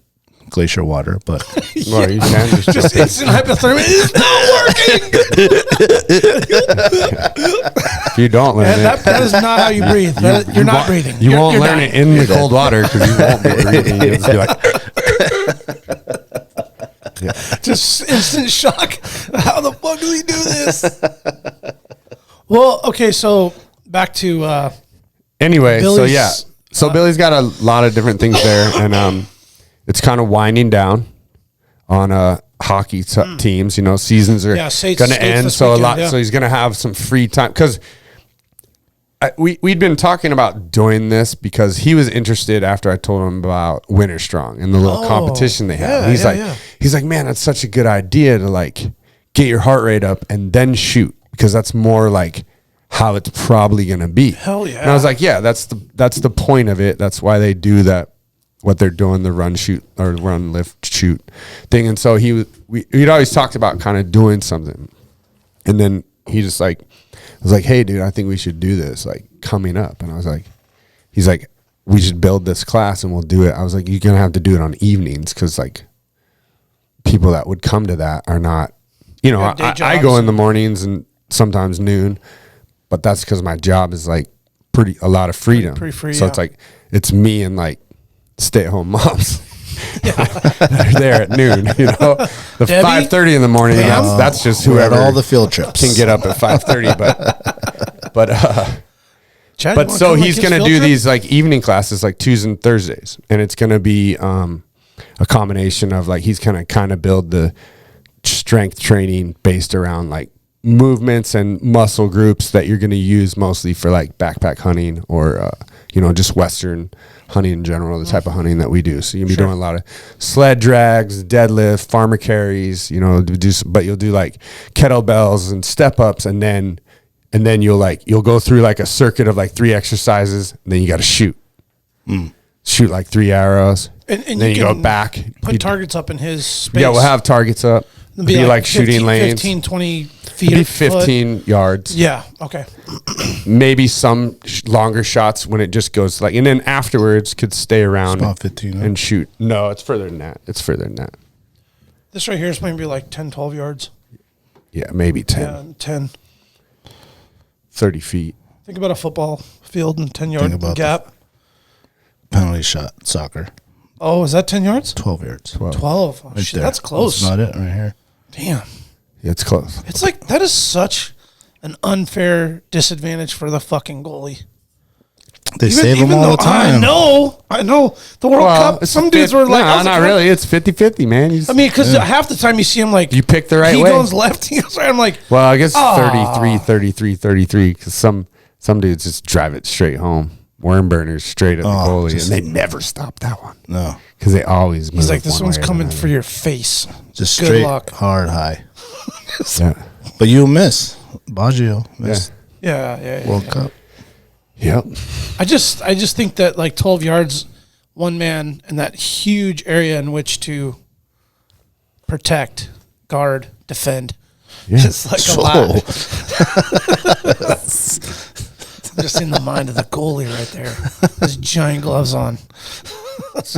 glacier water, but well, you can just instant hypothermia. It's not working. If you don't learn it, that is not how you breathe. You're not breathing. You won't learn it in the cold water because you won't be breathing. You'll just be like, just instant shock. How the fuck does he do this? Well, okay, so back to anyway. Billy's, So Billy's got a lot of different things there, and it's kind of winding down on hockey teams. Seasons are going to end, so weekend, a lot. Yeah. So he's going to have some free time because we'd been talking about doing this because he was interested after I told him about Winter Strong and the little competition they have. He's like, man, that's such a good idea to like get your heart rate up and then shoot because that's more like how it's probably going to be. Hell yeah! And I was like, yeah, that's the point of it. That's why they do that. What they're doing, the run, shoot, or run, lift, shoot thing. And so we'd always talked about kind of doing something. And then he just like, I was like, hey, dude, I think we should do this like coming up. And I was like, he's like, we should build this class and we'll do it. I was like, you're going to have to do it on evenings because like people that would come to that are not, I go in the mornings and sometimes noon, but that's because my job is like a lot of freedom. Pretty free, so it's like, it's me and like, stay-at-home moms that are there at noon, the 5:30 in the morning. That's just whoever all the field trips can get up at 5:30. But so he's gonna do these like evening classes, like Tuesdays and Thursdays, and it's gonna be a combination of like he's gonna kind of build the strength training based around like movements and muscle groups that you're going to use mostly for like backpack hunting or just Western hunting in general, the type of hunting that we do. So you'll be doing a lot of sled drags, deadlift, farmer carries, but you'll do like kettlebells and step ups, and then you'll go through like a circuit of like 3 exercises, and then you got to shoot like 3 arrows, and then you go back, put targets up in his space. Yeah, we'll have targets up. It'll be like 15, shooting lanes. 15, 20 feet. It'll be 15 yards. Yeah, okay. Maybe some longer shots when it just goes like, and then afterwards could stay around about 15 and shoot. No, it's further than that. This right here is maybe like 10, 12 yards. Yeah, maybe 10. Yeah, 10. 30 feet. Think about a football field and 10-yard gap. Penalty shot, soccer. Oh, is that 10 yards? 12 yards. 12. Oh, Right shit, there. that's close. That's not it right here. Damn. Yeah, it's close. It's like, that is such an unfair disadvantage for the fucking goalie. They save them all the time. I know. The World Cup, some dudes were like... No, not really. It's 50-50, man. Because half the time you see him like... You pick the right way. He goes left, he goes right. I'm like... Well, I guess 33, because some dudes just drive it straight home. Worm burners straight at the goalie, and they never stop that one. No. Because they always move. He's like, this one's coming for your face. Just Good straight, luck. hard, high. Yeah. But you'll miss. Baggio missed Yeah. World Cup. Yep. I just think that like 12 yards, one man, and that huge area in which to protect, guard, defend. Yeah. It's like a lot. Just in the mind of the goalie right there. His giant gloves on.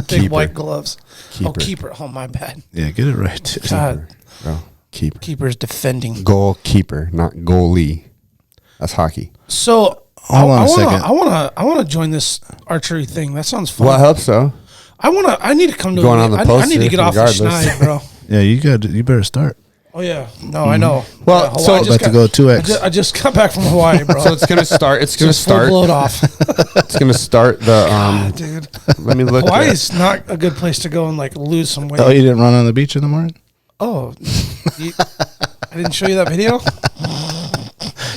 Big white gloves. Keeper. Oh, my bad. Yeah, get it right. God. Bro, keeper. Keeper's defending. Goalkeeper, not goalie. That's hockey. So Hold on a second. I want to join this archery thing. That sounds fun. Well, I hope so. I need to come to Going on the I need to get off the regardless. schneid, bro. Yeah, you better start. Oh yeah, no, I know. Well, Hawaii, so about to go 2X. I just got back from Hawaii, bro. So it's gonna start. It's gonna Just full start. blowed off. It's gonna start the. Dude, Let me look. Hawaii's not a good place to go and like lose some weight. Oh, you didn't run on the beach in the morning? Oh, I didn't show you that video.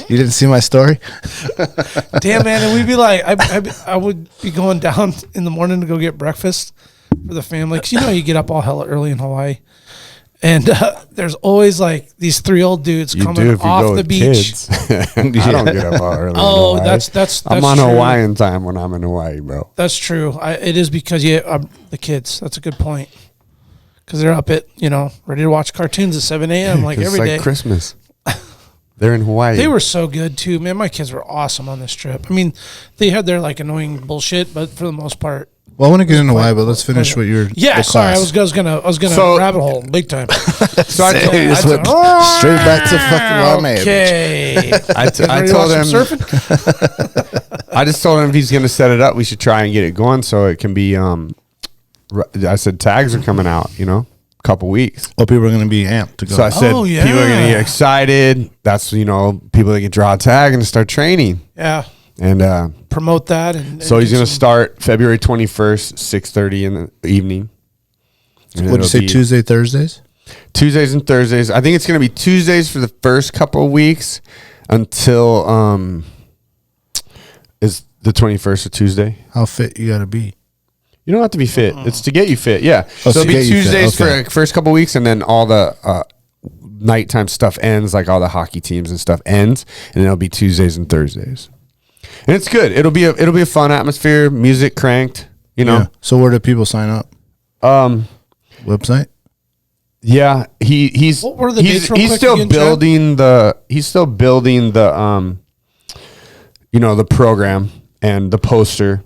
You didn't see my story? Damn, man, and we'd be like, I would be going down in the morning to go get breakfast for the family, because you get up all hella early in Hawaii. And there's always like these 3 old dudes coming off the beach. I don't get up all early. Oh, that's I'm on true. Hawaiian time when I'm in Hawaii, bro. That's true. It is because the kids. That's a good point. Because they're up at ready to watch cartoons at 7 a.m. like every day. It's like Christmas. They're in Hawaii. They were so good too, man. My kids were awesome on this trip. I mean, they had their like annoying bullshit, but for the most part. Well, I want to get into why, but let's finish what you're. Yeah, sorry, I was gonna rabbit hole big time. So I went straight back to fucking Rame. Okay. I told him. I just told him if he's gonna set it up, we should try and get it going so it can be. I said tags are coming out. Couple weeks. Well, people are going to be amped to go. So I said people are going to get excited. That's people that can draw a tag and start training. Yeah. And promote that. And so he's going to start February 21st, 6:30 in the evening. What did you say? Tuesday, Thursdays? Tuesdays and Thursdays. I think it's going to be Tuesdays for the first couple of weeks until is the 21st a Tuesday. How fit you got to be? You don't have to be fit. It's to get you fit. Yeah. Oh, so it'll be Tuesdays for okay. the first couple of weeks, and then all the nighttime stuff ends, like all the hockey teams and stuff ends, and then it'll be Tuesdays and Thursdays. And it's good. It'll be a fun atmosphere. Music cranked. Yeah. So where do people sign up? Website. Yeah. He's what were the dates real quick still again, building the the program and the poster.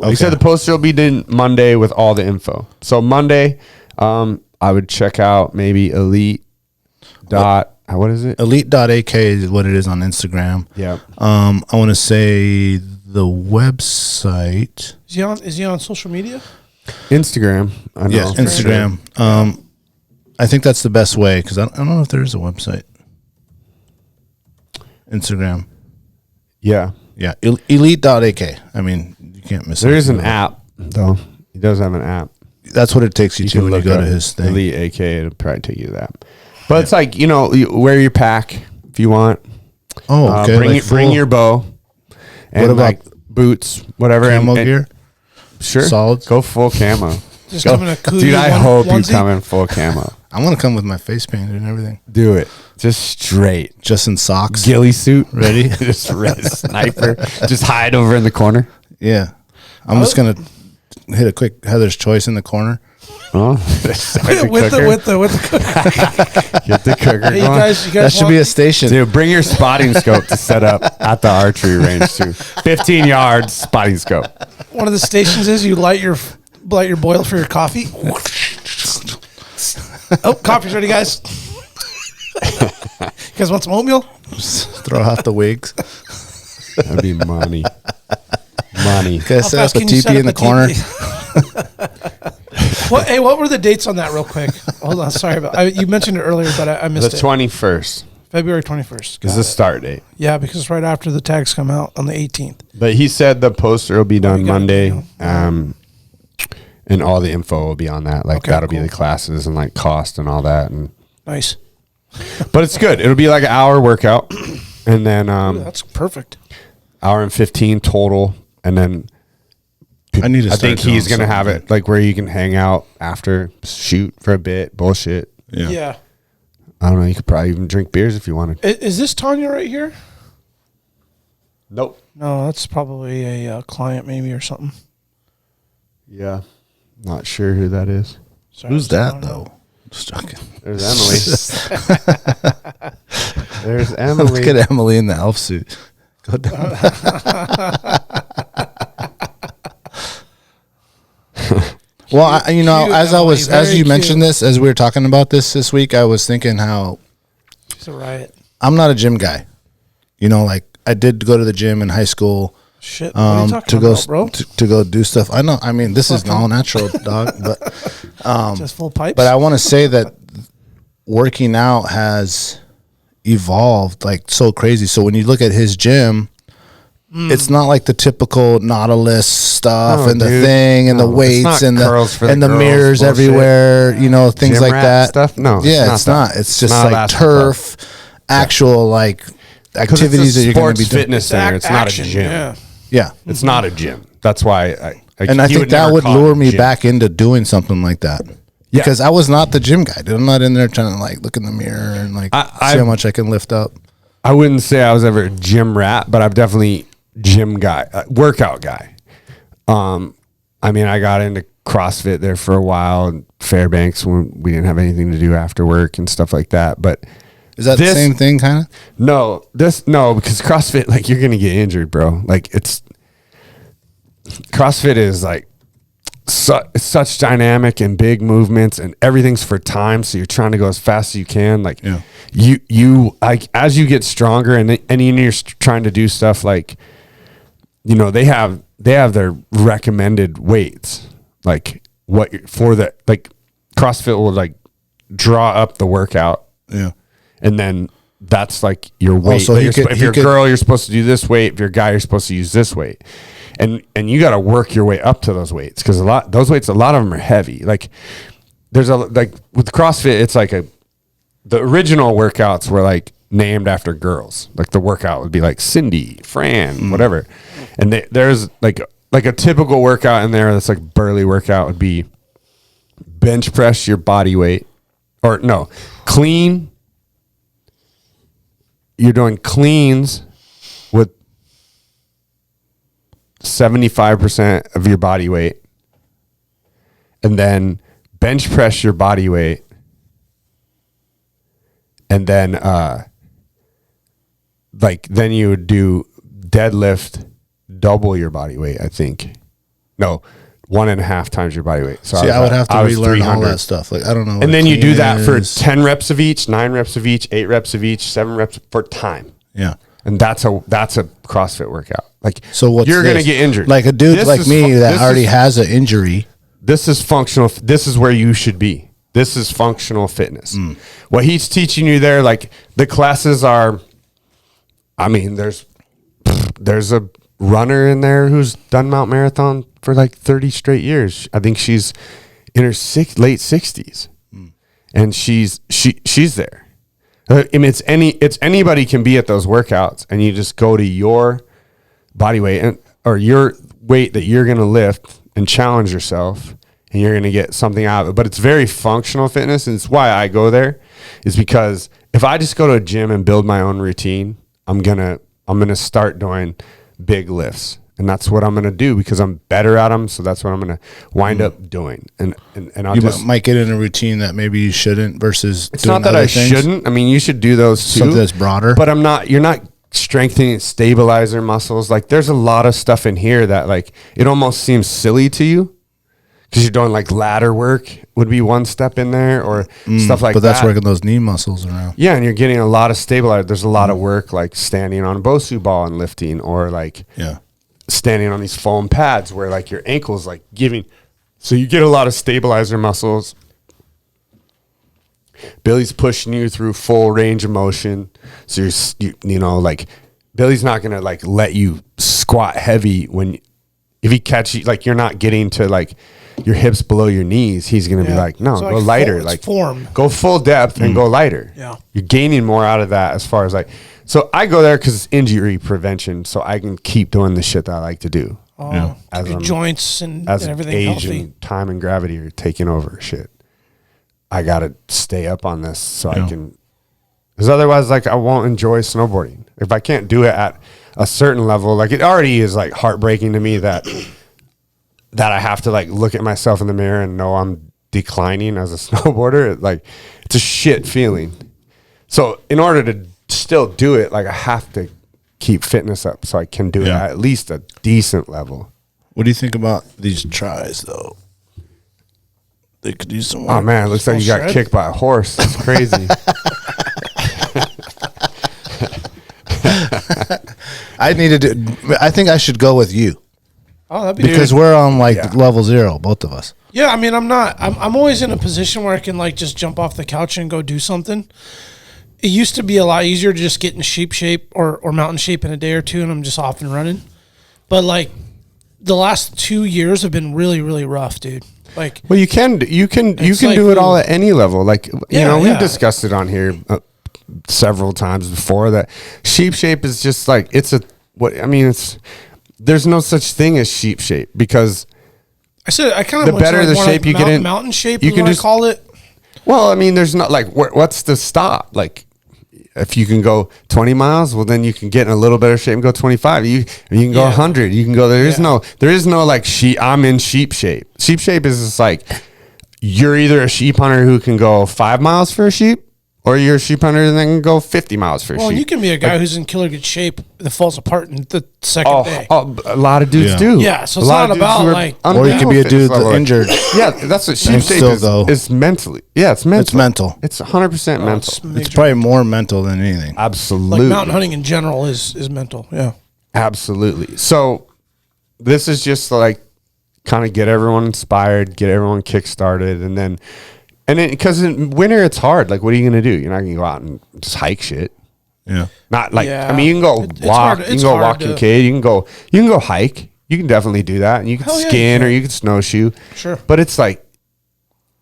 Okay. He said the poster will be done Monday with all the info. So Monday, I would check out maybe Elite. What is it? Elite.ak is what it is on Instagram. Yeah. I want to say the website. Is he on social media? Instagram. I know. Yes, Instagram. I think that's the best way because I don't know if there's a website. Instagram. Yeah. Yeah. Elite.ak. I mean, you can't miss it. There is an app, though. He does have an app. That's what it takes you to when you go to his thing. Elite AK, it'll probably take you to that. But it's like, you wear your pack if you want. Oh, okay. Bring your bow. And what about like boots, whatever. camo gear? Sure. Solids? Go full camo. Just come in a Kudu Dude, I hope onesie. you come in full camo. I'm going to come with my face painted and everything. Do it. Just straight. Just in socks. Ghillie suit. Ready? Just ready. Sniper. Just hide over in the corner. Yeah. I'm just going to hit a quick Heather's Choice in the corner. Oh, with the cooker. Get the cooker Hey, you going. guys That should be a station. Dude, bring your spotting scope to set up at the archery range too. 15 yards spotting scope. One of the stations is you light your boil for your coffee. Oh, coffee's ready, guys. You guys want some oatmeal? Throw out the wigs. That'd be money. Money. Can I set up a teepee in the corner? What were the dates on that real quick? Hold on. Sorry. You mentioned it earlier, but I missed The it. 21st February 21st. is the start date. Yeah, because it's right after the tags come out on the 18th. But he said the poster will be done you gotta Monday. do. And all the info will be on that. Like Okay, that'll be cool. the classes and like cost and all that. And Nice. but it's good. It'll be like an hour workout. And then Ooh, that's perfect. hour and 15 total. And then I need to I start think doing he's going to have something. it like where you can hang out after, shoot for a bit, bullshit. Yeah. I don't know. You could probably even drink beers if you wanted. Is this Tanya right here? Nope. No, that's probably a client maybe or something. Yeah. Not sure who that is. Sorry, Who's I that, don't know. though? Just joking. There's Emily. There's Emily. Look at Emily in the elf suit. Go down. Well, Cute as Emily, as you very mentioned cute. this, as we were talking about this week, I was thinking how It's a riot. I'm not a gym guy. Like I did go to the gym in high school. Shit. What are you talking to go about, bro? to go do stuff. I know. I mean, this is all natural, dog. But Just full pipes? but I want to say that working out has evolved like so crazy. So when you look at his gym, it's not like the typical Nautilus stuff No, and the dude. thing and No, the it's weights not and curls for the and the the girls mirrors bullshit. everywhere. Things Gym like rat that. stuff? No, Yeah, it's not that. It's just Not a like basketball club. turf, actual like 'Cause activities it's a that you're going sports to be doing. fitness center. It's not a Action, gym. Yeah. Yeah. It's not a gym. That's why And I he think that never would call it lure a me gym. back into doing something like that. Yeah. Because I was not the gym guy, dude. I'm not in there trying to like look in the mirror and like see how much I can lift up. I wouldn't say I was ever a gym rat, but I'm definitely gym guy, workout guy. I mean, I got into CrossFit there for a while in Fairbanks when we didn't have anything to do after work and stuff like that. But Is that the same thing, kind of? no, because CrossFit, like you're going to get injured, bro. Like CrossFit is like such dynamic and big movements and everything's for time. So you're trying to go as fast as you can. Like you like as you get stronger and you're trying to do stuff like, they have their recommended weights, like like CrossFit will like draw up the workout. Yeah. And then that's like your weight. so Like he if you're a girl, you're supposed to do this weight. If you're a guy, you're supposed to use this weight. And you got to work your way up to those weights because a lot of them are heavy. Like with CrossFit, it's like the original workouts were like named after girls. Like the workout would be like Cindy, Fran, whatever. And there's like a typical workout in there that's like burly workout would be bench press your body weight, or no, clean. You're doing cleans with 75% of your body weight, and then bench press your body weight, and then then you would do deadlift double your body weight. I think 1.5 times your body weight. So I would have to was relearn all 300. that stuff. Like I don't know. what And then a you do clean that for is. 10 reps of each, 9 reps of each, 8 reps of each, 7 reps for time. Yeah. And that's a CrossFit workout. Like, So what's you're going to this? get injured. Like a dude This like is me that this already is- has an injury. This is functional. This is where you should be. This is functional fitness. What he's teaching you there, like the classes are, I mean, there's a runner in there who's done Mount Marathon for like 30 straight years. I think she's in her late 60s, and she's there. I mean, it's anybody can be at those workouts, and you just go to your body weight or your weight that you're gonna lift and challenge yourself, and you're gonna get something out of it. But it's very functional fitness, and it's why I go there, is because if I just go to a gym and build my own routine, I'm gonna start doing big lifts. And that's what I'm going to do because I'm better at them. So that's what I'm going to wind up doing. And I'll might get in a routine that maybe you shouldn't versus it's not that I shouldn't. I mean, you should do those too. Something that's broader. But you're not strengthening stabilizer muscles. Like there's a lot of stuff in here that like, it almost seems silly to you because you're doing like ladder work would be one step in there or stuff like that. But that's working those knee muscles around. Yeah. And you're getting a lot of stabilizer. There's a lot of work like standing on a Bosu ball and lifting or like, standing on these foam pads where like your ankles like giving, so you get a lot of stabilizer muscles. Billy's pushing you through full range of motion, so you know like Billy's not gonna like let you squat heavy if he catch you like you're not getting to like your hips below your knees. He's gonna be like, no, go lighter, like go full depth and go lighter. You're gaining more out of that as far as like. So I go there because it's injury prevention, so I can keep doing the shit that I like to do. As your joints and everything age healthy. and time and gravity are taking over shit. I gotta stay up on this so I can, because otherwise, like I won't enjoy snowboarding if I can't do it at a certain level. Like it already is like heartbreaking to me that I have to like look at myself in the mirror and know I'm declining as a snowboarder. Like it's a shit feeling. So in order to still do it, like I have to keep fitness up so I can do it at least a decent level. What do you think about these tries though? They could use some work. Oh man, it looks like you got kicked by a horse. That's crazy. I think I should go with you. Oh, that'd be because we're on like level 0, both of us. Yeah, I mean, I'm always in a position where I can like just jump off the couch and go do something. It used to be a lot easier to just get in sheep shape or mountain shape in a day or two, and I'm just off and running. But like the last 2 years have been really, really rough, dude. Like, well, you can do it all at any level. Like, you know, we've discussed it on here several times before that sheep shape is just like there's no such thing as sheep shape because I kind of the better the shape you get in, mountain shape. You can just call it. Well, I mean, there's not like what's the stop like. If you can go 20 miles, well, then you can get in a little better shape and go 25. You can go 100. You can go. There is no like I'm in sheep shape. Sheep shape is just like you're either a sheep hunter who can go 5 miles for a sheep, or you're a sheep hunter that can go 50 miles for a sheep. Well, you can be a guy who's in killer good shape that falls apart in the second day. Oh, a lot of dudes do. Yeah, so it's not about like. Or you can be a dude that's injured. Yeah, that's what sheep shape is mentally. Yeah, it's mental. It's mental. It's 100% mental. It's probably more mental than anything. Absolutely. Like mountain hunting in general is mental. Yeah. Absolutely. So this is just like kind of get everyone inspired, get everyone kick-started, and then because in winter it's hard. Like, what are you going to do? You're not going to go out and just hike shit. Yeah. Not like, I mean, you can go walk. You can go walk in cave. You can go hike. You can definitely do that. And you can skin or you can snowshoe. Sure. But it's like,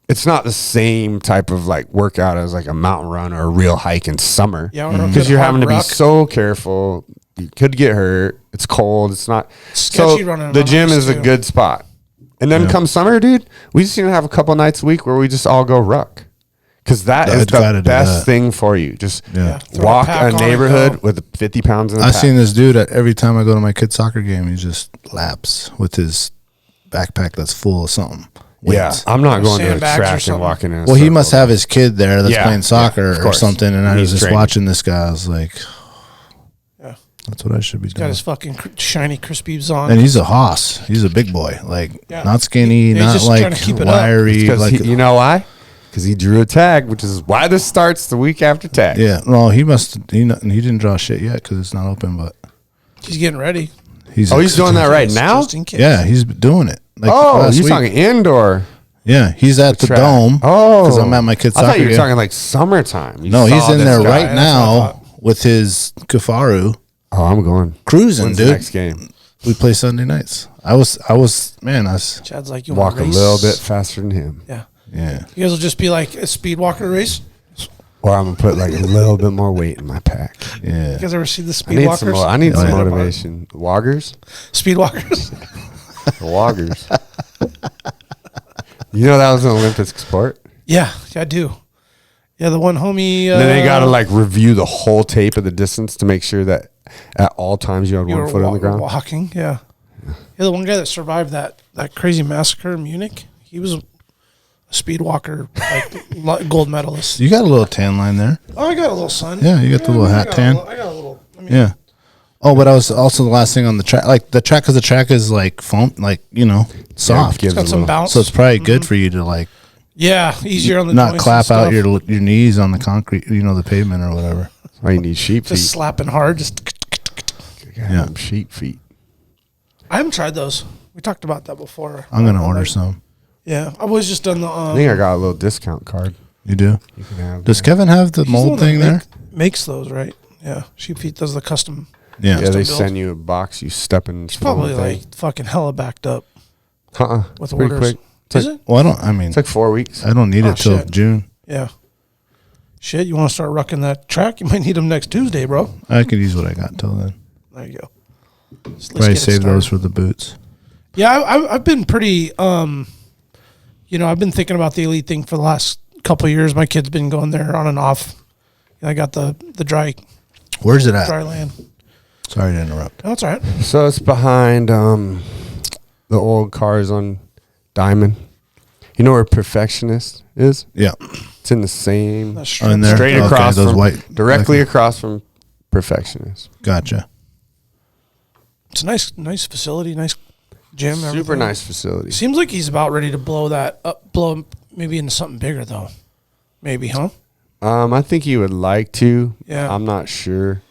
it's not the same type of like workout as like a mountain run or a real hike in summer. Yeah. Because you're having to be so careful. You could get hurt. It's cold. It's not. Sketchy running. The gym is a good spot. And then come summer, dude, we just need to have a couple nights a week where we just all go ruck. Because that is the best thing for you. Just walk a neighborhood with 50 pounds in the pack. I've seen this dude every time I go to my kid's soccer game, he just laps with his backpack that's full of something. Yeah, I'm not going to a track and walking in. Well, he must have his kid there that's playing soccer or something. And I was just watching this guy. I was like, that's what I should be doing. Got his fucking shiny crispies on. And he's a hoss. He's a big boy. Like, not skinny, not like wiry. Like, you know why? Because he drew a tag, which is why this starts the week after tag. Yeah. No, he didn't draw shit yet because it's not open, but. He's getting ready. He's doing that right now? Yeah, he's doing it. Like you're talking indoor. Yeah, he's at the dome. Oh. Because I'm at my kid's soccer game. I thought you were talking like summertime. No, he's in there right now with his Kafaru. Oh, I'm going. Cruising, When's dude. the next game? We play Sunday nights. I was Chad's like, you Walk want a to race? little bit faster than him. Yeah. yeah. You guys will just be like a speed walker race. Or I'm gonna put like a little bit more weight in my pack. Yeah. You guys ever see the I speed need walkers? some. I need some Yeah. motivation. Woggers. Speed walkers. The woggers. You know that was an Olympic sport. Yeah, I do. Yeah, the one homie. And then they got to like review the whole tape of the distance to make sure that at all times you had you one were foot on the ground. walking. Yeah. Yeah, the one guy that survived that crazy massacre in Munich, he was a speed walker, like gold medalist. You got a little tan line there. Oh, I got a little sun. Yeah, you got the little hat tan. I got a little. I mean, Yeah. Oh, but I was also the last thing on the track. Like the track, because the track is like foam, like soft. gives It's got a some little- bounce. So it's probably good for you to like Yeah, easier on the not joints clap and out stuff. your knees on the concrete, the pavement or whatever. That's why you need sheep feet. Just slapping hard. Just. Yeah, sheep feet. I haven't tried those. We talked about that before. I'm gonna order some. Yeah, I've always just done the. I think I got a little discount card. You do? You can have. Does Kevin have the he's mold one that thing there? Makes those, right? Yeah, Sheep Feet does the custom. Yeah. Yeah, they build. send you a box. You step in. It's probably like fucking hella backed up with pretty orders. quick. It's Is like, it? Well, I mean, it's like 4 weeks. I don't need Oh, it till shit. June. Yeah. Shit, you want to start rucking that track? You might need them next Tuesday, bro. I could use what I got till then. There you go. Let's Probably get it save started. those for the boots. Yeah, I've been pretty. I've been thinking about the elite thing for the last couple of years. My kid's been going there on and off. I got the dry Where's it at? land. Sorry to interrupt. Oh, that's all right. So it's behind the old cars on Diamond. You know where Perfectionist is? Yeah. It's in the same That's Oh, in there? straight Okay, across those from, white- directly okay. across from Perfectionist. Gotcha. It's a nice facility, nice gym. Super everything. nice facility. Seems like he's about ready to blow that up, blow maybe into something bigger though. Maybe, huh? I think he would like to. Yeah. I'm not sure.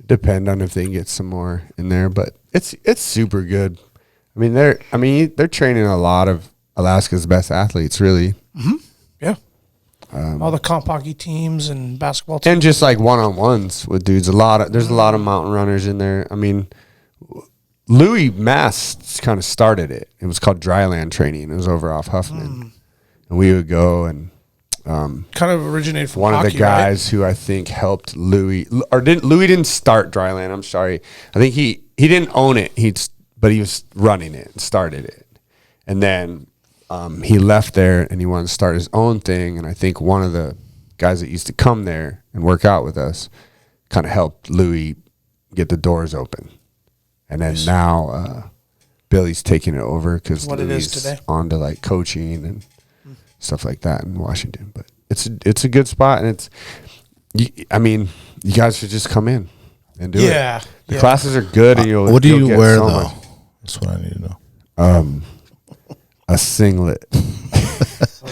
Depend on if they can get some more in there, but it's super good. I mean they're training a lot of Alaska's best athletes, really, Yeah. All the comp hockey teams and basketball teams. and just like one-on-ones with dudes. There's a lot of mountain runners in there. I mean, Louis Mass kind of started it. It was called Dryland Training. It was over off Huffman, and we would go and. Kind of originated from One hockey, of the guys who I think helped Louis, Louis didn't start Dryland. I'm sorry. I think he didn't own it. But he was running it and started it. And then he left there and he wanted to start his own thing. And I think one of the guys that used to come there and work out with us kind of helped Louis get the doors open. And then now Billy's taking it over because What it Louis is today. on to like coaching and stuff like that in Washington. But it's a good spot, and you guys should just come in and do it. Yeah. The classes are good, and you'll. What do you'll you get wear so though? much. That's what I need to know. A singlet,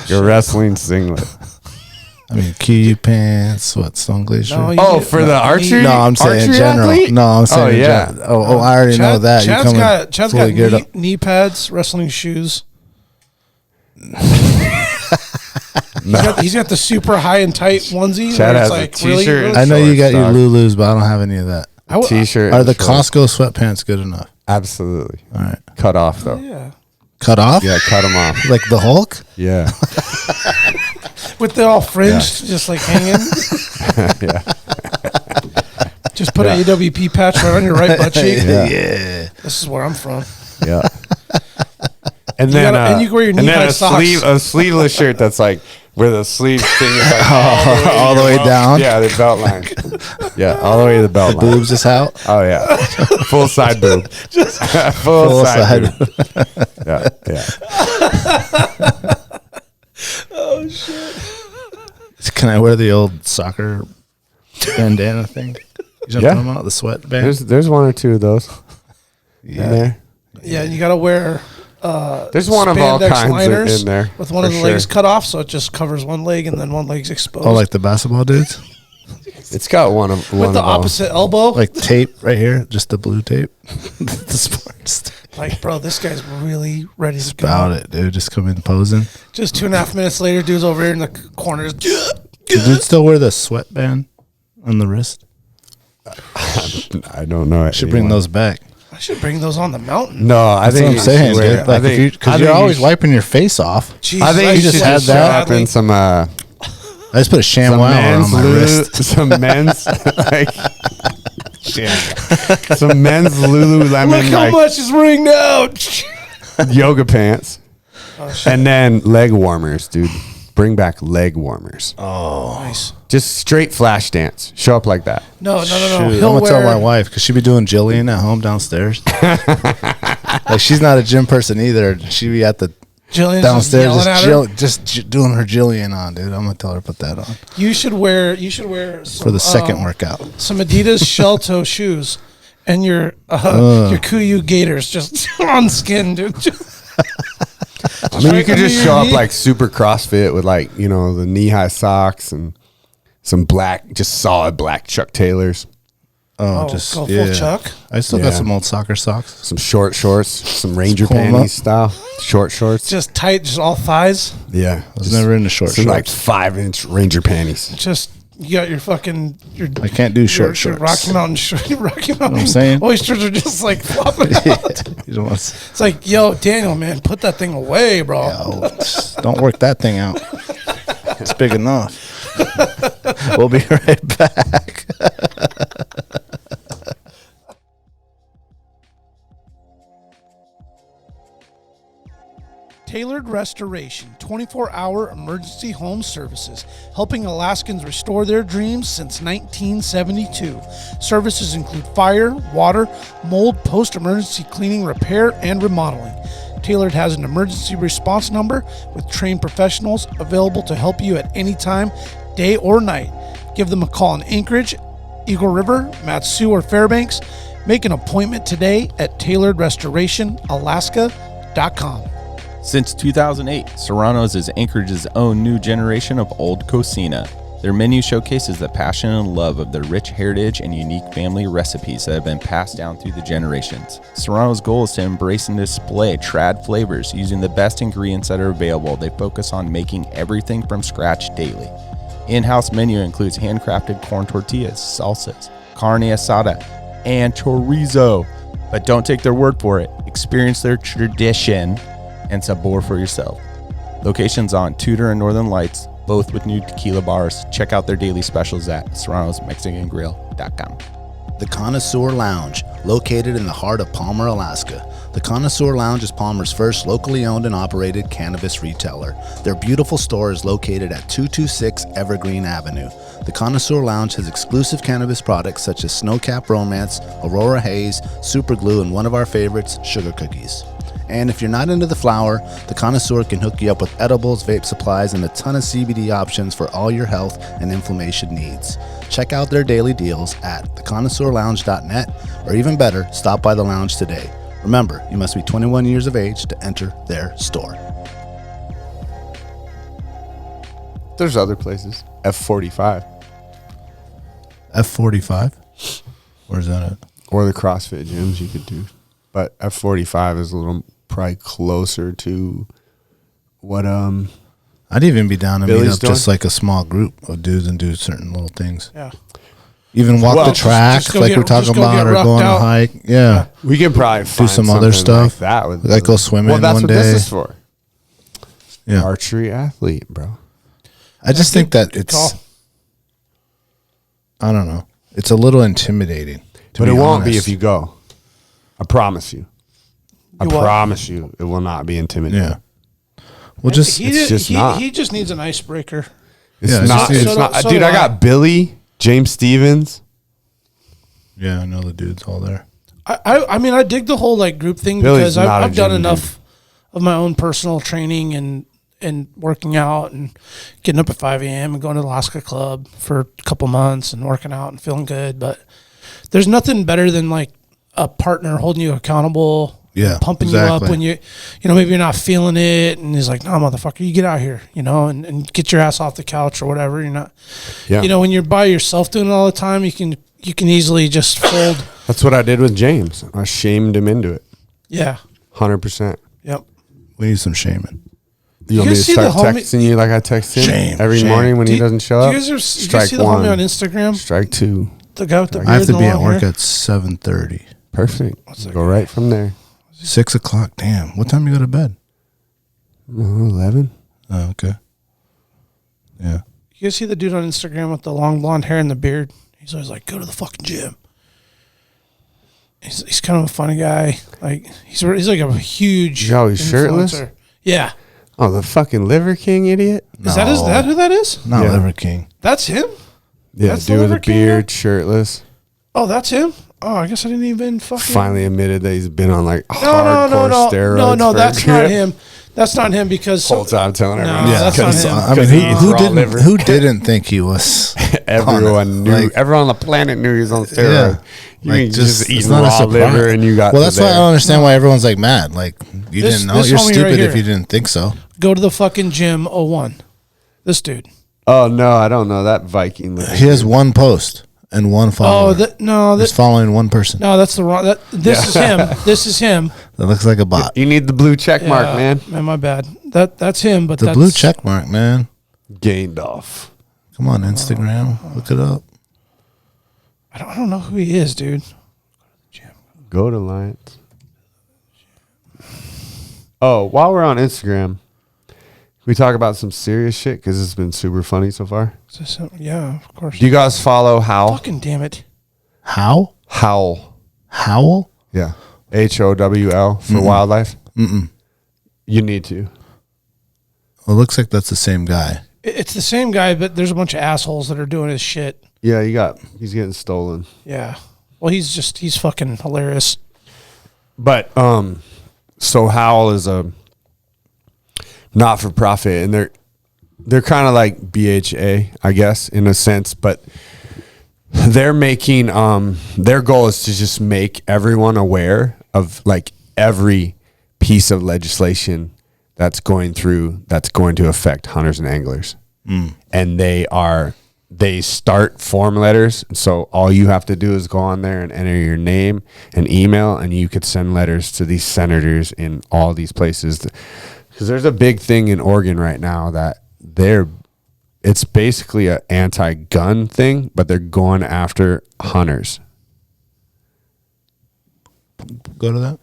your wrestling singlet. I mean, key pants, what, Stone Glacier? No, you Oh, get- for the archery? No, I'm saying in archery general. athlete? No, I'm saying Oh, in yeah. general. Oh, I already know that. Chad's you got fully geared up. knee pads, wrestling shoes. He's got the super high and tight onesie. Chad where it's has a like t-shirt and I know you got your Shorts, dog. Lulus, but I don't have any of that. T-shirt. Are and the shorts. Costco sweatpants good enough? Absolutely. All right. Cut off though. Yeah. Cut off? Yeah, cut them off. Like the Hulk? Yeah. With the all fringed, just like hanging. Yeah. Just put an AWP patch right on your right butt cheek. Yeah. This is where I'm from. Yeah. And then and you wear your knee-high a socks. sleeveless shirt that's like where the sleeve thing is like All the way down? Yeah, the belt line. Yeah, all the way to the belt line. Boobs just out? Oh yeah, full side boob. full side boob. Yeah, yeah. Oh shit! Can I wear the old soccer bandana thing? You know what I'm talking about? The sweatband? There's one or two of those. Yeah. In there. Yeah, you got to wear. There's one of all spandex kinds liners in there with one of for the legs sure. cut off, so it just covers one leg and then one leg's exposed. Oh, like the basketball dudes? It's got one of with the opposite elbow. Like tape right here, just the blue tape. The sports. Like, bro, this guy's really ready to go. About it, dude. Just come in posing. Just 2.5 minutes later, dude's over here in the corners. Does dude still wear the sweatband on the wrist? I don't know. Should bring those back. I should bring those on the mountain. No, I That's think what I'm saying, dude. Like, because you're always wiping your face off. Jesus, I think you just should had just that. wrap in some I just put a ShamWow on my wrist. some men's like some men's Lululemon Look how like much is ringed out. yoga pants, and then leg warmers, dude. Bring back leg warmers. Oh, Nice. Just straight flash dance. Show up like that. No. shoot. He'll I'm gonna tell wear- my wife because she be doing Jillian at home downstairs. Like she's not a gym person either. She be at the Jillian's downstairs just yelling at her. just doing her Jillian on, dude. I'm gonna tell her to put that on You should wear some, for the second workout. some Adidas shell toe shoes and your Kuiu Gators just on skin, dude. I mean, you could just show up like super CrossFit with like, you know, the knee-high socks and some black, just solid black Chuck Taylors. Go full Chuck. I still got some old soccer socks. Some short shorts, some Ranger pull 'em panties up. style. Short shorts. Just tight, just all thighs. Yeah. I was never into short some shorts. like 5-inch Ranger panties. Just you got your fucking your. I can't do short your shorts. Rocky Mountain, Rocky Mountain. I'm saying? Oysters are just like flopping out. You don't want It's like, yo, Daniel, man, put that thing away, bro. don't work that thing out. It's big enough. We'll be right back. Tailored Restoration, 24-hour emergency home services, helping Alaskans restore their dreams since 1972. Services include fire, water, mold, post-emergency cleaning, repair, and remodeling. Tailored has an emergency response number with trained professionals available to help you at any time, day or night. Give them a call in Anchorage, Eagle River, Matsu, or Fairbanks. Make an appointment today at tailoredrestorationalaska.com. Since 2008, Serrano's is Anchorage's own new generation of old cocina. Their menu showcases the passion and love of their rich heritage and unique family recipes that have been passed down through the generations. Serrano's goal is to embrace and display trad flavors using the best ingredients that are available. They focus on making everything from scratch daily. In-house menu includes handcrafted corn tortillas, salsas, carne asada, and chorizo. But don't take their word for it. Experience their tradition and sabor for yourself. Locations on Tudor and Northern Lights, both with new tequila bars. Check out their daily specials at serranosmexicangrill.com. The Connoisseur Lounge, located in the heart of Palmer, Alaska. The Connoisseur Lounge is Palmer's first locally owned and operated cannabis retailer. Their beautiful store is located at 226 Evergreen Avenue. The Connoisseur Lounge has exclusive cannabis products such as Snowcap Romance, Aurora Haze, Super Glue, and one of our favorites, Sugar Cookies. And if you're not into the flower, the Connoisseur can hook you up with edibles, vape supplies, and a ton of CBD options for all your health and inflammation needs. Check out their daily deals at theconnoisseurlounge.net, or even better, stop by the lounge today. Remember, you must be 21 years of age to enter their store. There's other places. F45. F45? Where's that at? Or the CrossFit gyms you could do. But F45 is a little probably closer to what I'd even be down to meet Billy's up doing? just like a small group of dudes and do certain little things. Yeah. Even walk the track just go like get- we're talking just go about, get or go on roughed a out. hike. Yeah. we can probably find some other something like stuff. that with Like go swimming Well, that's one what this day. is for. Yeah. Archery athlete, bro. I just think that Good it's, call. I don't know. It's a little intimidating. But it won't be if you go. I promise you. I You what? promise you it will not be intimidating. Yeah. Well, just, it's just not. He just needs an icebreaker. It's Yeah, it's not. just- It's So not. do- so Dude, do I I. got Billy, James Stevens. yeah, I know the dudes all there. I mean, I dig the whole like group thing Billy's because not a I've done gym enough of my own personal training and working out and getting up at 5 a.m. and going to the Alaska Club for a couple months and working out and feeling good. But there's nothing better than like a partner holding you accountable, Yeah, pumping you exactly. up when maybe you're not feeling it, and he's like, "No, motherfucker, you get out here, and get your ass off the couch or whatever." You're not, Yeah. when you're by yourself doing it all the time, you can easily just fold. That's what I did with James. I shamed him into it. Yeah. 100%. Yep. We need some shaming. You want me guys to see the start homie- texting you like I text him Shame, every shame. morning when Do he you- doesn't show do up? you guys Strike see the one. homie on Instagram? Strike two. The guy with the beard. I have to and be the at long work hair? at 7:30. Perfect. Go right from there. 6 o'clock. Damn. What time you go to bed? 11. Oh, okay. Yeah. You guys see the dude on Instagram with the long blonde hair and the beard? He's always like, go to the fucking gym. He's kind of a funny guy. Like he's like a huge. Oh, he's shirtless? influencer. Yeah. Oh, the fucking Liver King idiot. Is that who that is? Not Yeah. Liver King. That's him? Yeah, That's the dude with a Liver King beard, shirtless. Oh, that's him? Oh, I guess I didn't even fucking. Finally admitted that he's been on like No, hardcore steroids. No, for that's a not grip. him. That's not him because. Whole time telling everyone. No, that's not him. I mean, Because he eats raw liver. who didn't think he was? Everyone knew. Like- everyone on the planet knew he was on Yeah. steroids. You Like, ain't just it's eating not a raw surprise. liver and you got. Well, to that's why I there. don't understand why everyone's like mad. Like, you This- didn't know. this You're homie right stupid here. if you didn't think so. Go to the fucking gym 01. This dude. Oh no, I don't know that Viking. Liver. He has one post and one follower. He's following one person. No, that's the wrong. This is him. This is him. That looks like a bot. You need the blue check mark, man. Man, my bad. That's him. But The that's, blue check mark, man. Gained off. Come on, Instagram. Look it up. I don't know who he is, dude. Go to Lions. Oh, while we're on Instagram, can we talk about some serious shit? Because it's been super funny so far. Is this him? Yeah, of course. Do you guys follow Howl? Fucking damn it. How? Howl. Howl? Yeah. HOWL for wildlife. Mm-mm. You need to. Well, it looks like that's the same guy. It's the same guy, but there's a bunch of assholes that are doing his shit. Yeah, he's getting stolen. Yeah. Well, he's fucking hilarious. But so Howl is a not for profit, and they're kind of like BHA, I guess, in a sense, but they're making their goal is to just make everyone aware of like every piece of legislation that's going to affect hunters and anglers. And they start form letters. So all you have to do is go on there and enter your name and email, and you could send letters to these senators in all these places. Because there's a big thing in Oregon right now that it's basically an anti-gun thing, but they're going after hunters. Go to that.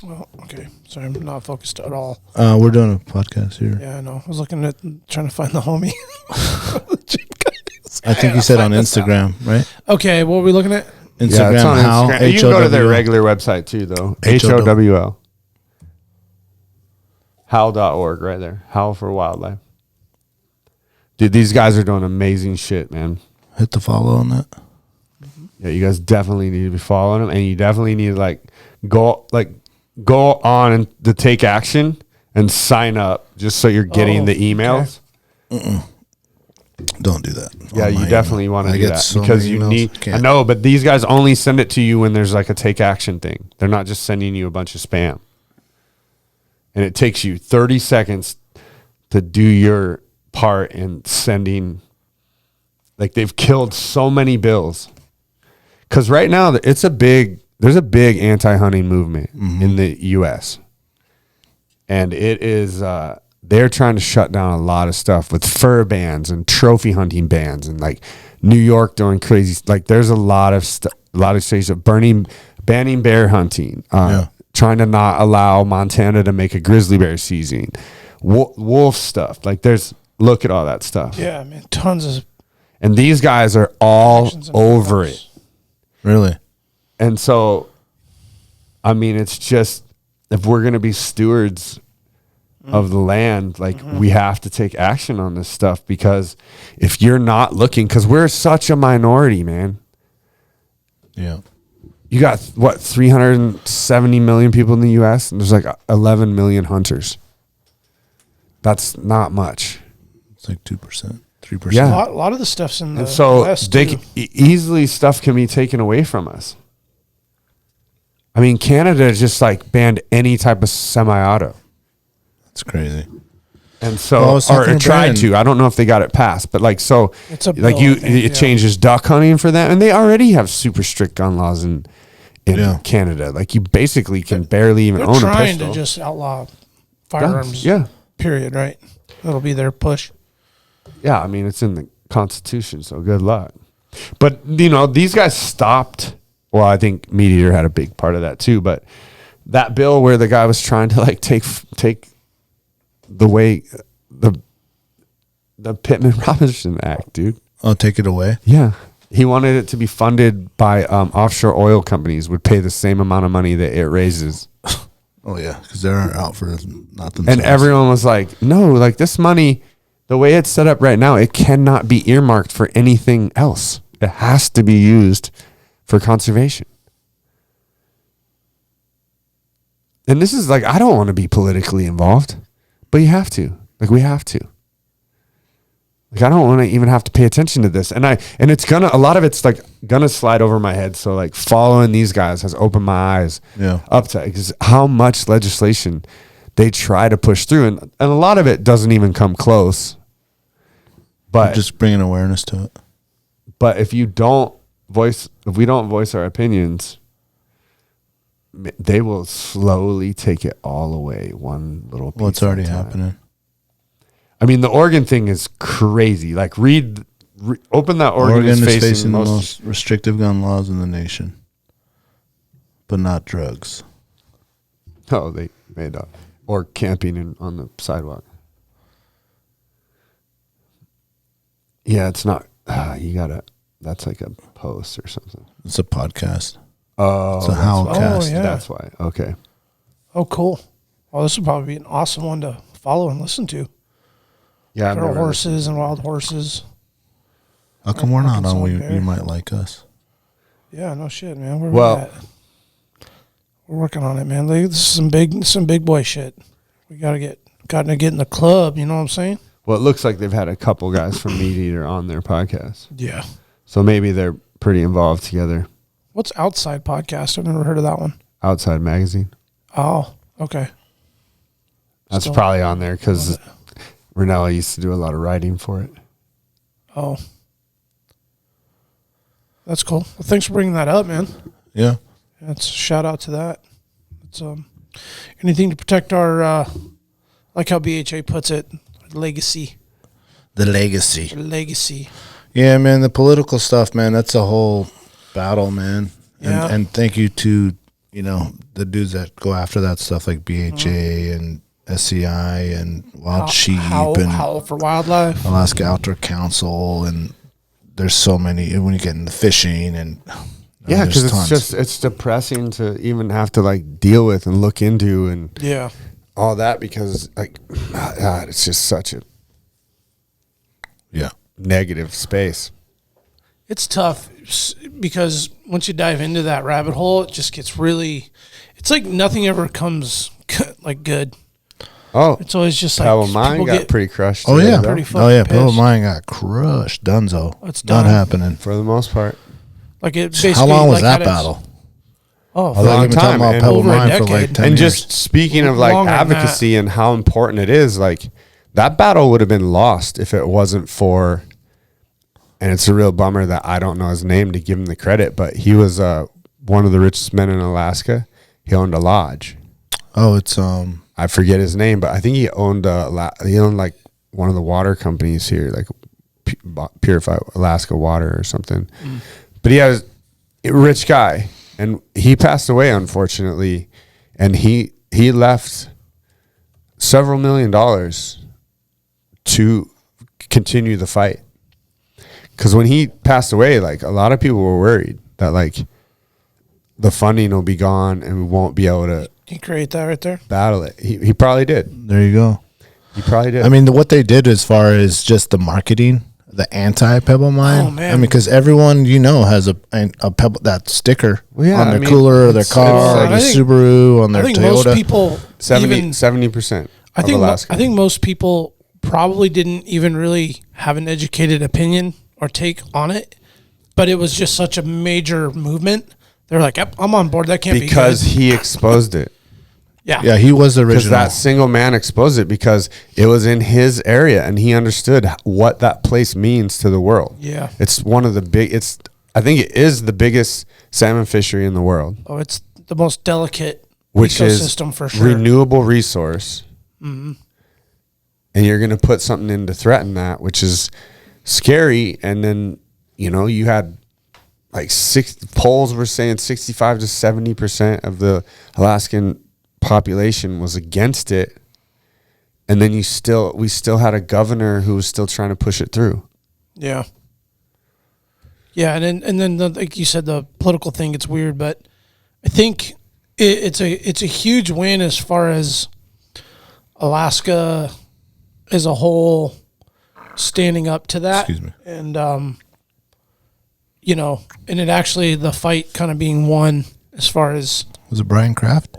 Well, okay. Sorry, I'm not focused at all. We're doing a podcast here. Yeah, I know. I was looking at trying to find the homie. I think you said on Instagram, right? Okay, what are we looking at? Instagram, it's on Howl, Instagram. You can go to their HOWL. regular website too, though. HOWL. HOWL. Howl.org right there. Howl for Wildlife. Dude, these guys are doing amazing shit, man. Hit the follow on that. Yeah, you guys definitely need to be following them, and you definitely need to go on and to take action and sign up just so you're getting the emails. Okay. Don't do that. Yeah, you definitely want to do that so because many you emails. need. Can't. I know, but these guys only send it to you when there's like a take action thing. They're not just sending you a bunch of spam. And it takes you 30 seconds to do your part in sending. Like they've killed so many bills. Because right now there's a big anti-hunting movement in the U.S. And it is they're trying to shut down a lot of stuff with fur bans and trophy hunting bans and like New York doing crazy. Like there's a lot of states of banning bear hunting, trying to not allow Montana to make a grizzly bear season, wolf stuff. Like look at all that stuff. Yeah, man, tons of. And these guys are all over it. Really? And so, I mean, it's just, if we're going to be stewards of the land, like we have to take action on this stuff, because if you're not looking, because we're such a minority, man. Yeah. You got, 370 million people in the U.S., and there's like 11 million hunters. That's not much. It's like 2%. 3%. Yeah. A lot of the stuff's in the And so West, they too. easily stuff can be taken away from us. I mean, Canada just like banned any type of semi-auto. That's crazy. And so, Well, I was talking or to tried Brandon. to. I don't know if they got it passed, but like, so, It's a like bill, I think, it changes duck hunting for them, and they already have super strict gun laws in Canada. Like, you basically can barely even They're own a trying pistol. to just outlaw firearms. Yeah. Period. Right. That'll be their push. Yeah, I mean, it's in the Constitution, so good luck. But, you know, these guys stopped. Well, I think Meat Eater had a big part of that too. But that bill where the guy was trying to like take the way the Pittman-Robertson Act, dude. Oh, take it away? Yeah. He wanted it to be funded by offshore oil companies would pay the same amount of money that it raises. Oh, yeah, because they're out for not themselves. And everyone was like, no, like this money, the way it's set up right now, it cannot be earmarked for anything else. It has to be used for conservation. And this is like, I don't want to be politically involved, but you have to. Like, we have to. Like, I don't want to even have to pay attention to this. And it's a lot of it's like gonna slide over my head. So like following these guys has opened my eyes up to because how much legislation they try to push through. And a lot of it doesn't even come close. But just bringing awareness to it. But if we don't voice our opinions, they will slowly take it all away. One little piece. Well, it's already happening. I mean, the Oregon thing is crazy. Like, open that. Oregon is facing the most restrictive gun laws in the nation, but not drugs. Oh, they made up. Or camping on the sidewalk. Yeah, it's not. That's like a post or something. It's a podcast. Oh, it's a Howlcast. Oh, yeah. That's why. Okay. Oh, cool. Well, this would probably be an awesome one to follow and listen to. Yeah, Feral horses and wild horses. How come we're not on? You might like us. Yeah, no shit, man. We're working on it, man. This is some big boy shit. We gotta get in the club. You know what I'm saying? Well, it looks like they've had a couple guys from Meat Eater on their podcast. Yeah. So maybe they're pretty involved together. What's Outside Podcast? I've never heard of that one. Outside Magazine. Oh, okay. That's probably on there because Renella used to do a lot of writing for it. Oh. That's cool. Well, thanks for bringing that up, man. Yeah. That's a shout out to that. It's anything to protect our like how BHA puts it, legacy. The legacy. Legacy. Yeah, man, the political stuff, man, that's a whole battle, man. Yeah. And thank you to, the dudes that go after that stuff like BHA and SCI and Wild Sheep and Howl for Wildlife, Alaska Outdoor Council, and there's so many. And when you get into fishing and yeah, because it's depressing to even have to like deal with and look into and all that because like God, it's just such a negative space. It's tough because once you dive into that rabbit hole, it just gets really. It's like nothing ever comes like good. Oh, it's always just like Pebble Mine got pretty crushed. Oh yeah, pretty Pebble Mine got crushed. Dunzo. It's done. Not happening for the most part. Like it. Basically, how long was that battle? Oh, a long time. About Pebble Mine for like 10 and years. Just speaking of like advocacy and how important it is, like that battle would have been lost if it wasn't for. And it's a real bummer that I don't know his name to give him the credit, but he was one of the richest men in Alaska. He owned a lodge. Oh, it's I forget his name, but I think he owned like one of the water companies here, like Purify Alaska Water or something. Mm. But he was a rich guy, and he passed away unfortunately, and he left several $1 million to continue the fight. Because when he passed away, like a lot of people were worried that like the funding will be gone and we won't be able to. He create that right there. Battle it. He probably did. There you go. He probably did. I mean, what they did as far as just the marketing, the anti-Pebble Mine. Oh man! I mean, because everyone has a Pebble that sticker on their cooler or their car, or the Subaru on their Toyota. Most people 70%. I think most people probably didn't even really have an educated opinion or take on it, but it was just such a major movement. They're like, yep, I'm on board. That can't be good. Because he exposed it. Yeah, he was the original. Because that single man exposed it because it was in his area and he understood what that place means to the world. Yeah. It's one of the I think it is the biggest salmon fishery in the world. Oh, it's the most delicate ecosystem for sure. Renewable resource. Mm-hmm. And you're going to put something in to threaten that, which is scary. And then you had like polls were saying 65 to 70% of the Alaskan population was against it. And then we still had a governor who was still trying to push it through. Yeah. Yeah. And then like you said, the political thing gets weird, but I think it's a huge win as far as Alaska as a whole standing up to that. Excuse me. And, and it actually, the fight kind of being won as far as. Was it Brian Kraft?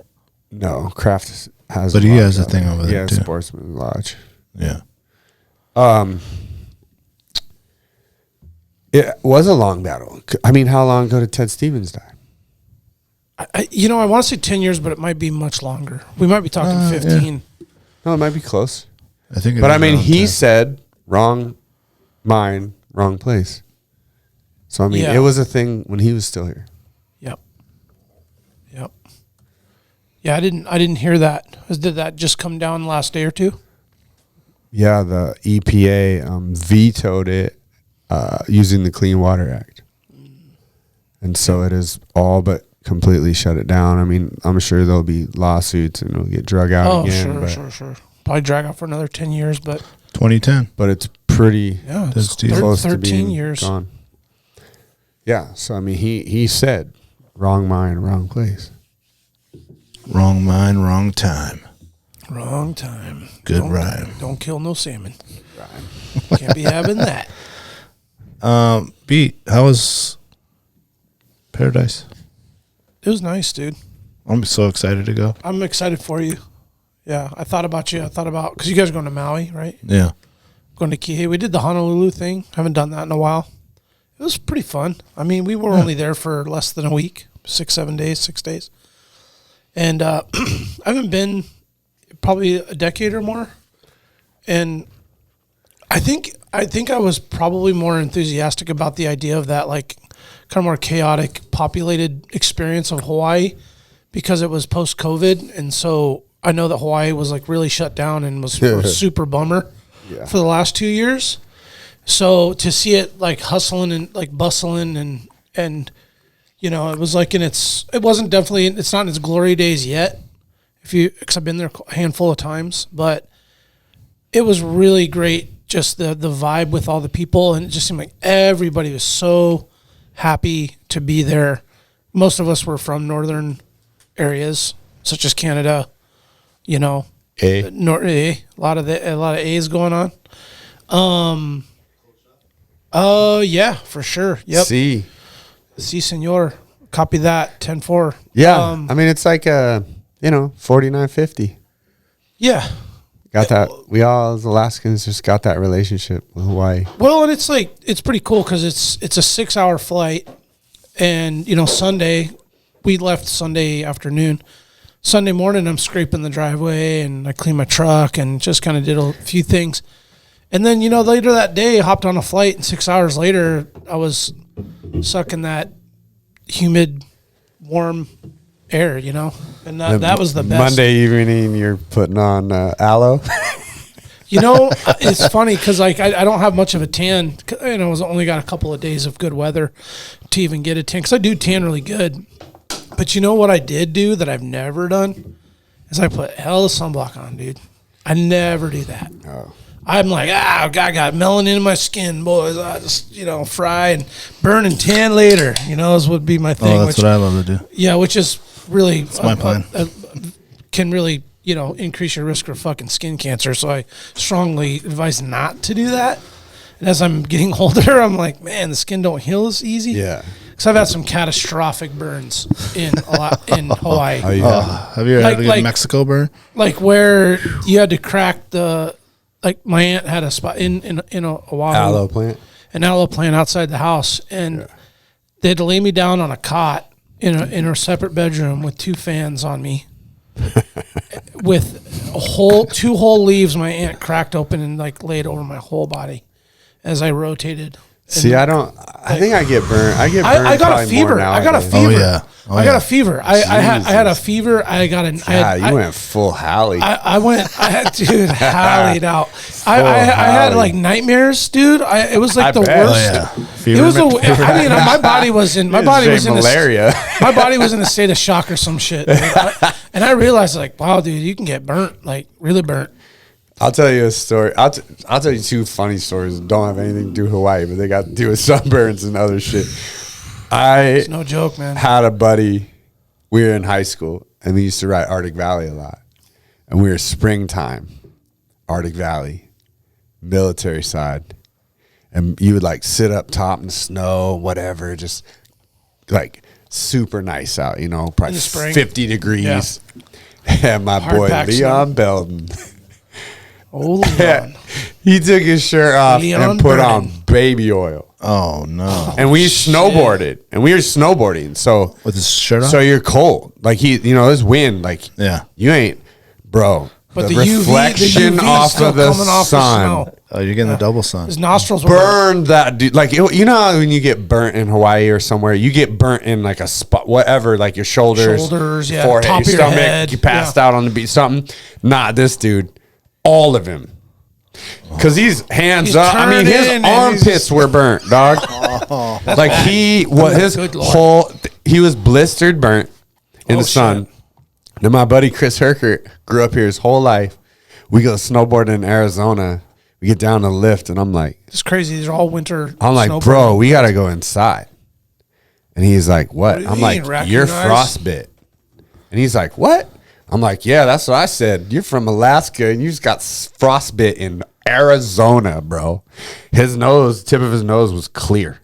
No, Kraft has. But he has a thing over there, too. Yeah, Sportsman Lodge. Yeah. It was a long battle. I mean, how long ago did Ted Stevens die? I want to say 10 years, but it might be much longer. We might be talking 15. Yeah. No, it might be close. I think. But I mean, he said wrong mind, wrong place. So I mean, it was a thing when he was still here. Yep. Yeah, I didn't hear that. Did that just come down last day or two? Yeah, the EPA vetoed it using the Clean Water Act, and so it is all but completely shut it down. I mean, I'm sure there'll be lawsuits and it'll get drug out again. Sure. Probably drag out for another 10 years, but 2010. But it's pretty it's close 13 to being years gone. Yeah, so I mean, he said, "Wrong mind, wrong place." Wrong mind, wrong time. Wrong time. Good rhyme. Don't kill no salmon. Can't be having that. Beat, how was Paradise? It was nice, dude. I'm so excited to go. I'm excited for you. Yeah, I thought about you. Because you guys are going to Maui, right? Yeah. Going to Kihei. We did the Honolulu thing. Haven't done that in a while. It was pretty fun. I mean, we were only there for less than a week, 6 days. And I haven't been probably a decade or more. And I think I was probably more enthusiastic about the idea of that, like, kind of more chaotic, populated experience of Hawaii because it was post-COVID. And so I know that Hawaii was, like, really shut down and was a super bummer for the last 2 years. So to see it, like, hustling and, like, bustling and it was like it's not in its glory days yet, because I've been there a handful of times, but it was really great, just the vibe with all the people, and it just seemed like everybody was so happy to be there. Most of us were from northern areas, such as Canada, a lot of A's going on. Yeah, for sure. Yep. Si, senor. Copy that. 10-4. Yeah. I mean, it's like 49-50. Yeah. Got that. We all as Alaskans just got that relationship with Hawaii. Well, and it's pretty cool because it's a 6-hour flight, and Sunday we left Sunday afternoon. Sunday morning I'm scraping the driveway and I cleaned my truck and just kind of did a few things, and then later that day I hopped on a flight, and 6 hours later I was sucking that humid, warm air, and that was the best. Monday evening, you're putting on aloe. It's funny because I don't have much of a tan. I only got a couple of days of good weather to even get a tan, because I do tan really good. But what I did do that I've never done is I put hell of sunblock on, dude. I never do that. Oh. I'm like, I got melanin in my skin, boys. I just, fry and burn and tan later. This would be my thing. Oh, that's what I love to do. Yeah, which is really... It's my plan. Can really, increase your risk for fucking skin cancer. So I strongly advise not to do that. And as I'm getting older, I'm like, man, the skin don't heal as easy. Yeah. Because I've had some catastrophic burns in Hawaii. Oh, yeah. Have you ever had a Mexico burn? Like where you had to crack the... Like my aunt had a spot in Oahu, Aloe plant, an aloe plant outside the house, and they had to lay me down on a cot in her separate bedroom with 2 fans on me, with 2 whole leaves my aunt cracked open and like laid over my whole body as I rotated. See, I don't. I think I get burnt. I get burnt. I got a fever. I got a fever. Oh yeah. I got a fever. I had a fever. I got an. You went full Halle. I had, dude, hallied out. I had like nightmares, dude. It was like the worst. Oh, yeah. It was my body was in malaria. My body was in a state of shock or some shit. Dude. And I realized like, wow, dude, you can get burnt, like really burnt. I'll tell you a story. I'll tell you 2 funny stories that don't have anything to do with Hawaii, but they got to do with sunburns and other shit. It's no joke, man. Had a buddy. We were in high school, and we used to ride Arctic Valley a lot. And we were springtime, Arctic Valley, military side. And you would like sit up top in the snow, whatever, just like super nice out, probably 50 degrees. Yeah. And my boy Leon Belden. Oh, Leon. He took his shirt off and put on baby oil. Oh no! And we snowboarded, and we were snowboarding. So with his shirt on, so you're cold. Like there's wind. Like you ain't, bro. But the UV reflection off of the sun. Oh, you're getting the double sun. His nostrils were burned that dude. Like you know how when you get burnt in Hawaii or somewhere, you get burnt in like a spot, whatever, like your shoulders, forehead, top your of stomach. Your head. You passed out on the beach, something. Nah, this dude, all of him. Because he's hands up. I mean, his armpits were burnt, dog. Like he was blistered, burnt in the sun. Shit. Then my buddy Chris Herkert grew up here his whole life. We go snowboarding in Arizona. We get down the lift, and I'm like, it's crazy. These are all winter. I'm like, bro, we gotta go inside. And he's like, what? I'm like, you're frostbite. And he's like, what? I'm like, yeah, that's what I said. You're from Alaska and you just got frostbite in Arizona, bro. His tip of his nose was clear.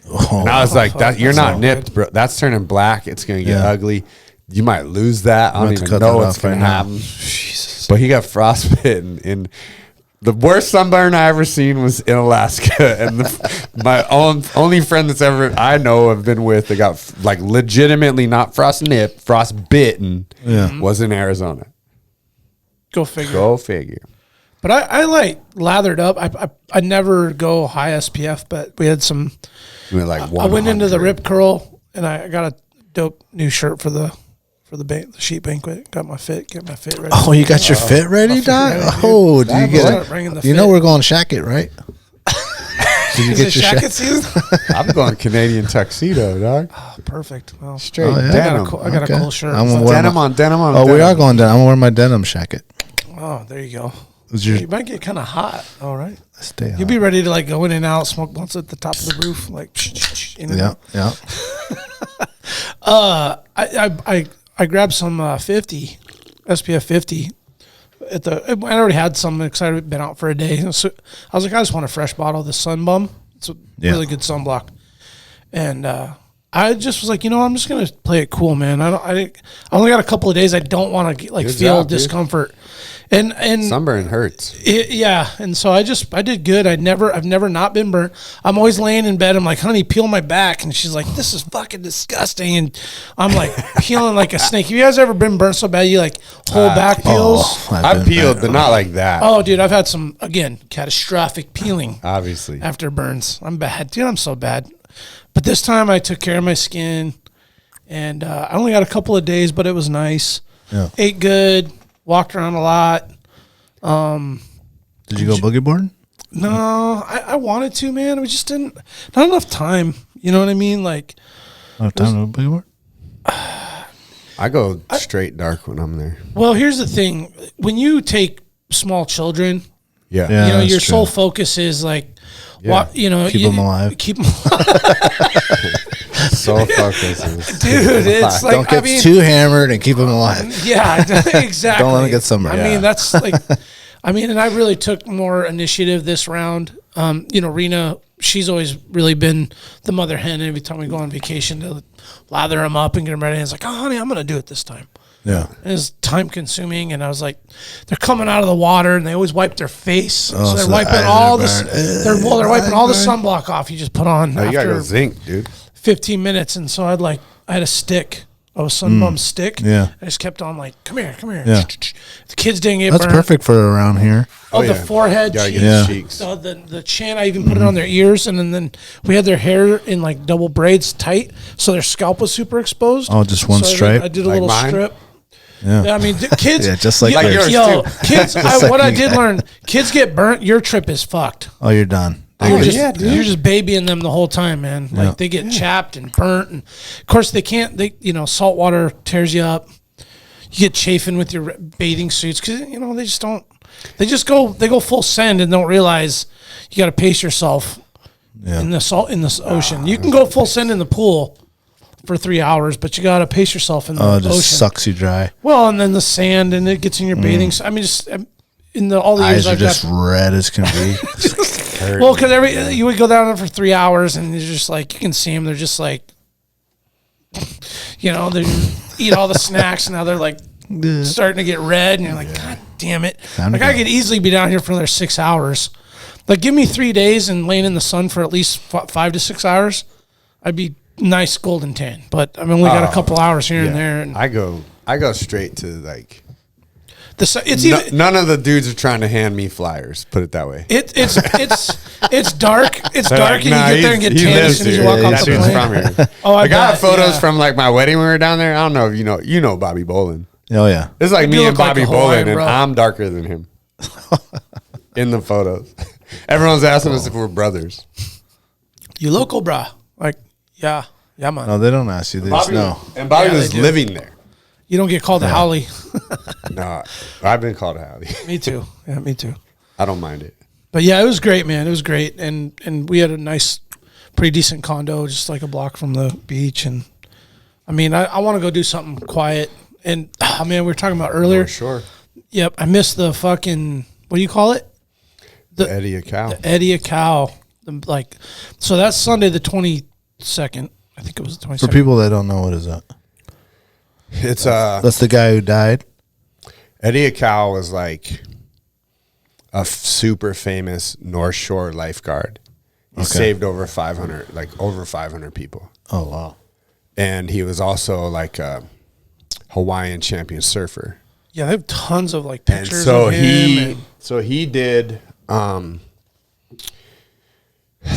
And I was like, that you're not nipped, bro. That's turning black. It's going to get ugly. You might lose that. I don't even know what's going to happen. Jesus. But he got frostbite in the worst sunburn I ever seen was in Alaska. And my only friend that's ever I know have been with that got like legitimately not frostbitten was in Arizona. Go figure. But I like lathered up. I never go high SPF, but we had some. I went into the Rip Curl and I got a dope new shirt for the sheep banquet. Get my fit ready. Oh, you got your fit ready, Doc? Oh, do you get it? You know we're going Shaka, right? Did you get your Shaka season? I'm going Canadian tuxedo, dog. Oh, perfect. Well, straight denim. I got a cool shirt. Denim on denim. Oh, we are going denim. I'm wearing my denim Shaka. Oh, there you go. You might get kind of hot. All right. Stay hot. You'll be ready to like go in and out, smoke blunts at the top of the roof, like. Yeah. I grabbed some 50 SPF 50 I already had some because I'd been out for a day. So I was like, I just want a fresh bottle of the Sun Bum. It's a really good sunblock. And I just was like, I'm just gonna play it cool, man. I only got a couple of days. I don't want to feel discomfort. And sunburn hurts. And so I did good. I've never not been burnt. I'm always laying in bed. I'm like, honey, peel my back. And she's like, this is fucking disgusting. And I'm like peeling like a snake. Have you guys ever been burnt so bad you like whole back peels? I've peeled, but not like that. Oh, dude, I've had some, again, catastrophic peeling. Obviously. After burns. I'm bad. Dude, I'm so bad. But this time I took care of my skin. And I only got a couple of days, but it was nice. Yeah. Ate good. Walked around a lot. Did you go boogie boarding? No, I wanted to, man. We just didn't. Not enough time. You know what I mean? Like, not enough time to boogie board. I go straight dark when I'm there. Well, here's the thing: when you take small children, your sole focus is like, keep them alive. Keep them alive. So focused, dude. It's like don't get too hammered and keep them alive. Yeah, exactly. Don't let them get sunburned. I mean, that's like, and I really took more initiative this round. Rena, she's always really been the mother hen. Every time we go on vacation, to lather them up and get them ready. And it's like, oh, honey, I'm gonna do it this time. Yeah, and it's time consuming. And I was like, they're coming out of the water and they always wipe their face, so they're wiping all this. They're wiping all the sunblock off. You just put on. No, you gotta go zinc, dude. 15 minutes, and so I had a stick a sunbum stick. Yeah. I just kept on like, come here. Yeah. The kids didn't get That's burned. perfect for around here. The forehead, Gotta cheeks, get the cheeks. the chin. I even put it on their ears, and then we had their hair in like double braids tight, so their scalp was super exposed. Oh, just one So stripe? I did a Like little mine? strip. Yeah. I mean, kids. Yeah, just like yours, yo, too. kids. What I did learn: kids get burnt. Your trip is fucked. Oh, you're done. You're Oh, just, you're just babying them the whole time, man. Like Yeah. they get chapped and burnt, and of course they can't. Salt water tears you up. You get chafing with your bathing suits because they just don't. They go full send and don't realize you got to pace yourself in the ocean. You can go full send in the pool for 3 hours, but you got to pace yourself in the Oh, it ocean. just sucks you dry. Well, and then the sand and it gets in your bathing. I mean, just in all the years Eyes are I've just got. red as can be. Well, because you would go down there for 3 hours, and you're just like, you can see them. They're just like, they eat all the snacks, and now they're like starting to get red, and you're like, God damn it! Time to Like I go. could easily be down here for another 6 hours. Like, give me 3 days and laying in the sun for at least 5 to 6 hours, I'd be nice golden tan. But I've only got a couple hours here and there, and I go straight to like. None of the dudes are trying to hand me flyers. Put it that way. It's dark. It's They're dark, like, and nah, you get there and get he tan as lives soon as you here. walk off That the dude's plane. from here. Oh, I I got bet, photos yeah. from like my wedding when we were down there. I don't know if you know Bobby Bolin. Oh, yeah. It's like You me and look like Bobby a Hawaiian, Bolin, and bro. I'm darker than him in the photos. Everyone's asking us if we're brothers. You local, brah? Like, yeah, man. No, they don't ask you. They just know. And Bobby Yeah, was they do. living there. You don't get called a Howley. No, I've been called a howdy. Me too. Yeah, me too. I don't mind it. But yeah, it was great, man. It was great, and we had a nice, pretty decent condo, just like a block from the beach. And I mean, I want to go do something quiet. And man, we were talking about earlier. For sure. Yep, I missed the fucking, what do you call it? The Eddie a cow. Aikau. So that's Sunday the 22nd. I think it was the 22nd. For people that don't know, what is that? It's That's the guy who died. Eddie Aikau was like a super famous North Shore lifeguard. He saved over 500 people. Oh, wow. And he was also like a Hawaiian champion surfer. Yeah, they have tons of like And pictures so of him. he did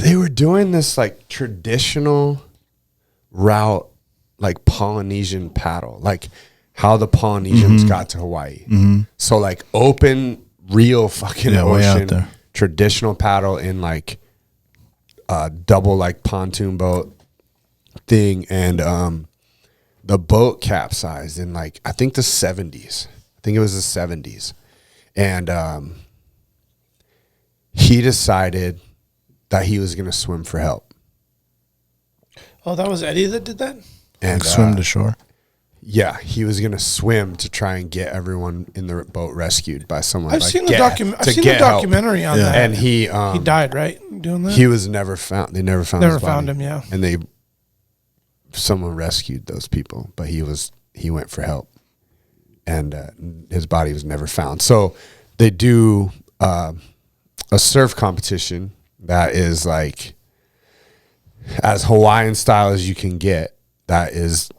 they were doing this like traditional route, like Polynesian paddle, like how the Polynesians got to Hawaii. So like open, real fucking way out ocean, there. traditional paddle in like a double like pontoon boat thing. And the boat capsized in like, I think the 70s. I think it was the 70s. And he decided that he was going to swim for help. Oh, that was Eddie that did that? And Swim to shore. yeah, he was going to swim to try and get everyone in the boat rescued by someone. I've like, seen the I've seen the documentary on that. And he died, right? Doing that? He was never found. They never found. Never his body. found him, yeah. And someone rescued those people, but he went for help, and his body was never found. So they do a surf competition that is like as Hawaiian style as you can get. That is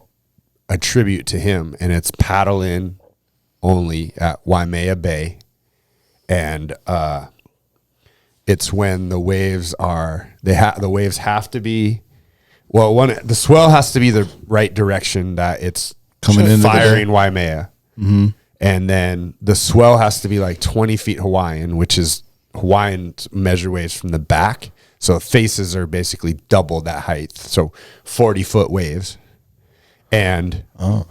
a tribute to him, and it's paddle in only at Waimea Bay, and it's when the waves are the waves have to be the swell has to be the right direction that it's Coming into the firing bay. Waimea, and then the swell has to be like 20 feet Hawaiian, which is Hawaiian measure waves from the back. So faces are basically double that height. So 40-foot waves. And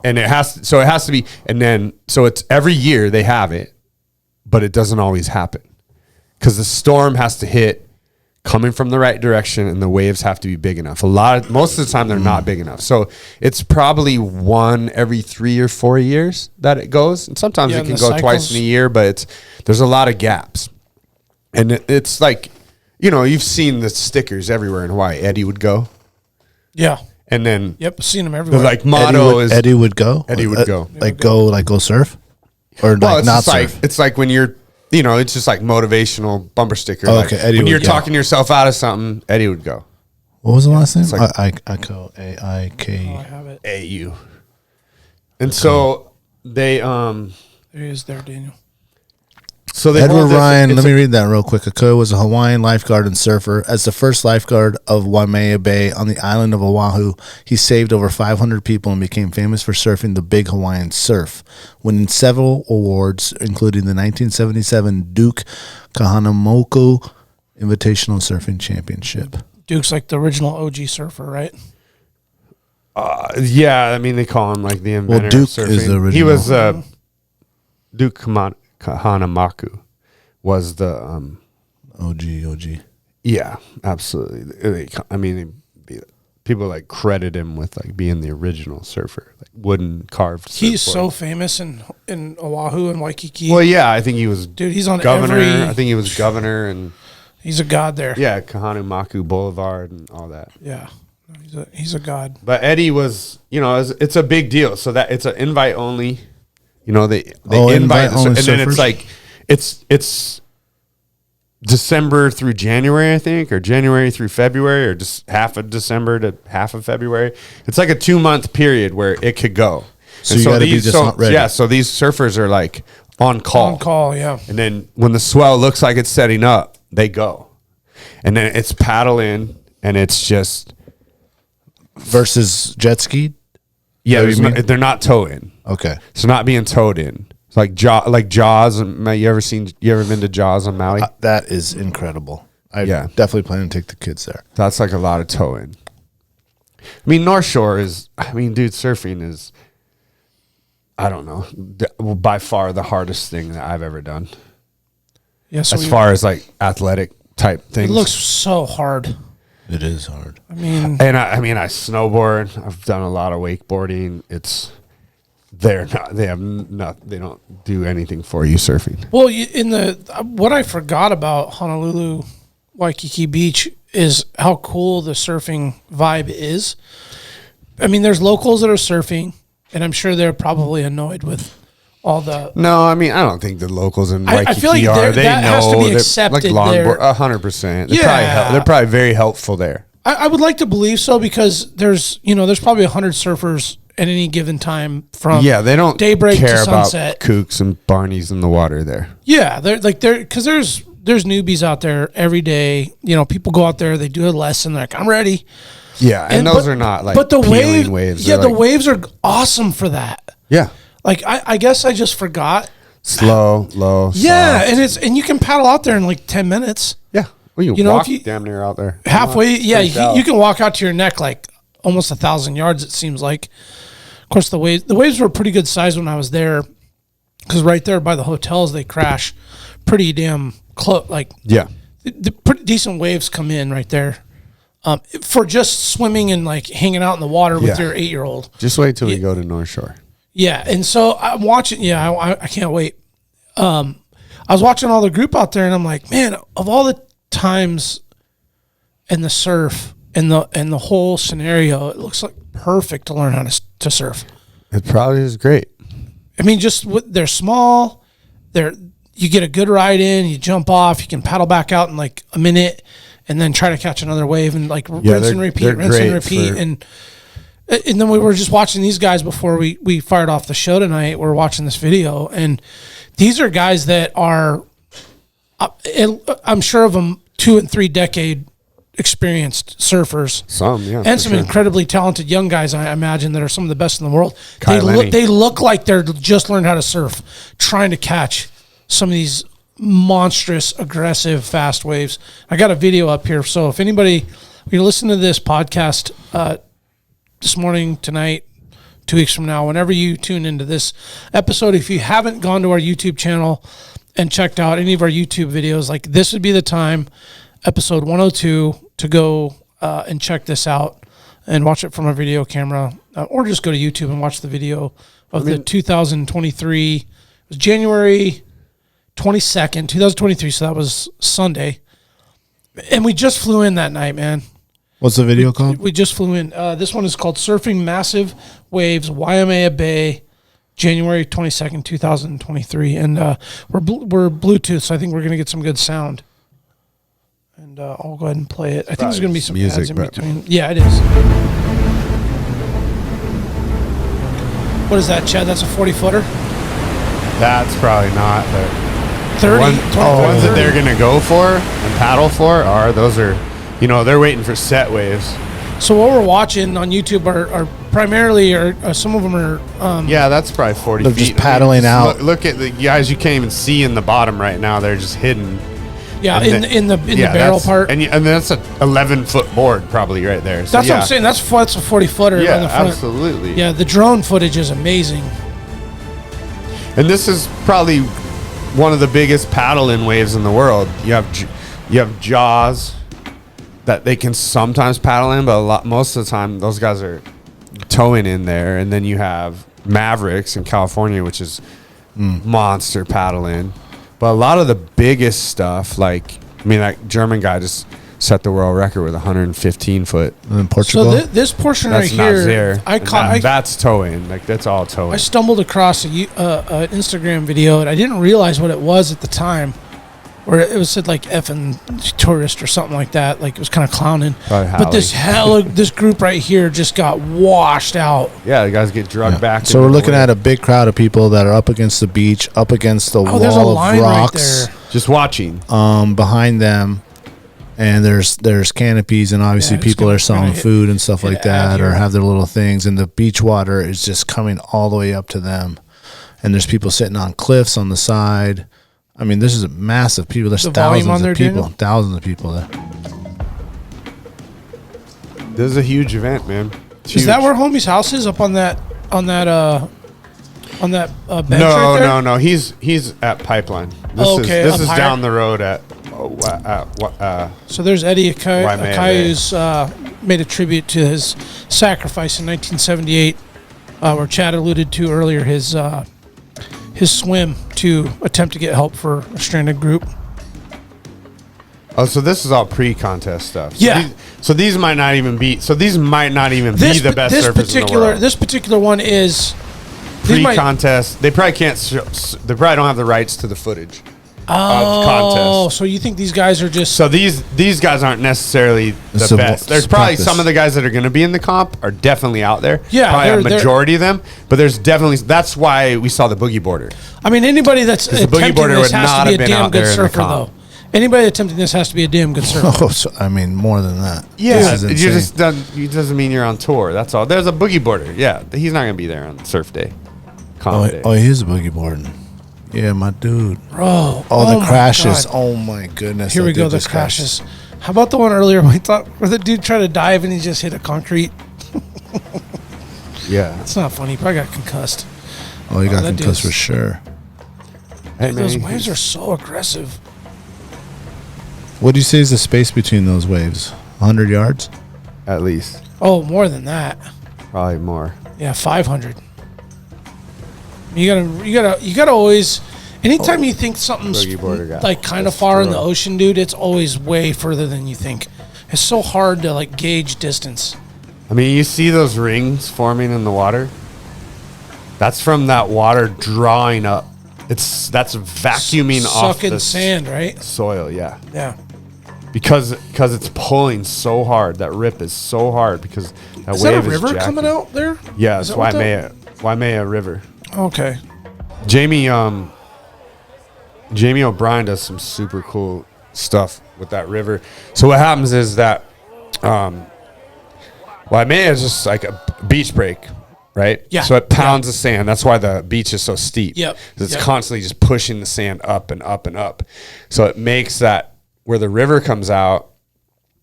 it has to be, and then so it's every year they have it, but it doesn't always happen because the storm has to hit coming from the right direction, and the waves have to be big enough. Most of the time they're not big enough, so it's probably one every 3 or 4 years that it goes, and sometimes it can go twice in a year, but there's a lot of gaps, and it's like you've seen the stickers everywhere in Hawaii. Eddie would go, Yeah. and then Yep, seen him the everywhere. like motto is Eddie would go. Eddie would go. Go surf, or Well, like it's not just surf. like it's like when you're, it's just like motivational bumper sticker. Oh, like okay, Eddie when would you're go. talking yourself out of something, Eddie would go. What was the last name? It's like- Aikau, Oh, I AIK. have it. AU. And so they There he is there, Daniel. So they Edward hold this- Ryan, it's let a- me read that real quick. Aikau was a Hawaiian lifeguard and surfer. As the first lifeguard of Waimea Bay on the island of Oahu, he saved over 500 people and became famous for surfing the Big Hawaiian Surf, winning several awards, including the 1977 Duke Kahanamoku Invitational Surfing Championship. Duke's like the original OG surfer, right? Yeah, I mean they call him like the inventor Duke of surfing. is the He was original. Duke Kahanamaku was the OG. yeah, absolutely. I mean, people like credit him with like being the original surfer, like wooden carved. He's surfboard. so famous in Oahu and Waikiki. Well, yeah, I think he was Dude, he's on governor. every. I think he was governor and He's a god there. yeah, Kahanamaku Boulevard and all that. Yeah. He's a god. But Eddie was, it's a big deal. So that it's an invite only. They Oh, invite, invite only and then surfers? it's like it's December through January, I think, or January through February, or just half of December to half of February. It's like a 2-month period where it could go. So you gotta be just not ready. Yeah, so these surfers are like on call. On call, yeah. And then when the swell looks like it's setting up, they go. And then it's paddle in, and it's just Versus jet ski? yeah. What do you mean? They're not tow in. Okay. It's not being towed in. It's like Jaws. You ever been to Jaws on Maui? That is incredible. I Yeah. definitely plan to take the kids there. That's like a lot of tow in. I mean, North Shore is. I mean, dude, surfing is. I don't know. By far the hardest thing that I've ever done. Yeah, so As far as like athletic type it things. looks so hard. It is hard. I mean, And I snowboard. I've done a lot of wakeboarding. They don't do anything for you surfing. well, what I forgot about Honolulu, Waikiki Beach is how cool the surfing vibe is. I mean, there's locals that are surfing, and I'm sure they're probably annoyed with all the. No, I mean, I don't think the locals in I Waikiki feel like are. They that know has to be they're accepted like there. longboard, 100%. Yeah. They're probably very helpful there. I would like to believe so because there's probably 100 surfers at any given time from Yeah, they don't daybreak care to about sunset. kooks and barneys in the water there. Yeah, because there's newbies out there every day. People go out there, they do a lesson, they're like, I'm ready. Yeah, and those are not like peeling waves. Yeah, They're the like- waves are awesome for that. Yeah, Like I guess I just forgot. slow, low. Yeah, soft. and you can paddle out there in like 10 minutes. Yeah. Well, you, know, walk if you- damn near out there. Halfway, It's yeah, pretty shallow. you can walk out to your neck like almost 1,000 yards. It seems like. Of course, the waves were a pretty good size when I was there, because right there by the hotels they crash pretty damn close. Like Yeah. the pretty decent waves come in right there, for just swimming and like hanging out in the water with Yeah. your 8-year-old. Just wait till we go to North Shore. Yeah, and so I'm watching. Yeah, I can't wait. I was watching all the group out there, and I'm like, man, of all the times in the surf and the whole scenario, it looks like perfect to learn how to surf. It probably is great. I mean, they're small. You get a good ride in, you jump off, you can paddle back out in like a minute, and then try to catch another wave and like rinse and repeat, and then we were just watching these guys before we fired off the show tonight. We're watching this video, and these are guys that are, I'm sure of them, 2 and 3 decade experienced surfers. Some, yeah. And for some sure. incredibly talented young guys, I imagine, that are some of the best in the world. Lenny. They look like they're just learned how to surf, trying to catch some of these monstrous, aggressive, fast waves. I got a video up here, so if anybody, you're listening to this podcast this morning, tonight, 2 weeks from now, whenever you tune into this episode, if you haven't gone to our YouTube channel and checked out any of our YouTube videos, like this would be the time, episode 102, to go and check this out and watch it from a video camera, or just go to YouTube and watch the video of the 2023. It was January 22nd, 2023, so that was Sunday. And we just flew in that night, man. What's the video called? We just flew in. This one is called Surfing Massive Waves, Waimea Bay, January 22nd, 2023. And we're Bluetooth, so I think we're going to get some good sound. And I'll go ahead and play it. I think there's going to be some music, ads in but- between. Yeah, it is. What is that, Chad? That's a 40-footer? That's probably not. But 30? the ones that they're going to go for and paddle for those are, they're waiting for set waves. So what we're watching on YouTube are primarily, some of them are... yeah, that's probably 40 they're feet. just paddling out. Look at the guys you can't even see in the bottom right now. They're just hidden. Yeah, in the barrel part. And that's a 11-foot board probably right there. So That's what I'm saying. That's a 40-footer yeah, on the front. Absolutely. Yeah, the drone footage is amazing. And this is probably one of the biggest paddle-in waves in the world. You have Jaws that they can sometimes paddle in, but most of the time those guys are towing in there. And then you have Mavericks in California, which is monster paddle-in. But a lot of the biggest stuff, that German guy just set the world record with 115 foot. In Portugal? So this portion that's right here, that's towing. That's all towing. I stumbled across an Instagram video, and I didn't realize what it was at the time, where it was said effing tourist or something like that. Like it was kind of clowning. But this group right here just got washed out. Yeah, the guys get drugged back. So we're looking at a big crowd of people that are up against the beach, up against the there's a wall line of right rocks, there. Just watching. Behind them. And there's canopies, and obviously people are selling food and stuff like that, or have their little things. And the beach water is just coming all the way up to them. And there's people sitting on cliffs on the side. I mean, this is a massive people. There's thousands of people there. This is a huge event, man. Is that where homie's house is? Up on that bench right there? No. He's at Pipeline. This is down the road at. So there's Eddie Aikau who's made a tribute to his sacrifice in 1978, where Chad alluded to earlier his swim to attempt to get help for a stranded group. Oh, so this is all pre-contest stuff. Yeah. So these might not even be. So these might not even be the best surface in the world. This particular one is pre-contest. They probably can't. They probably don't have the rights to the footage. Of contest. So you think these guys are just... So these guys aren't necessarily the best. There's probably some of the guys that are going to be in the comp are definitely out there. Yeah. Probably a majority of them. But there's definitely... That's why we saw the boogie boarder. I mean, anybody that's attempting this has to be a damn good surfer, though. Anybody attempting this has to be a damn good surfer. Oh, so, I mean, more than that. Yeah. It doesn't mean you're on tour. That's all. There's a boogie boarder. Yeah. He's not going to be there on surf day. Day. Oh, he's a boogie boarding. Yeah, my dude. Bro. The crashes. Oh, my goodness. Here we go, the crashes. How about the one earlier where the dude tried to dive and he just hit a concrete? Yeah. That's not funny. He probably got concussed. Oh, he got concussed for sure. Hey, those waves are so aggressive. What do you say is the space between those waves? 100 yards? At least. Oh, more than that. Probably more. Yeah, 500. You gotta always. Anytime you think something's kind of far in the ocean, dude, it's always way further than you think. It's so hard to gauge distance. I mean, you see those rings forming in the water. That's from that water drawing up. That's vacuuming off the sand, right? Soil, yeah. Yeah. Because it's pulling so hard. That rip is so hard because that is wave that a river is coming out there? Yeah, it's Waimea River. Okay. Jamie O'Brien does some super cool stuff with that river. So what happens is that Waimea is just like a beach break, right? Yeah. So it pounds the sand. That's why the beach is so steep. Yep. It's constantly just pushing the sand up and up and up. So it makes that where the river comes out,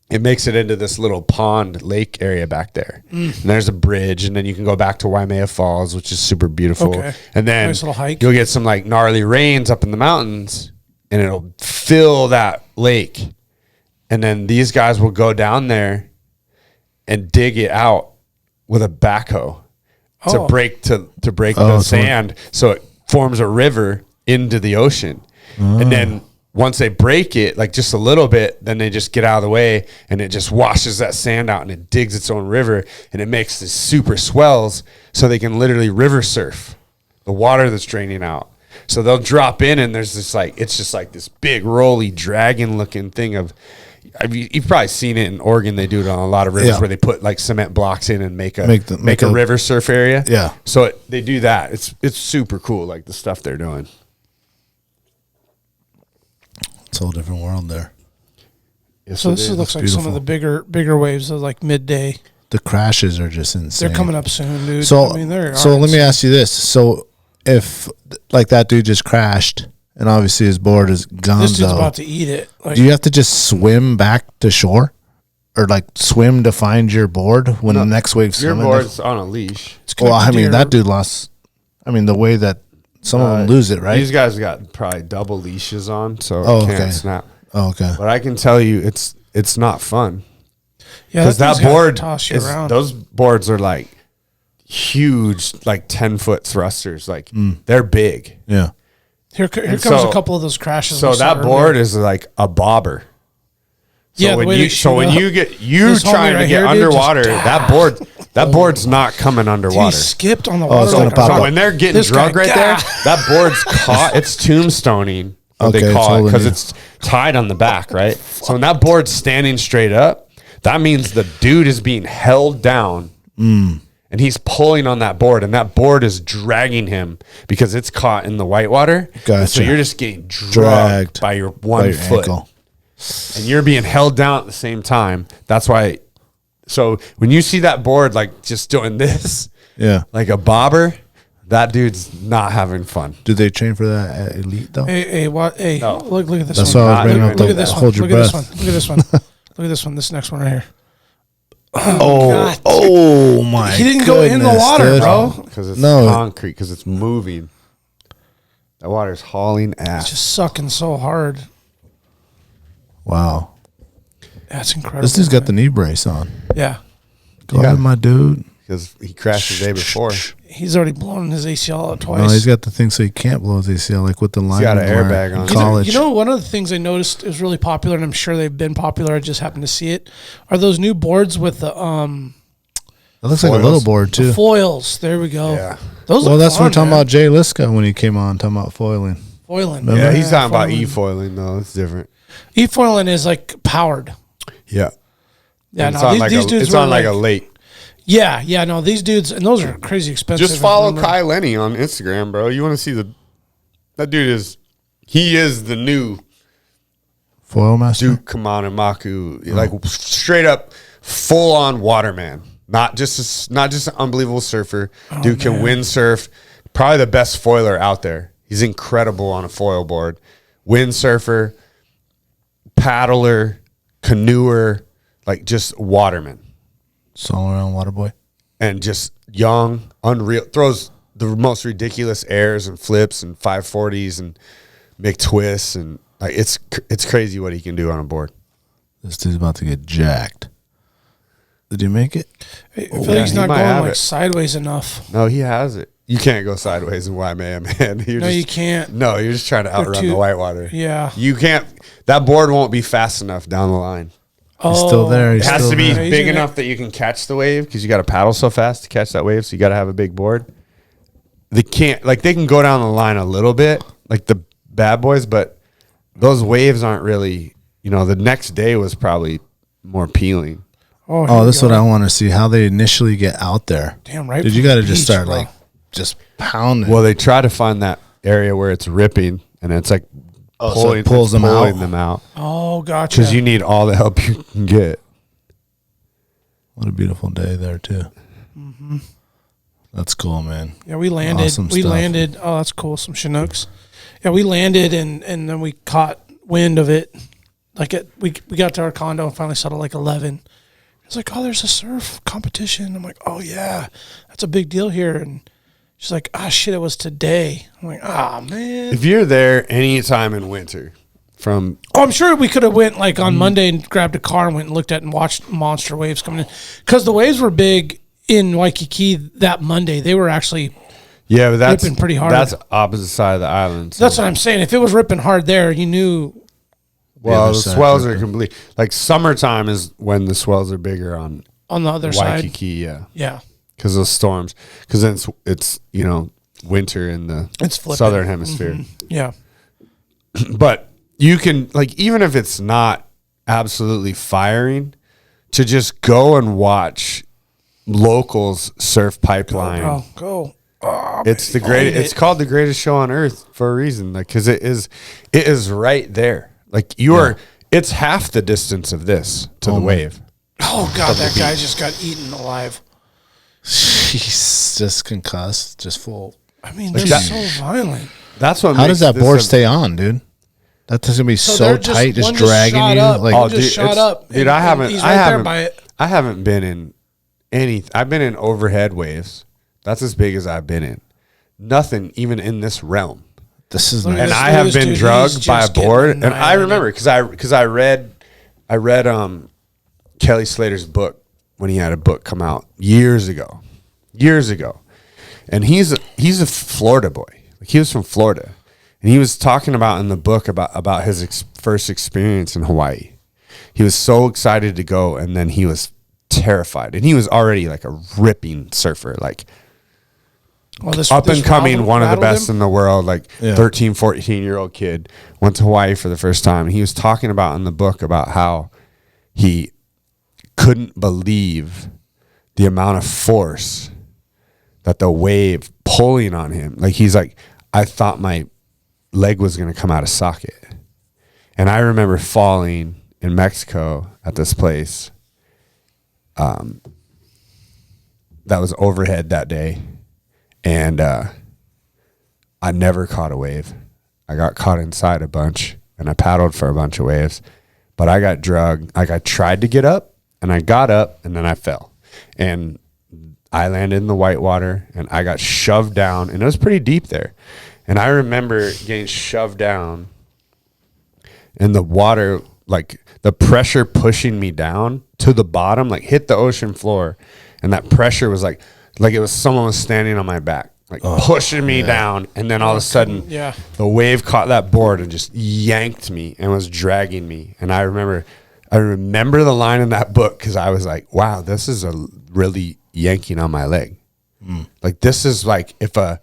it makes it into this little pond lake area back there. And there's a bridge, and then you can go back to Waimea Falls, which is super beautiful. Okay. And then nice little hike. You'll get some gnarly rains up in the mountains, and it'll fill that lake. And then these guys will go down there and dig it out with a backhoe to break the sand, so it forms a river into the ocean. And then once they break it, just a little bit, then they just get out of the way, and it just washes that sand out, and it digs its own river, and it makes these super swells, so they can literally river surf the water that's draining out. So they'll drop in, and there's this it's just this big rolly dragon looking thing of You've probably seen it in Oregon. They do it on a lot of rivers where they put like cement blocks in and make a river surf area. Yeah. So they do that. It's super cool, like the stuff they're doing. It's a whole different world there. Yes, So this looks like some of the bigger waves of like midday. The crashes are just insane. They're coming up soon, dude. So, I mean, let me ask you this. So if like that dude just crashed and obviously his board is gone, this dude's about to eat it. Like, do you have to just swim back to shore or like swim to find your board when the next wave's your coming? board's on a leash. Well, I mean, that dude lost. I mean, the way that some of them lose it, right? These guys got probably double leashes on, so it can't snap. Oh, okay. But I can tell you, it's not fun. Yeah, because that board around. Those boards are like huge, like 10-foot thrusters. Like they're big. Yeah. Here comes a couple of those crashes. So that board is like a bobber. So yeah, when you trying to get underwater, that board's not coming underwater. He skipped on the water. So when they're getting drunk there, that board's caught. It's tombstoning. They call it because it's tied on the back, right? So when that board's standing straight up, that means the dude is being held down. And he's pulling on that board, and that board is dragging him because it's caught in the whitewater. Gotcha. So you're just getting dragged by your one foot. Ankle. And you're being held down at the same time. That's why. So when you see that board like just doing this, like a bobber, that dude's not having fun. Do they train for that at Elite though? Hey, what? Hey, no. look at this That's one. why I was bringing up look at this one. Hold your breath. Look at this one. Look at this one. This next one right here. Oh my! He didn't go in the water, dude. bro. Because it's concrete. Because it's moving. That water's hauling ass. It's just sucking so hard. Wow, that's incredible. This dude's got the knee brace on. Yeah. Go ahead, my dude. Because he crashed the day before. He's already blown his ACL out twice. No, he's got the thing so he can't blow his ACL, like with the line. He's got an airbag on. College. You know, one of the things I noticed is really popular, and I'm sure they've been popular. I just happened to see it. Are those new boards with the It looks like a little board too. The foils. There we go. Yeah. Those. Well, that's fun, what we're talking about. Jay Liska when he came on talking about foiling. Foiling. Remember? Yeah, he's talking about e-foiling though. It's different. E-foiling is like powered. Yeah. Yeah. It's No, on these dudes it's were on like a lake. Yeah. No, these dudes, and those are crazy expensive. Just follow Kai Lenny on Instagram, bro. You want to see that dude is the new foil master. Duke Kamana-Maku, like straight up full on waterman. Not just an unbelievable surfer. Dude can windsurf. Probably the best foiler out there. He's incredible on a foil board. Windsurfer, paddler, canoeer, like just waterman. It's all around water boy. And just young, unreal. Throws the most ridiculous airs and flips and 540s and big twists. And like it's crazy what he can do on a board. This dude's about to get jacked. Did he make it? I feel like he's not going like sideways enough. No, he has it. You can't go sideways in Waimea, man. You can't. No, you're just trying to outrun the whitewater. Yeah. You can't. That board won't be fast enough down the line. He's still there. It has to be big enough that you can catch the wave because you got to paddle so fast to catch that wave. So you got to have a big board. They can't, like, they can go down the line a little bit, like the bad boys, but those waves aren't really, the next day was probably more appealing. Oh, this is what I want to see. How they initially get out there. Damn right. Dude, you got to just start just pounding. Well, they try to find that area where it's ripping, and it's like pulling them out. Oh, gotcha. Because you need all the help you can get. What a beautiful day there too. Mm-hmm. That's cool, man. Yeah, we landed. Awesome we stuff. landed. Oh, that's cool. Some Chinooks. Yeah, we landed and then we caught wind of it. Like we got to our condo and finally saw it at like 11. It's like, oh, there's a surf competition. I'm like, oh yeah, that's a big deal here. And she's like, shit, it was today. I'm like, man. If you're there anytime in winter, I'm sure we could have went like on Monday and grabbed a car and went and looked at and watched monster waves coming in because the waves were big in Waikiki that Monday. They were actually but that's ripping pretty hard. That's opposite side of the island. So. That's what I'm saying. If it was ripping hard there, you knew. Well, the swells are complete. Like summertime is when the swells are bigger on the other side. Waikiki, yeah, because of storms. Because then it's winter in the southern hemisphere. Mm-hmm. Yeah, but you can even if it's not absolutely firing to just go and watch locals surf pipeline. Go. It's the great. It's called the greatest show on earth for a reason, like because it is right there. Like you are, it's half the distance of this to the wave. Oh God, that guy just got eaten alive. He's just concussed, just full. I mean, they're so violent. That's what. How does that board stay on, dude? That's gonna be so tight, just dragging you. Like, oh, dude, shot up. Dude, I haven't been in any. I've been in overhead waves. That's as big as I've been in. Nothing even in this realm. This is, and I have been drugged by a board. And I remember because I read Kelly Slater's book when he had a book come out years ago, and he's a Florida boy. Like he was from Florida, and he was talking about in the book about his first experience in Hawaii. He was so excited to go, and then he was terrified, and he was already like a ripping surfer, like up and coming, one of the best in the world, like 13, 14-year-old kid, went to Hawaii for the first time. And he was talking about in the book about how he couldn't believe the amount of force that the wave pulling on him. Like he's like, I thought my leg was going to come out of socket. And I remember falling in Mexico at this place that was overhead that day. And I never caught a wave. I got caught inside a bunch, and I paddled for a bunch of waves. But I got drugged. Like I tried to get up, and I got up, and then I fell. And I landed in the whitewater, and I got shoved down, and it was pretty deep there. And I remember getting shoved down, and the water, like the pressure pushing me down to the bottom, like hit the ocean floor, and that pressure was like it was someone was standing on my back, like pushing me down. And then all of a sudden, the wave caught that board and just yanked me and was dragging me. And I remember the line in that book because I was like, wow, this is a really yanking on my leg. Like this is like if a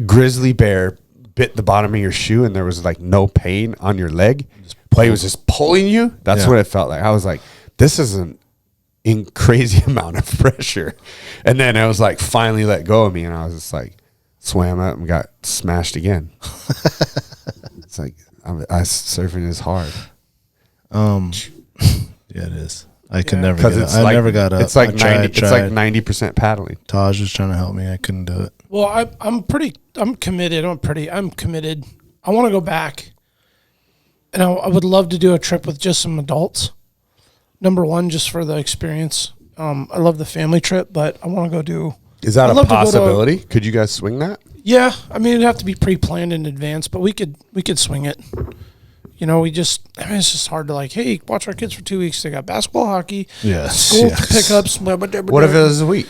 grizzly bear bit the bottom of your shoe and there was like no pain on your leg, but he was just pulling you. That's what it felt like. I was like, this isn't in crazy amount of pressure. And then I was like finally let go of me, and I was just like swam up and got smashed again. It's like surfing is hard. Yeah, it is. I could never get up. I never got up. It's like 90% paddling. Taj was trying to help me. I couldn't do it. Well, I'm committed. I'm committed. I want to go back, and I would love to do a trip with just some adults. Number one, just for the experience. I love the family trip, but I want to go do. Is that a possibility? Could you guys swing that? Yeah, I mean it'd have to be pre-planned in advance, but we could swing it. You know, it's just hard to like, hey, watch our kids for 2 weeks. They got basketball, hockey, school pickups. What if it was a week?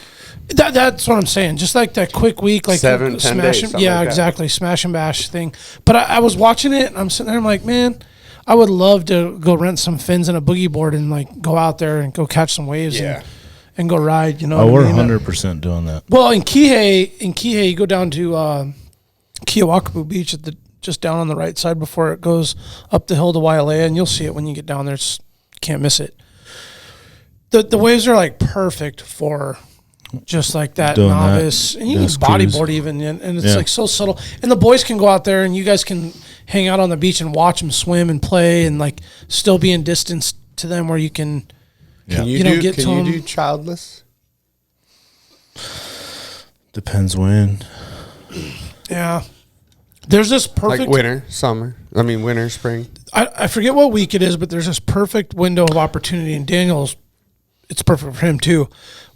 That's what I'm saying. Just like that quick week, like 7-10 smash days. Yeah, like exactly. Smash and bash thing. But I was watching it, and I'm sitting there, I'm like, man, I would love to go rent some fins and a boogie board and like go out there and go catch some waves and go ride. You know, we're 100% doing that. Well, in Kihei, you go down to Kiawakapu Beach just down on the right side before it goes up the hill to Wailea, and you'll see it when you get down there. Can't miss it. The waves are like perfect for just like that doing novice, and you can bodyboard even, and it's like so subtle. And the boys can go out there, and you guys can hang out on the beach and watch them swim and play, and like still be in distance to them where you can. Can you do childless? Depends when. Yeah. There's this perfect... Like winter, summer. I mean, winter, spring. I forget what week it is, but there's this perfect window of opportunity, and Daniel's, it's perfect for him too,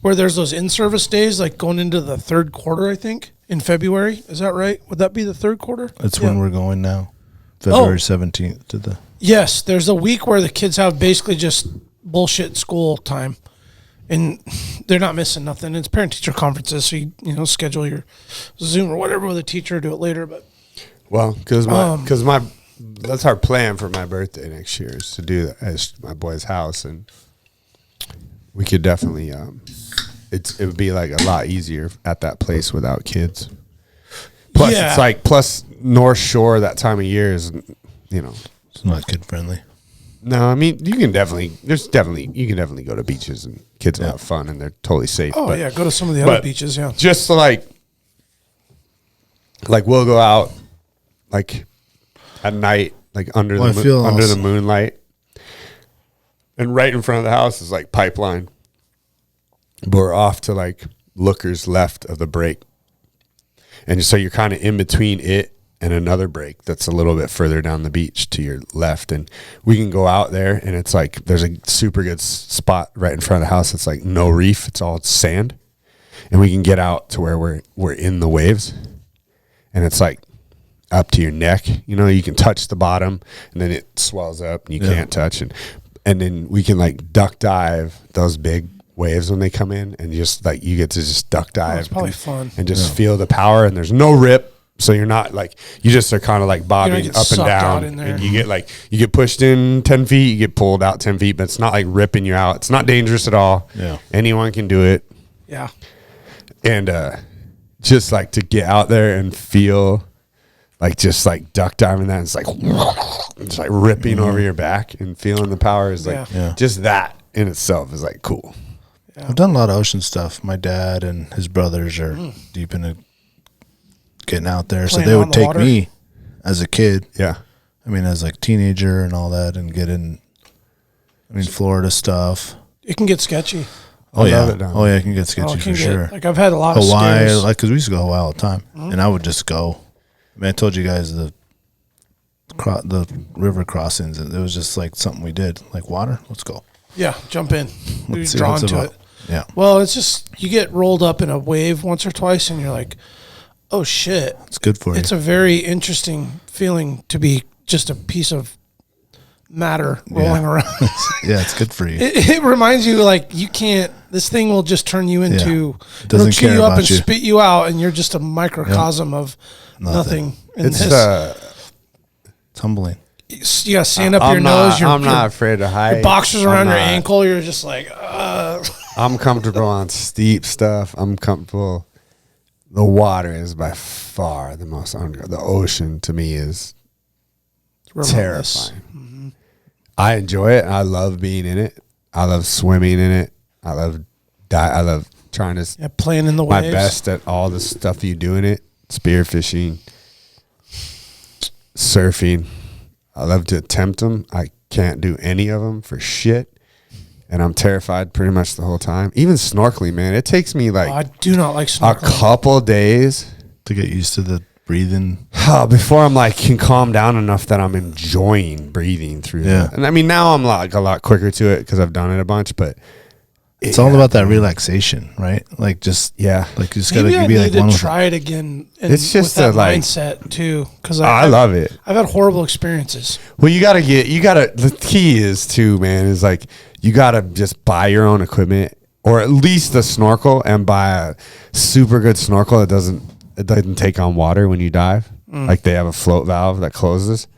where there's those in-service days, like going into the third quarter, I think, in February. Is that right? Would that be the third quarter? That's when we're going now. February 17th to the... Yes, there's a week where the kids have basically just bullshit school time, and they're not missing nothing. It's parent-teacher conferences, so you schedule your Zoom or whatever with a teacher, do it later, but... Well, because that's our plan for my birthday next year is to do that at my boy's house, and we could definitely it would be like a lot easier at that place without kids. Plus, it's like North Shore that time of year is, it's not kid friendly. No, I mean, you can definitely go to beaches and kids will have fun and they're totally safe. Oh, yeah. Go to some of the other beaches, yeah. Just to like we'll go out like at night, like under the moonlight. And right in front of the house is like pipeline. But we're off to like lookers left of the break. And so you're kind of in between it and another break that's a little bit further down the beach to your left. And we can go out there and it's like there's a super good spot right in front of the house. It's like no reef. It's all sand. And we can get out to where we're in the waves. And it's like up to your neck. You know, you can touch the bottom and then it swells up and you can't touch. And then we can like duck dive those big waves when they come in and just like you get to just duck dive. It's probably fun. And just feel the power and there's no rip. So you're not like, you just are kind of like bobbing up and down and you get pushed in 10 feet, you get pulled out 10 feet, but it's not like ripping you out. It's not dangerous at all. Yeah. Anyone can do it. Yeah. And just like to get out there and feel like just like duck diving that. It's like ripping over your back and feeling the power is like just that in itself is like cool. Yeah. I've done a lot of ocean stuff. My dad and his brothers are deep into getting out there. So they would take me as a kid. Yeah. I mean, as like teenager and all that and get in, I mean, Florida stuff. It can get sketchy. Oh, yeah. It can get sketchy for sure. Like I've had a lot of Hawaii, scares. like, because we used to go to Hawaii all the time. And I would just go. I mean, I told you guys the river crossings. It was just like something we did. Like water, let's go. Yeah, jump in. You're see drawn what's to about. it. Yeah. Well, it's just, you get rolled up in a wave once or twice and you're like, oh shit. It's good for you. It's a very interesting feeling to be just a piece of matter rolling around. Yeah, it's good for you. It reminds you like you can't, this thing will just turn you into, Doesn't chew care you up about and you. spit you out and you're just a microcosm of nothing. It's humbling. You gotta stand up your nose. I'm not afraid to hide. Your boxers around your ankle. You're just like, I'm comfortable on steep stuff. I'm comfortable. The water is by far the most the ocean to me is terrifying. Mm-hmm. I enjoy it. I love being in it. I love swimming in it. I love trying to playing in the my waves. best at all the stuff you do in it. Spearfishing, surfing. I love to attempt them. I can't do any of them for shit. And I'm terrified pretty much the whole time. Even snorkeling, man. It takes me like I do not like snorkeling. a couple days to get used to the breathing. Before I'm like can calm down enough that I'm enjoying breathing through that. And I mean now I'm like a lot quicker to it because I've done it a bunch, but it's all about that relaxation, right? Like just like you just gotta Maybe be I like need one to with try it again. It's just with that like mindset too, because I love it. I've had horrible experiences. Well, the key is too, man, is like you gotta just buy your own equipment or at least a snorkel and buy a super good snorkel that doesn't take on water when you dive. Like they have a float valve that closes.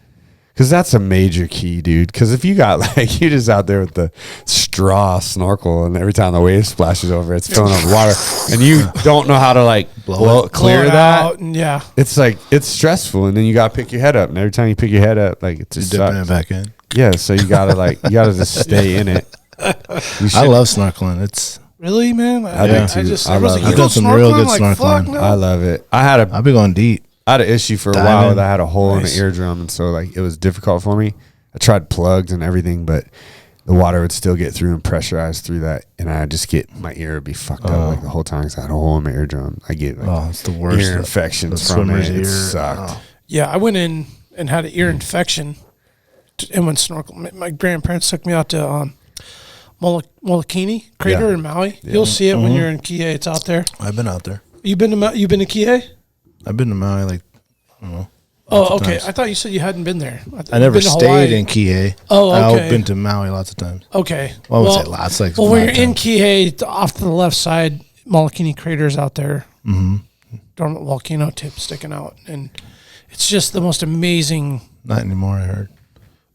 Because that's a major key, dude. Because if you got like, you're just out there with the straw snorkel and every time the wave splashes over, it's filling up with water. And you don't know how to like clear that. Out and it's like, it's stressful. And then you got to pick your head up. And every time you pick your head up, like it's just dipping it back in. Yeah. So you got to just stay in it. I love snorkeling. It's really, man. I do too. I've done some real good snorkeling. I love it. I've been going deep. I had an issue for a while that I had a hole in the eardrum, and so like it was difficult for me. I tried plugs and everything, but the water would still get through and pressurize through that, and I just my ear would be fucked up like the whole time because I had a hole in my eardrum. I get it's the worst ear infections from it. It sucked. Yeah, I went in and had an ear infection, and went snorkel. My grandparents took me out to Molokini Crater in Maui. Yeah. You'll see it when you're in Kihei. It's out there. I've been out there. You've been to Kihei? I've been to Maui like, I don't know. Oh, okay. I thought you said you hadn't been there. I never stayed in Kihei. Oh, okay. I've been to Maui lots of times. Okay. Well, I would say lots. Like when you're in Kihei, off to the left side, Molokini Crater's out there. Mm-hmm. Dormant volcano tip sticking out. And it's just the most amazing. Not anymore, I heard.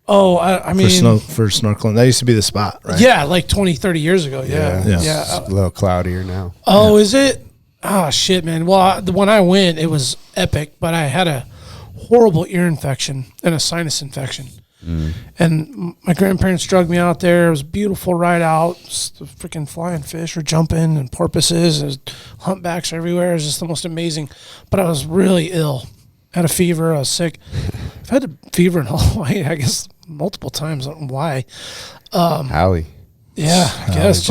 Oh, I mean. For snorkeling. That used to be the spot, right? Yeah, like 20, 30 years ago. Yeah. It's a little cloudier now. Oh, is it? Oh, shit, man. Well, when I went, it was epic, but I had a horrible ear infection and a sinus infection. And my grandparents drugged me out there. It was a beautiful ride out. Just the freaking flying fish or jumping and porpoises and humpbacks everywhere. It was just the most amazing. But I was really ill. Had a fever. I was sick. I've had a fever in Hawaii, I guess, multiple times. I don't know why. Howie. Yeah, I guess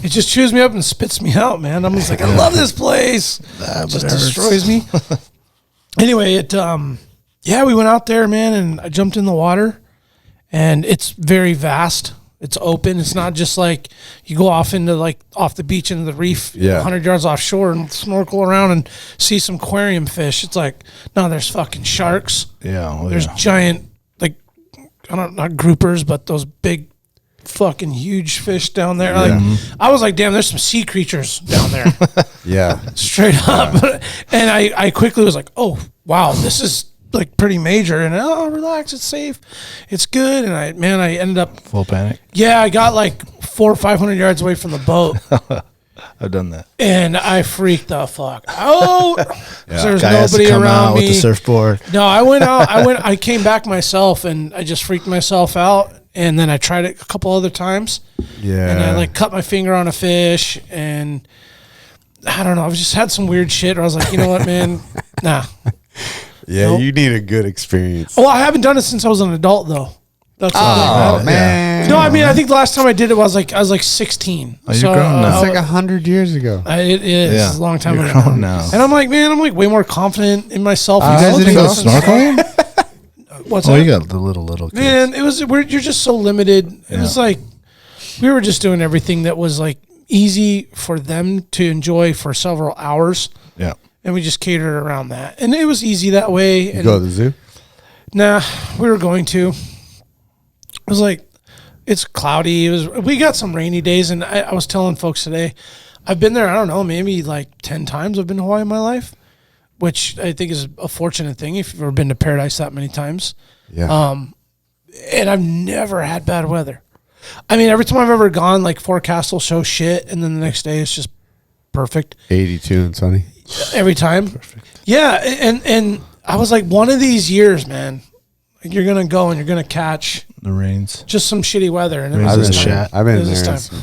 it just chews me up and spits me out, man. I'm just like, I love this place. It just destroys me. Anyway, we went out there, man, and I jumped in the water, and it's very vast. It's open. It's not just like you go off the beach into the reef, 100 yards offshore, and snorkel around and see some aquarium fish. It's like, no, there's fucking sharks. Yeah, there's giant, not groupers, but those big, fucking huge fish down there. I was like, damn, there's some sea creatures down there. Straight up. And I quickly was like, oh wow, this is like pretty major. And relax, it's safe, it's good. And I ended up full panic. I got like 400 or 500 yards away from the boat. I've done that, and I freaked the fuck out. There's Guy has to nobody come around out me with the surfboard. No, I went out. I came back myself, and I just freaked myself out. And then I tried it a couple other times. Yeah. And I cut my finger on a fish, and I don't know. I just had some weird shit where I was like, you know what, man? Nah. Yeah, you need a good experience. Well, I haven't done it since I was an adult, though. That's man. No, I mean, I think the last time I did it was I was like 16. Oh, you're grown now. That's like 100 years ago. It is. Yeah. It's a long time You're ago. grown now. And I'm like way more confident in myself. You guys didn't go snorkeling? What's you that? got the little kids. Man, you're just so limited. It was like we were just doing everything that was like easy for them to enjoy for several hours. Yeah. And we just catered around that. And it was easy that way. You go to the zoo? Nah, we were going to. It was like, it's cloudy. We got some rainy days, and I was telling folks today, I've been there, I don't know, maybe like 10 times I've been to Hawaii in my life, which I think is a fortunate thing if you've ever been to Paradise that many times. Yeah. And I've never had bad weather. I mean, every time I've ever gone, like forecast will show shit, and then the next day it's just perfect. 82 and sunny. Every time. Perfect. Yeah, and I was like, one of these years, man, you're going to go and you're going to catch the rains. Just some shitty weather. And I've been there in some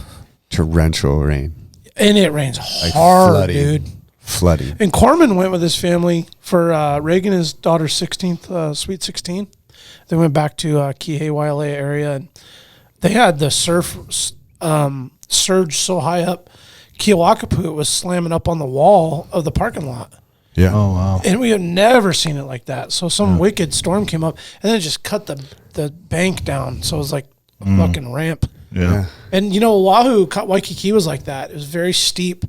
torrential rain. And it rains hard, dude. Flooding. And Corman went with his family for Reagan, his daughter's 16th, Sweet 16. They went back to Kihei, Wailea area, and they had the surf surge so high up, Kiawakapu was slamming up on the wall of the parking lot. Yeah. Oh, wow. And we have never seen it like that. So some wicked storm came up, and then it just cut the bank down. So it was like a fucking ramp. Yeah. And, Oahu, Waikiki was like that. It was very steep,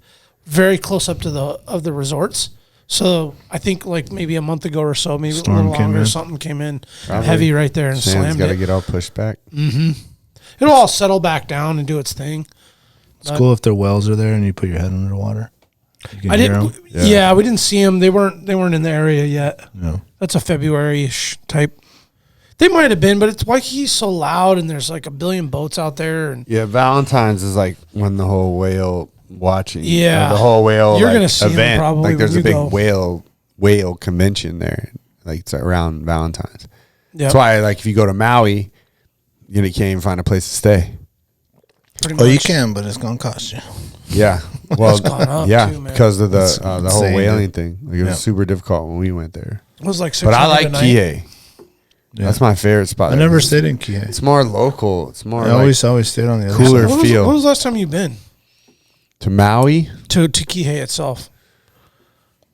very close up to the resorts. So I think like maybe a month ago or so, maybe Storm a little longer, in. something came in heavy right there and Sand's slammed got to it. get all pushed back. Mm-hmm. It'll all settle back down and do its thing. It's cool if their wells are there and you put your head under the water. You can hear them. Yeah, we didn't see them. They weren't in the area yet. No. That's a February-ish type. They might have been, but it's Waikiki's so loud and there's like a billion boats out there. And yeah, Valentine's is like when the whole whale watching. Yeah. The whole whale You're gonna see 'em event. probably Like there's when a big you whale convention there. Like it's around Valentine's. Yep. That's why like if you go to Maui, you can't even find a place to stay. Pretty much. You can, but it's going to cost you. Yeah. Well, It's gone up yeah, too, man. because of the whole insane, whaling dude. thing. Like it was super difficult when we went there. It was like $600 But I like a night. Kihei. Yeah. That's my favorite spot. I never stayed in Kihei. It's more local. It's more I always stayed on the other cooler side. feel. When was the last time you've been To Maui? to Kihei itself?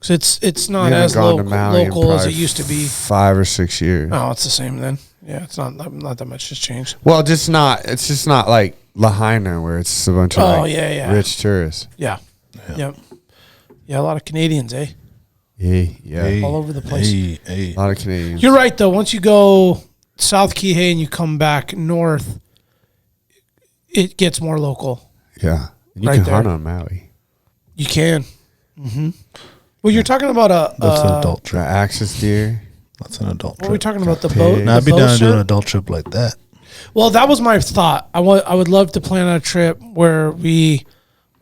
Because it's not We haven't as gone to Maui in local as it probably used to be. 5 or 6 years. Oh, it's the same then. Yeah, it's not that much has changed. Well, it's just not like Lahaina where it's just a bunch of rich tourists. Yeah. Yep. Yeah, a lot of Canadians, eh? Yeah. All over the place. A lot of Canadians. You're right, though. Once you go South Kihei and you come back north, it gets more local. Yeah. You Right can there. hunt on Maui. You can. Mm-hmm. Well, you're talking about That's an adult The trip. axis deer. That's an adult What are we trip. talking about? The Pig. boat? Now, I'd the be boat down to do trip? an adult trip like that. Well, that was my thought. I would love to plan a trip where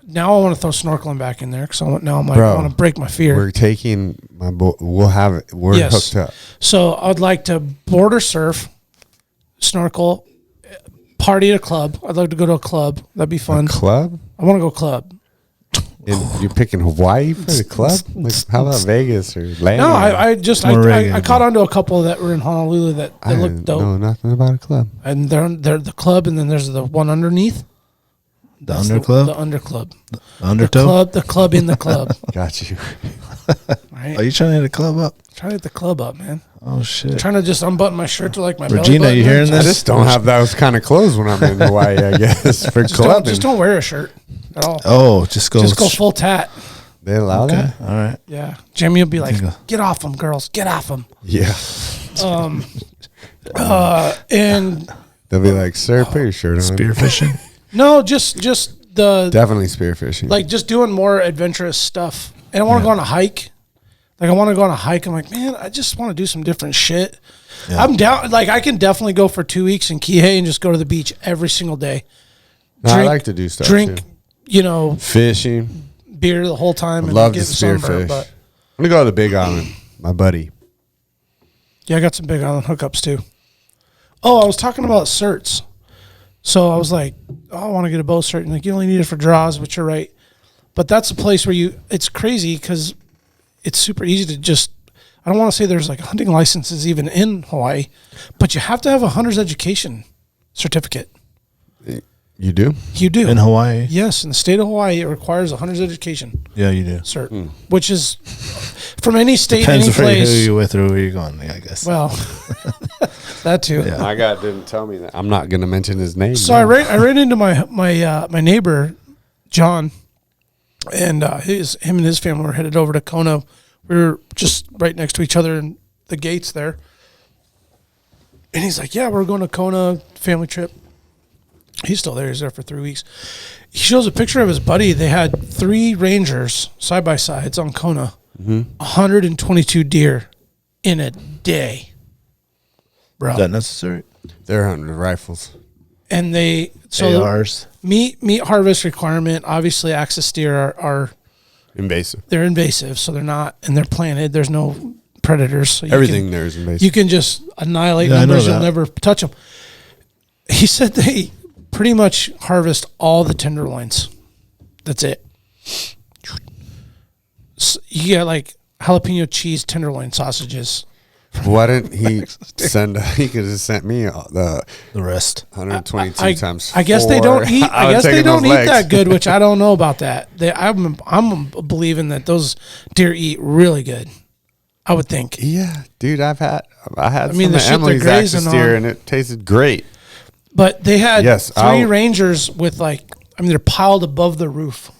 now I want to throw snorkeling back in there because I want to break my fear. We're taking my boat. We'll have it. We're Yes. hooked up. So I'd like to border surf, snorkel, party at a club. I'd love to go to a club. That'd be fun. Club? I want to go club. And you're picking Hawaii for the club? Like, how about Vegas or Atlanta? No, I caught on to a couple that were in Honolulu that looked dope. No, nothing about a club. And they're the club, and then there's the one underneath. The underclub? The underclub. Undertow? The club in the club. Got you. Right? Are you trying to hit a club up? Trying to hit the club up, man. Oh, shit. I'm trying to just unbutton my shirt to like my Regina, belly button. you hearing I this? just don't have those kind of clothes when I'm in Hawaii, I guess, for clubbing. Just don't wear a shirt at all. Oh, just go full tat. They allow that? All right. Yeah. Jamie will be like, get off them, girls. Get off them. Yeah. And they'll be like, sir, put your shirt on. Spearfishing? No, just the definitely spearfishing. like just doing more adventurous stuff. And I want to go on a hike. Like I want to go on a hike. I'm like, man, I just want to do some different shit. Yeah. I'm down. Like I can definitely go for 2 weeks in Kihei and just go to the beach every single day. I like to do stuff. Drink, too. Fishing, beer the whole time. And love to spearfish. I'm gonna go to the Big Island. My buddy. Yeah, I got some Big Island hookups too. Oh, I was talking about certs. So I was like, I want to get a bow cert. And like, you only need it for draws, which you're right. But that's a place where it's crazy because it's super easy to just, I don't want to say there's like hunting licenses even in Hawaii, but you have to have a hunter's education certificate. You do? You do. In Hawaii? Yes. In the state of Hawaii, it requires a hunter's education. Yeah, you do. Cert, which is from any state, depends any place. Who you're with or where you're going, I guess. Well, that too. Yeah. My guy didn't tell me that. I'm not going to mention his name. So I ran into my neighbor, John, and him and his family were headed over to Kona. We were just right next to each other in the gates there. And he's like, yeah, we're going to Kona, family trip. He's still there. He's there for 3 weeks. He shows a picture of his buddy. They had 3 Rangers side by sides on Kona, 122 deer in a day. Bro. Is that necessary? They're hunting with rifles. And ARs. Meat harvest requirement, obviously axis deer are invasive. They're invasive, so they're not, and they're planted. There's no predators. So everything there is invasive. You can just annihilate numbers. You'll never touch them. He said they pretty much harvest all the tenderloins. That's it. So you get like jalapeno cheese tenderloin sausages. Why didn't he send? He could have sent me the rest. 122 times. I guess 4. they don't eat. I guess they don't eat that good, which I don't know about that. I'm believing that those deer eat really good. I would think. Yeah, dude, I had I mean, some of Emily's axis deer, and it tasted great. But they had 3 Rangers with they're piled above the roof.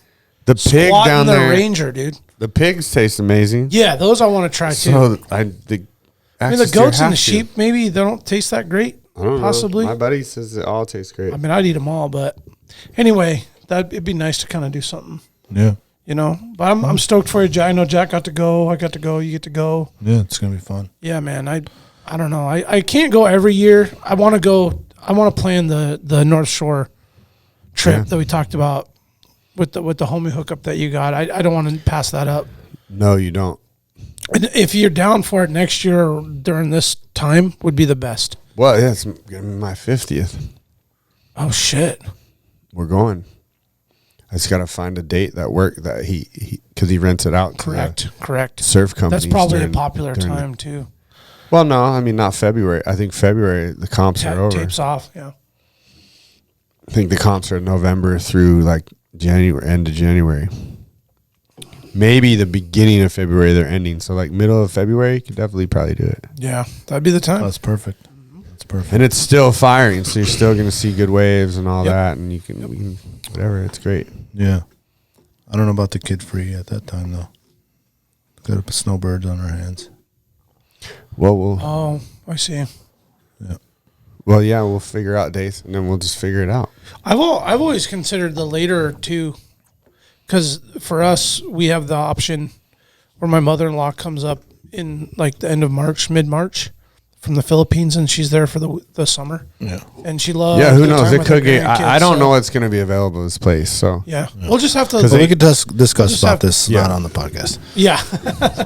The pig down there, Ranger, dude. The pigs taste amazing. Yeah, those I want to try too. So the goats and the sheep, maybe they don't taste that great. I don't possibly. know. My buddy says it all tastes great. I mean, I'd eat them all, but anyway, it'd be nice to kind of do something. Yeah. But I'm stoked for you, Jack. I know Jack got to go. I got to go. You get to go. Yeah, it's gonna be fun. Yeah, man. I don't know. I can't go every year. I want to go. I want to plan the North Shore trip that we talked about with the homie hookup that you got. I don't want to pass that up. No, you don't. And if you're down for it next year or during this time, would be the best. Well, yeah, it's my 50th. Oh shit. We're going. I just got to find a date that because he rents it out. Correct. Surf companies. That's probably a popular time too. Well, no, I mean not February. I think February the comps are over. Tapes off. Yeah. I think the comps are November through January, end of January. Maybe the beginning of February they're ending. So middle of February, you could definitely probably do it. Yeah, that'd be the time. That's perfect. That's perfect. And it's still firing, so you're still going to see good waves and all that, and you can whatever. It's great. Yeah. I don't know about the kid free at that time though. Got snowbirds on our hands. Well, oh, I see. Yeah. Well, yeah, we'll figure out dates, and then we'll just figure it out. I've always considered the later two, because for us we have the option where my mother-in-law comes up in the end of March, mid-March, from the Philippines, and she's there for the summer. Yeah, and she loves. Yeah, who knows? It could get. I don't know what's going to be available at this place. So yeah, we'll just have to. Because we could discuss about this not on the podcast. Yeah,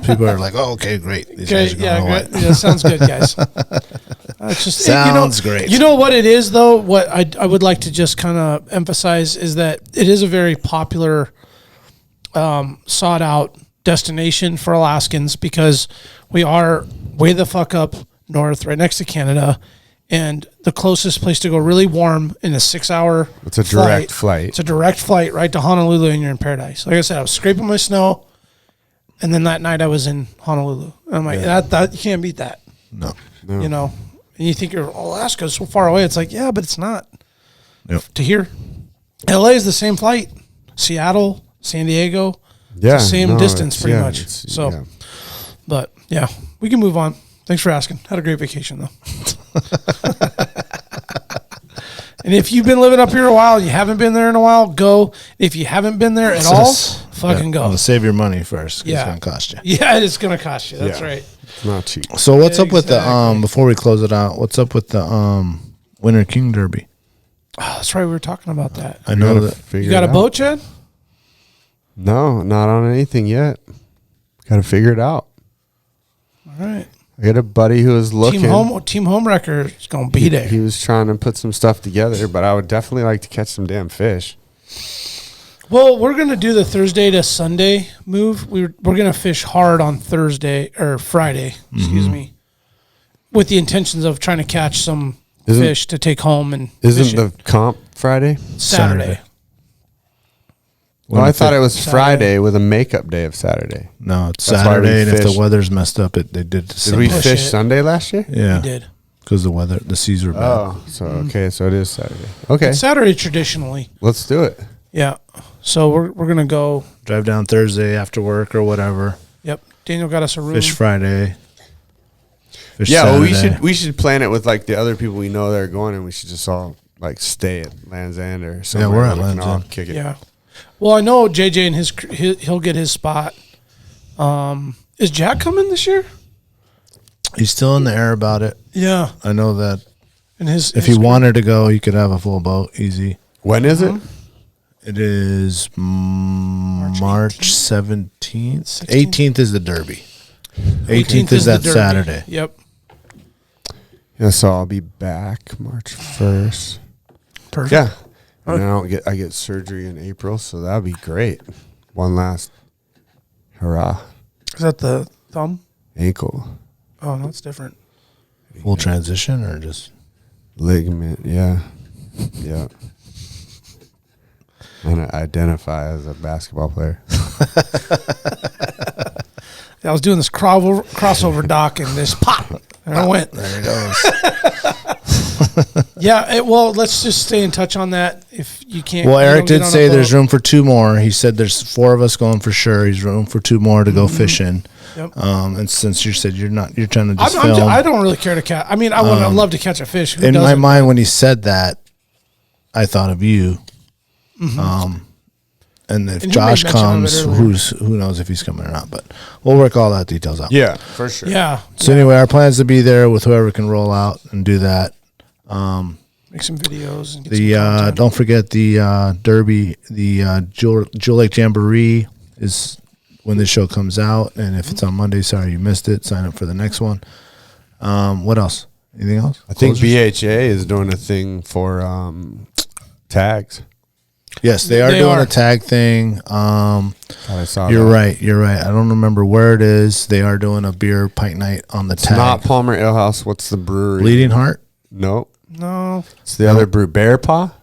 people are like, "Oh, okay, great." These guys are going to Hawaii. Yeah, sounds good, guys. It's just Sounds great. You know what it is, though? What I would like to just kind of emphasize is that it is a very popular, sought out destination for Alaskans because we are way the fuck up north, right next to Canada, and the closest place to go really warm in a 6-hour. It's a direct flight. It's a direct flight right to Honolulu, and you're in paradise. Like I said, I was scraping my snow, and then that night I was in Honolulu. And I'm like, that you can't beat that. No. You know, and you think Alaska's so far away. It's like, yeah, but it's not. Yep. To here, LA is the same flight. Seattle, San Diego, Yeah, it's the same distance pretty much. it's- So, yeah. but yeah, we can move on. Thanks for asking. Had a great vacation though. And if you've been living up here a while, you haven't been there in a while, go. If you haven't been there at all, fucking go. Well, save your money first. 'Cause Yeah. It's going to cost you. Yeah, it's going to cost you. That's Yeah. right. It's not cheap. So what's up with the Exactly. before we close it out? What's up with the Winter King Derby? Oh, that's right. We were talking about that. I know Gotta that. figure You got it a out. boat, Chad? No, not on anything yet. Got to figure it out. All right. I got a buddy who was looking. Team Homewrecker is going to be there. He was trying to put some stuff together, but I would definitely like to catch some damn fish. Well, we're going to do the Thursday to Sunday move. We're going to fish hard on Thursday or Friday, excuse me, with the intentions of trying to catch some fish to take home and Isn't fish the comp Friday? Saturday. Well, I thought it was Saturday. Friday with a makeup day of Saturday. No, it's That's why we Saturday, and if the fished. weather's messed up, they did the Did same. we push fish it. Sunday last year? Yeah, We did. because the seas were bad. Oh, so okay, so it is Saturday. Okay, Saturday traditionally. let's do it. Yeah. So we're going to go. Drive down Thursday after work or whatever. Yep. Daniel got us a room. Fish Friday. Fish Yeah, well, Saturday. we should plan it with like the other people we know that are going, and we should just all like stay at Land's End or somewhere. we're at where we can Land's all End. Kick it. Yeah. Well, I know JJ and he'll get his spot. Is Jack coming this year? He's still in the air about it. Yeah. I know that And if he wanted to go, he could have a full boat easy. When is it? It is March 17th. 16th? 18th is the Derby. 18th is that the Derby. Saturday. Yep. Yeah, so I'll be back March 1st. Perfect. Yeah, and then I get surgery in April, so that'll be great. One last hurrah, Is that the thumb? ankle Oh, no, it's different. Full transition or just ligament. Yeah, yeah. And I identify as a basketball player. I was doing this crossover dock and this pop. And I went. there it goes. Yeah. Well, let's just stay in touch on that. If you can't. Well, you Eric don't get did on a say there's boat. room for 2 more. He said there's 4 of us going for sure. He's room for 2 more to go fishing. Yep. And since you said you're trying to just film. I don't really care to catch. I mean, I would love to catch a fish. Who in my doesn't? mind, when he said that, I thought of you. And if And you made Josh mention of it comes, earlier. who knows if he's coming or not? But we'll work all that details out. Yeah, for sure. Yeah. So anyway, our plan is to be there with whoever can roll out and do that. Make some videos. And get The some content. don't forget the Derby, the Jewel Lake Jamboree is when this show comes out, and if it's on Monday, sorry you missed it. Sign up for the next one. What else? Anything else? I think Closers? BHA is doing a thing for tags. Yes, they are They doing are. a tag thing. I saw You're that. right. You're right. I don't remember where it is. They are doing a beer pint night on the It's tag. not Palmer Ale House. What's the brewery? Bleeding Heart, Nope. No. It's the other brew. Bear Paw?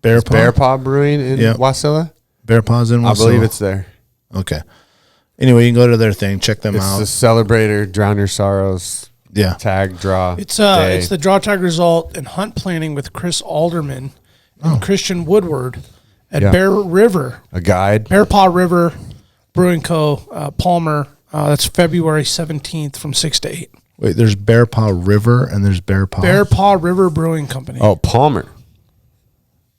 Bear It's Paw. Bear Paw Brewing in Yep. Wasilla? Bear Paw's in. I believe Wasilla. it's there. Okay. Anyway, you can go to their thing, check them It's out. the Celebrator, Drown Your Sorrows, Yeah. tag draw. It's day. it's the draw tag result and hunt planning with Chris Alderman and Christian Woodward at Yeah. Bear River, a guide. Bear Paw River Brewing Co. Palmer. That's February 17th from 6 to 8. Wait, there's Bear Paw River and there's Bear Paw. Bear Paw River Brewing Company. Oh, Palmer.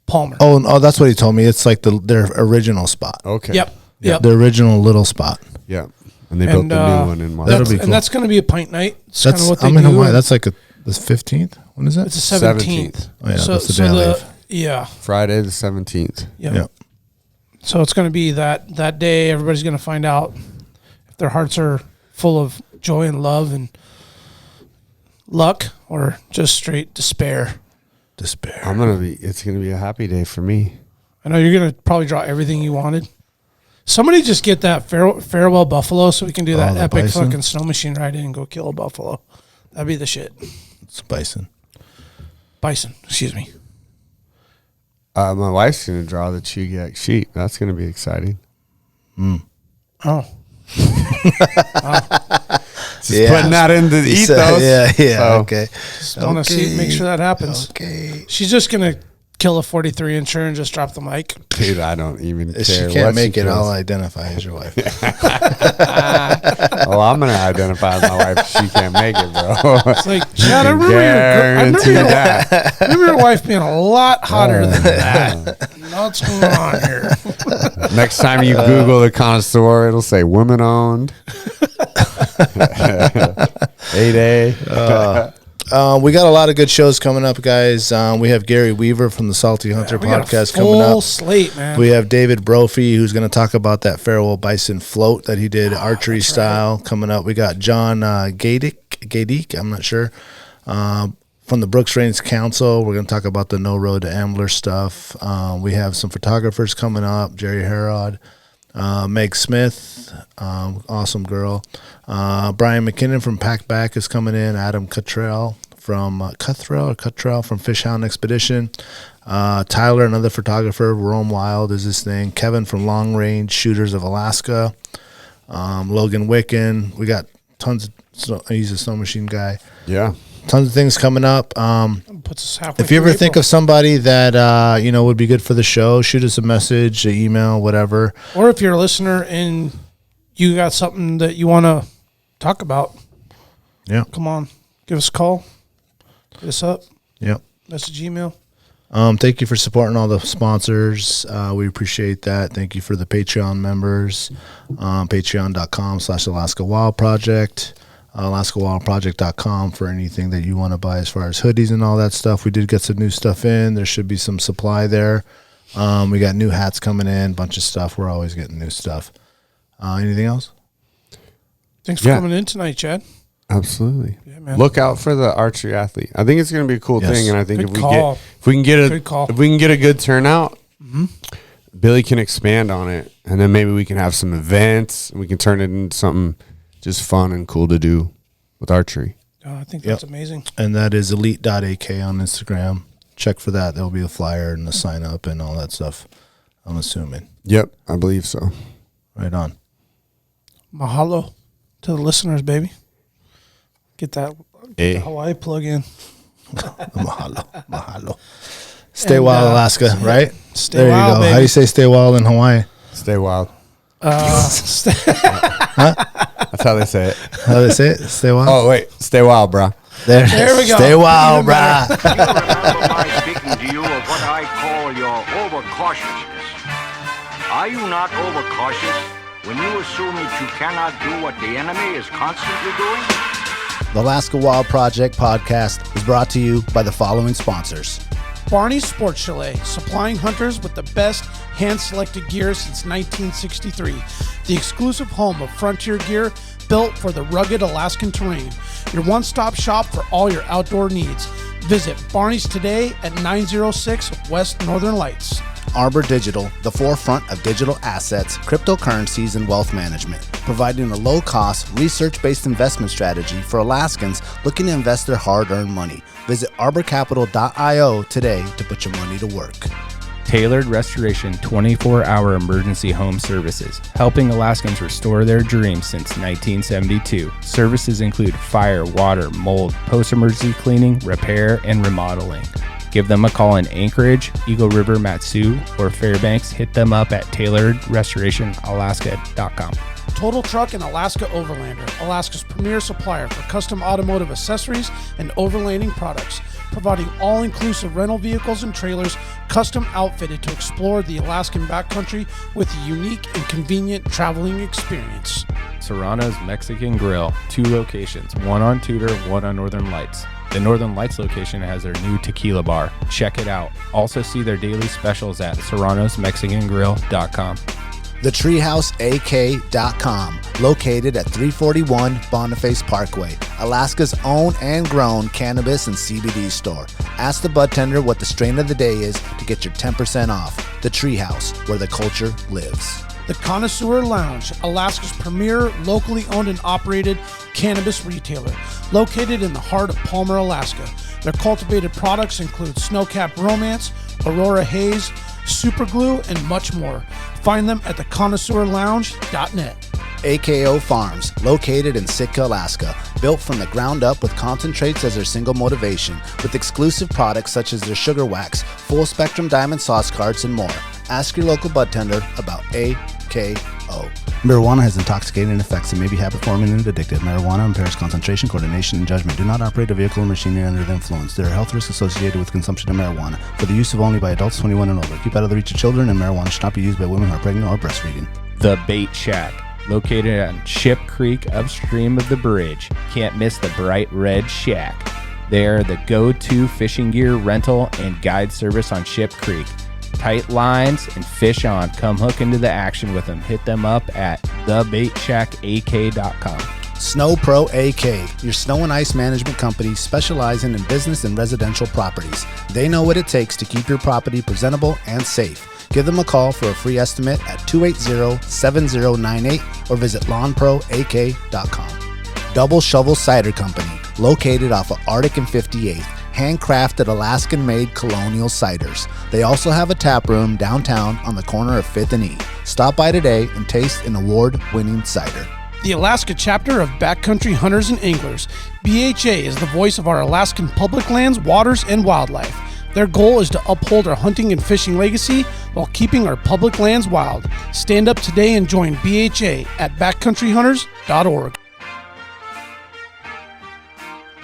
Palmer. Oh, that's what he told me. It's like their original spot. Okay. Yep. Yep. The original little spot. Yeah. And they built And, the new one in That'll Wasilla. be cool. And that's going to be a pint night. It's kind That's of what they I'm in do. Hawaii. That's like the 15th. When is that? It's the 17th. Oh, yeah, that's the day I leave. Yeah. Friday the 17th. Yep. Yeah. So it's going to be that day. Everybody's going to find out if their hearts are full of joy and love and luck, or just straight despair. Despair. It's gonna be a happy day for me. I know you're gonna probably draw everything you wanted. Somebody just get that farewell buffalo so we can do that epic bison? fucking snow machine ride in and go kill a buffalo. That'd be the shit. It's bison. Bison, excuse me. My wife's gonna draw the Chugach sheep. That's gonna be exciting. Oh. Just putting that into the ethos. Okay. Just want to make sure that happens. Okay. She's just going to kill a 43-incher and just drop the mic. Dude, I don't even care. If she can't make it, I'll identify as your wife. Well, I'm gonna identify as my wife if she can't make it, bro. It's like, Chad, I remember your wife being a lot hotter than that. What's going on here? Next time you Google the connoisseur, it'll say women owned. 8A. We got a lot of good shows coming up, guys. We have Gary Weaver from the Salty Hunter podcast coming up. Full slate, man. We have David Brophy, who's going to talk about that farewell bison float that he did archery style coming up. We got John Gadick, I'm not sure, from the Brooks Range Council. We're going to talk about the No Road to Ambler stuff. We have some photographers coming up, Jerry Herod, Meg Smith, awesome girl. Brian McKinnon from Pack Back is coming in. Adam Cuttrell from Cuttrell from Fishhound Expedition. Tyler, another photographer. Rome Wild is his thing. Kevin from Long Range Shooters of Alaska. Logan Wicken. We got tons of he's a snow machine guy. Yeah. Tons of things coming up. Puts us halfway If you ever through think April. of somebody that would be good for the show, shoot us a message, an email, whatever. Or if you're a listener and you got something that you want to talk about, come on, give us a call, hit us up. Yep. Message, email. Thank you for supporting all the sponsors. We appreciate that. Thank you for the Patreon members. Patreon.com/Alaska Wild Project. AlaskaWildProject.com for anything that you want to buy as far as hoodies and all that stuff. We did get some new stuff in. There should be some supply there. We got new hats coming in, bunch of stuff. We're always getting new stuff. Anything else? Thanks for coming in tonight, Chad. Absolutely. Yeah, man. Look out for the archery athlete. I think it's going to be a cool thing, and I think Good if we call. get a good turnout, Mm-hmm. Billy can expand on it, and then maybe we can have some events, and we can turn it into something just fun and cool to do with archery. Oh, I think that's amazing. And that is elite.ak on Instagram. Check for that. There'll be a flyer and the sign up and all that stuff, I'm assuming. Yep, I believe so. Right on. Mahalo to the listeners, baby. Get that Hawaii plug in. Mahalo. Stay wild, Alaska, right? Stay there wild, you go. baby. How do you say stay wild in Hawaii? Stay wild. Huh? That's how they say it. How do they say it? Stay wild? Oh, wait. Stay wild, brah. There we go. Stay wild, brah. You remember my speaking to you of what I call your overcautiousness. Are you not overcautious when you assume that you cannot do what the enemy is constantly doing? The Alaska Wild Project podcast is brought to you by the following sponsors. Barney's Sports Chalet, supplying hunters with the best hand-selected gear since 1963. The exclusive home of frontier gear built for the rugged Alaskan terrain. Your one-stop shop for all your outdoor needs. Visit Barney's today at 906 West Northern Lights. Arbor Digital, the forefront of digital assets, cryptocurrencies, and wealth management, providing a low-cost, research-based investment strategy for Alaskans looking to invest their hard-earned money. Visit arborcapital.io today to put your money to work. Tailored Restoration 24-hour emergency home services, helping Alaskans restore their dreams since 1972. Services include fire, water, mold, post-emergency cleaning, repair, and remodeling. Give them a call in Anchorage, Eagle River, Matsu, or Fairbanks. Hit them up at tailoredrestorationalaska.com. Total Truck and Alaska Overlander, Alaska's premier supplier for custom automotive accessories and overlanding products, providing all-inclusive rental vehicles and trailers custom outfitted to explore the Alaskan backcountry with a unique and convenient traveling experience. Serrano's Mexican Grill, 2 locations, one on Tudor, one on Northern Lights. The Northern Lights location has their new tequila bar. Check it out. Also see their daily specials at serranosmexicangrill.com. TheTreehouseAK.com, located at 341 Boniface Parkway, Alaska's own and grown cannabis and CBD store. Ask the bud tender what the strain of the day is to get your 10% off. The Treehouse, where the culture lives. The Connoisseur Lounge, Alaska's premier locally owned and operated cannabis retailer, located in the heart of Palmer, Alaska. Their cultivated products include Snowcap Romance, Aurora Haze, Super Glue, and much more. Find them at theconnoisseurlounge.net. AKO Farms, located in Sitka, Alaska, built from the ground up with concentrates as their single motivation, with exclusive products such as their sugar wax, full spectrum diamond sauce carts, and more. Ask your local bud tender about AKO. Marijuana has intoxicating effects and may be habit-forming and addictive. Marijuana impairs concentration, coordination, and judgment. Do not operate a vehicle or machinery under the influence. There are health risks associated with consumption of marijuana. For the use of only by adults 21 and older. Keep out of the reach of children, and marijuana should not be used by women who are pregnant or breastfeeding. The Bait Shack, located on Ship Creek upstream of the bridge. Can't miss the bright red shack. They are the go-to fishing gear rental and guide service on Ship Creek. Tight lines and fish on. Come hook into the action with them. Hit them up at thebaitshackak.com. Snow Pro AK, your snow and ice management company specializing in business and residential properties. They know what it takes to keep your property presentable and safe. Give them a call for a free estimate at 280-7098 or visit lawnproak.com. Double Shovel Cider Company, located off of Arctic and 58th. Handcrafted Alaskan-made colonial ciders. They also have a tap room downtown on the corner of 5th and E. Stop by today and taste an award-winning cider. The Alaska chapter of Backcountry Hunters and Anglers. BHA is the voice of our Alaskan public lands, waters, and wildlife. Their goal is to uphold our hunting and fishing legacy while keeping our public lands wild. Stand up today and join BHA at backcountryhunters.org.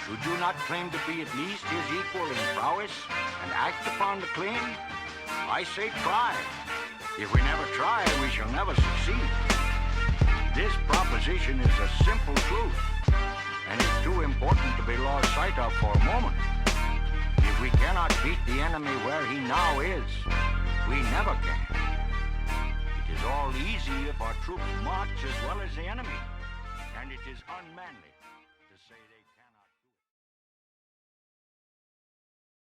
Should you not claim to be at least his equal in prowess and act upon the claim? I say try. If we never try, we shall never succeed. This proposition is a simple truth, and it's too important to be lost sight of for a moment. If we cannot beat the enemy where he now is, we never can. It is all easy if our troops march as well as the enemy, and it is unmanly to say they